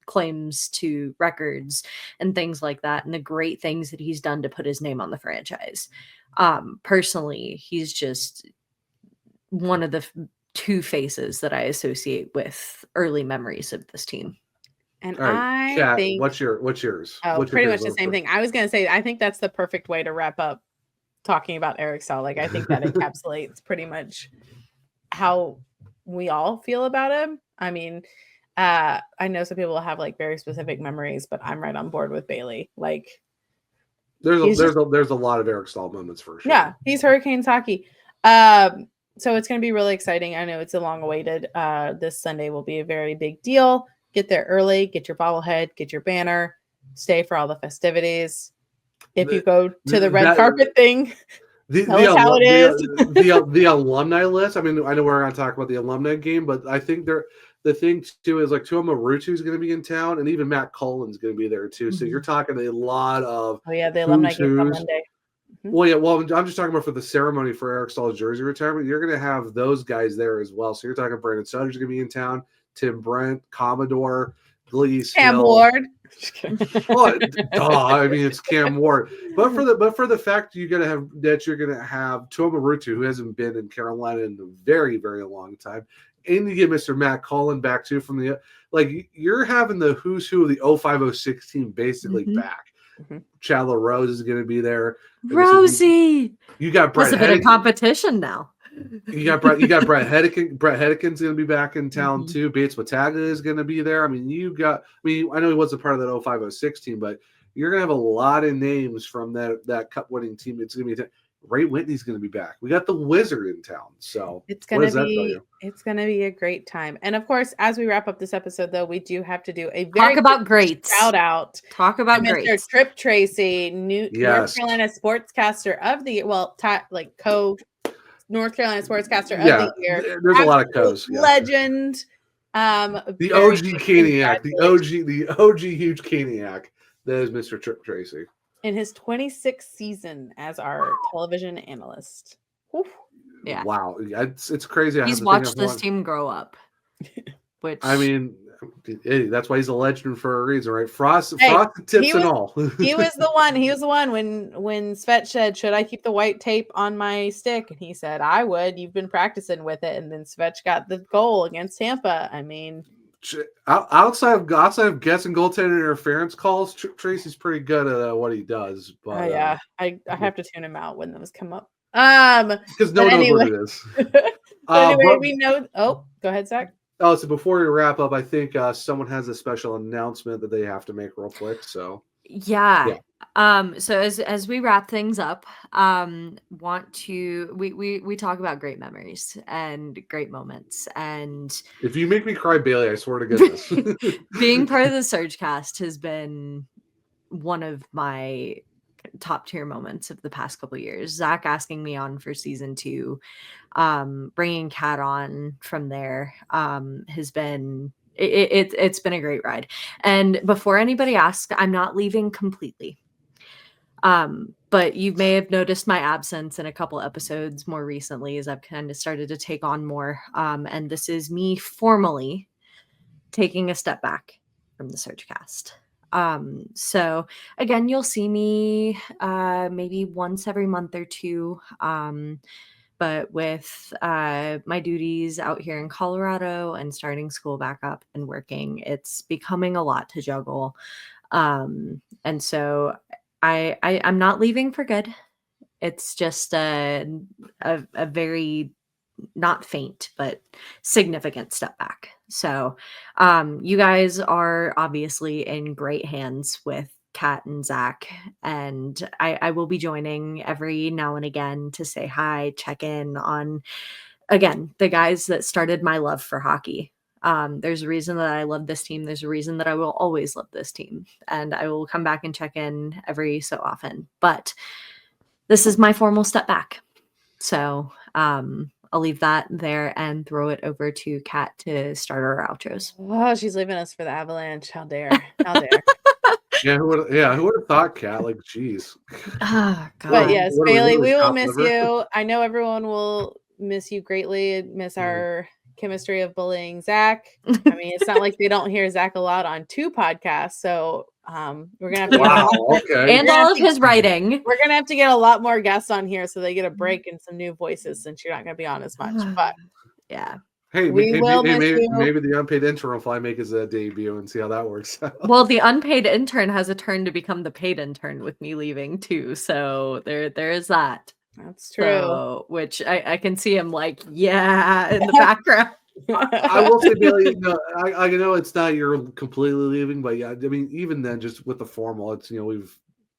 claims to records and things like that, and the great things that he's done to put his name on the franchise. Personally, he's just one of the two faces that I associate with early memories of this team. And right, I Kat, think what's yours? Oh, pretty much the same thing. I was going to say, I think that's the perfect way to wrap up talking about Eric Staal. Like, I think that encapsulates pretty much how we all feel about him. I mean, I know some people have like very specific memories, but I'm right on board with Bailey. Like, there's a lot of Eric Staal moments for sure. Yeah, he's Hurricanes hockey. So it's going to be really exciting. I know it's a long awaited. This Sunday will be a very big deal. Get there early, get your bobblehead, get your banner, stay for all the festivities. If you go to the red carpet thing, tell us how it is. The alumni list. I mean, I know we're going to talk about the alumni game, but I think the thing too is like Tuomo Ruutu is going to be in town, and even Matt Cullen's going to be there too. So you're talking a lot of the alumni game on Monday. Well, yeah. Well, I'm just talking about for the ceremony for Eric Staal's jersey retirement. You're going to have those guys there as well. So you're talking Brandon Sutter's going to be in town, Tim Brent, Commodore, Glees, Cam Ward. I mean, it's Cam Ward. But for the fact you're going to have Tuomo Ruutu, who hasn't been in Carolina in a very, very long time, and you get Mr. Matt Cullen back too from the you're having the who's who of the 05-06 team basically back. Chandler Rose is going to be there. Rosie, you got Brett. That's a bit of competition now. You got Brett Hedican. Brett Hedican's going to be back in town too. Bates Wataglia is going to be there. I mean, I know he wasn't part of that 05-06 team, but you're going to have a lot of names from that cup winning team. It's going to be Ray Whitney's going to be back. We got the Wizard in town, so it's going to be a great time. And of course, as we wrap up this episode, though, we do have to do a very talk about greats. Shout out. Talk about Mr. greats. Trip Tracy, North Carolina Sportscaster of the Year. Well, North Carolina Sportscaster of the Year. There's a lot of co's. Legend. The OG Caniac. The OG huge Caniac. That is Mr. Trip Tracy. In his 26th season as our television analyst. Whew. Yeah. Wow. It's crazy. He's watched this team grow up. Which I mean, that's why he's a legend for a reason, right? Frost tips and all. He was the one when Svet said, "Should I keep the white tape on my stick?" And he said, "I would. You've been practicing with it." And then Svet got the goal against Tampa. I mean, outside of guessing goaltender interference calls, Tracy's pretty good at what he does. But I have to tune him out when those come up. Because no one knows what it is. We know. Oh, go ahead, Zach. Oh, so before we wrap up, I think someone has a special announcement that they have to make real quick. So yeah. So as we wrap things up, we talk about great memories and great moments, and if you make me cry, Bailey, I swear to goodness. Being part of the Surge Cast has been one of my top tier moments of the past couple of years. Zach asking me on for season 2, bringing Kat on from there has been it's been a great ride. And before anybody asks, I'm not leaving completely. But you may have noticed my absence in a couple episodes more recently as I've kind of started to take on more. And this is me formally taking a step back from the Surge Cast. So again, you'll see me maybe once every month or two. But with my duties out here in Colorado and starting school back up and working, it's becoming a lot to juggle. And so I'm not leaving for good. It's just a very not faint, but significant step back. So you guys are obviously in great hands with Kat and Zach, and I will be joining every now and again to say hi, check in on, again, the guys that started my love for hockey. There's a reason that I love this team. There's a reason that I will always love this team, and I will come back and check in every so often. But this is my formal step back. So I'll leave that there and throw it over to Kat to start our outros. Oh, she's leaving us for the Avalanche. How dare. How dare. Who would have thought, Kat? Like, geez. Oh, God. But yes, What a Bailey, really we will top miss liver. you. I know everyone will miss you greatly, miss our chemistry of bullying Zach. I mean, it's not like they don't hear Zach a lot on 2 podcasts. So we're gonna have to Wow. Okay. And all of his writing. we're gonna have to get a lot more guests on here so they get a break and some new voices since you're not gonna be on as much. But Yeah. Hey, we will miss maybe, you. maybe the unpaid intern will finally make his debut and see how that works out. Well, the unpaid intern has a turn to become the paid intern with me leaving too. So there is that. That's true. So, which I can see him like, yeah, in the background. I will say, Bailey, I know it's not you're completely leaving, but yeah, I mean, even then, just with the formal, it's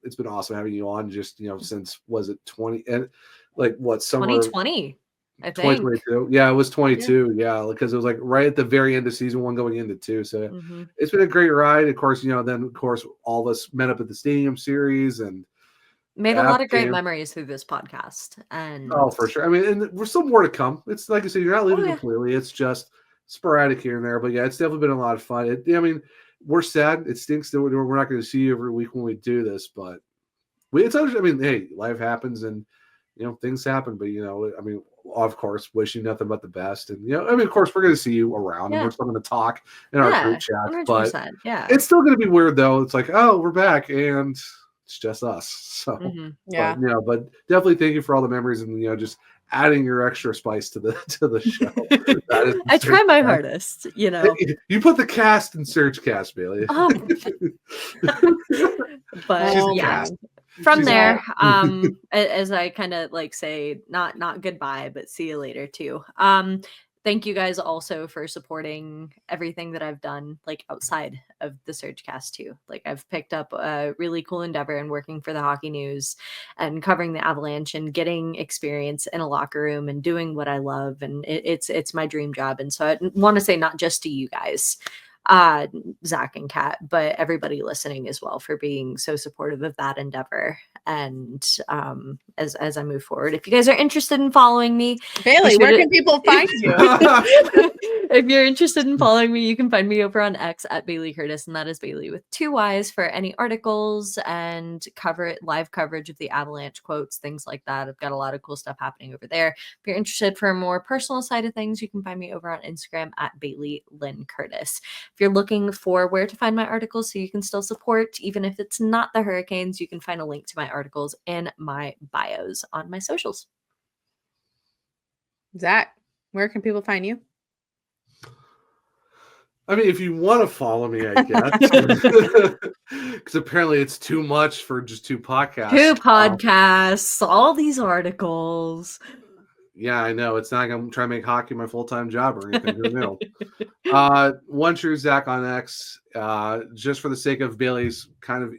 it's been awesome having you on. Just since was it 20 and like what summer 2020, I think. 2022? Yeah, it was 22. Yeah, because it was like right at the very end of season 1, going into 2. So it's been a great ride. Of course, then of course all of us met up at the Stadium Series and made a lot of great memories through this podcast. And for sure. I mean, and there's some more to come. It's like I said, you're not leaving completely. It's just sporadic here and there. But yeah, it's definitely been a lot of fun. I mean, we're sad. It stinks that we're not going to see you every week when we do this, but I mean, hey, life happens and things happen. But I mean, of course, wish you nothing but the best. And I mean, of course, we're going to see you around, and we're still going to talk in our group chat. 100%, but it's still going to be weird though. It's like, oh, we're back and it's just us. So yeah, but definitely thank you for all the memories and just adding your extra spice to the show. I try my hardest, You put the cast in Search Cast, Bailey. But yeah. From there, as I kind of like say, not goodbye, but see you later too. Thank you guys also for supporting everything that I've done, like outside of the SurgeCast too. Like I've picked up a really cool endeavor in working for the Hockey News and covering the Avalanche and getting experience in a locker room and doing what I love. And it's my dream job. And so I want to say not just to you guys, Zach and Kat, but everybody listening as well for being so supportive of that endeavor. And as I move forward, if you guys are interested in following me, Bailey, where can people find you? If you're interested in following me, you can find me over on X at Bailey Curtis, and that is Bailey with 2 Y's for any articles and live coverage of the Avalanche, quotes, things like that. I've got a lot of cool stuff happening over there. If you're interested for a more personal side of things, you can find me over on Instagram at Bailey Lynn Curtis. If you're looking for where to find my articles so you can still support, even if it's not the Hurricanes, you can find a link to my articles in my bios on my socials. Zach, where can people find you? I mean, if you want to follow me, I guess. Because apparently it's too much for just 2 podcasts. 2 podcasts, all these articles. Yeah, I know. It's not like I'm trying to make hockey my full-time job or anything. Who knew? One True Zach on X. Just for the sake of Bailey's kind of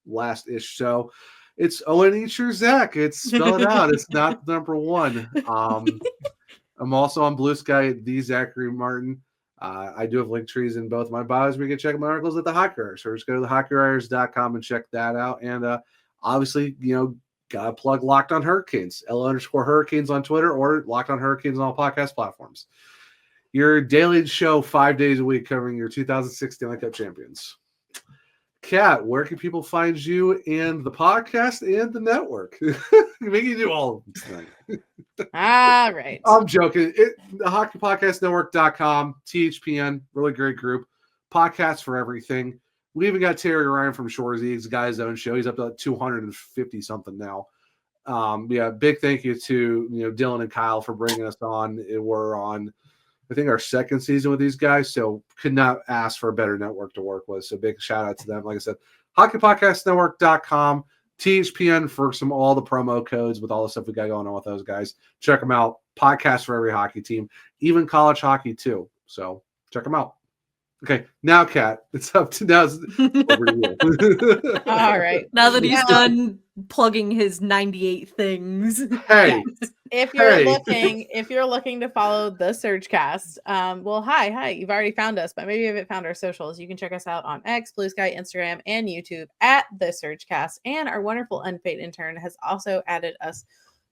last-ish show. It's O-N-E True Zach. It's spelled out. It's not number 1. I'm also on Blue Sky at the Zachary Martin. I do have link trees in both my bios where you can check my articles at the Hockey Writers. So just go to thehockeywriters.com and check that out. And obviously, gotta plug Locked on Hurricanes, L_Hurricanes on Twitter, or Locked on Hurricanes on all podcast platforms. Your daily show 5 days a week covering your 2016 Stanley Cup champions. Kat, where can people find you and the podcast and the network? Make you do all of them tonight. All right. I'm joking. The hockeypodcastnetwork.com, THPN, really great group. Podcasts for everything. We even got Terry Ryan from Shoresy. He's a guy's own show. He's up to like 250 something now. Yeah, big thank you to Dylan and Kyle for bringing us on. We're on, I think, our second season with these guys, so could not ask for a better network to work with. So big shout out to them. Like I said, hockeypodcastnetwork.com, THPN for all the promo codes with all the stuff we got going on with those guys. Check them out. Podcast for every hockey team, even college hockey too. So check them out. Okay, now, Kat, it's up to now. Over to you. All right. Now that he's done plugging his 98 things. Hey, if you're looking to follow the Surgecast, well, hi, you've already found us, but maybe you haven't found our socials. You can check us out on X, Blue Sky, Instagram, and YouTube at the Surgecast. And our wonderful unpaid intern has also added us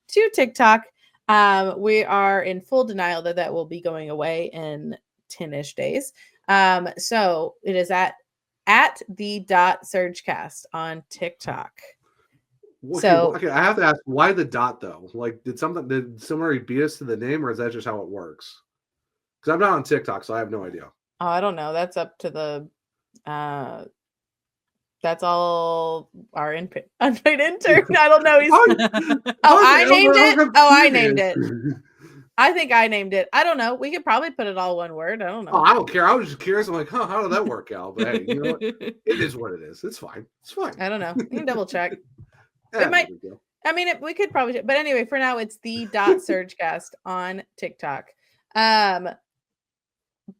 to TikTok. We are in full denial that will be going away in 10-ish days. So it is at the Surgecast on TikTok. Okay, I have to ask, why the dot though? Like, did somebody beat us to the name, or is that just how it works? Because I'm not on TikTok, so I have no idea. Oh, I don't know. That's up to the that's all our unpaid intern. I don't know. I named it. I think I named it. I don't know. We could probably put it all one word. I don't know. Oh, I don't care. I was just curious. I'm like, how did that work out? But hey, you know what? It is what it is. It's fine. It's fine. I don't know. You can double check. Yeah, It might. I mean, we could probably. But anyway, for now, it's the Surgecast on TikTok. But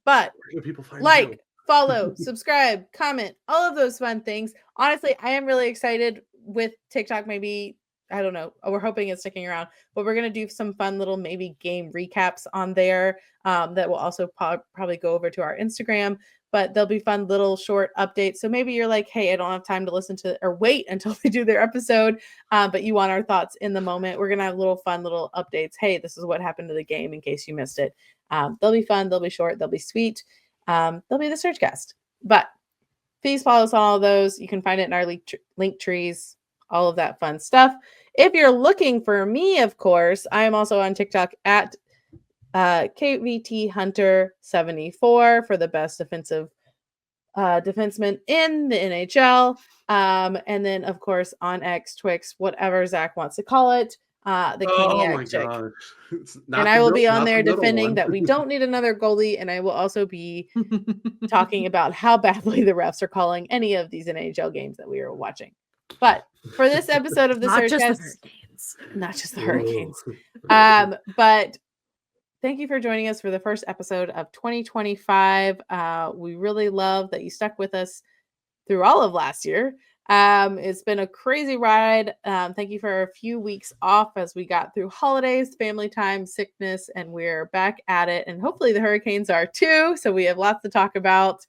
Where can people find like, follow, subscribe, comment, all of those fun things. Honestly, I am really excited with TikTok. Maybe. I don't know. We're hoping it's sticking around, but we're going to do some fun little maybe game recaps on there that will also probably go over to our Instagram, but there'll be fun little short updates. So maybe you're like, hey, I don't have time to listen to or wait until they do their episode, but you want our thoughts in the moment. We're going to have fun little updates. Hey, this is what happened to the game in case you missed it. They'll be fun. They'll be short. They'll be sweet. They'll be the Surgecast. But please follow us on all of those. You can find it in our link trees, all of that fun stuff. If you're looking for me, of course, I am also on TikTok at KVT Hunter 74 for the best defenseman in the NHL. And then, of course, on X, Twix, whatever Zach wants to call it, the Caniac chick. And I will be on there defending that we don't need another goalie. And I will also be talking about how badly the refs are calling any of these NHL games that we are watching. But for this episode of the Surgecast, not just the Hurricanes. But thank you for joining us for the first episode of 2025. We really love that you stuck with us through all of last year. It's been a crazy ride. Thank you for a few weeks off as we got through holidays, family time, sickness, and we're back at it. And hopefully the Hurricanes are too. So we have lots to talk about.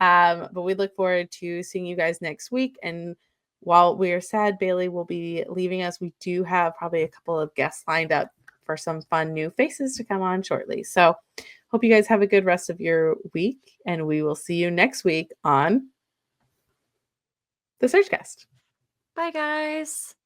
But we look forward to seeing you guys next week. And while we are sad Bailey will be leaving us, we do have probably a couple of guests lined up for some fun new faces to come on shortly. So hope you guys have a good rest of your week, and we will see you next week on the Surgecast. Bye, guys.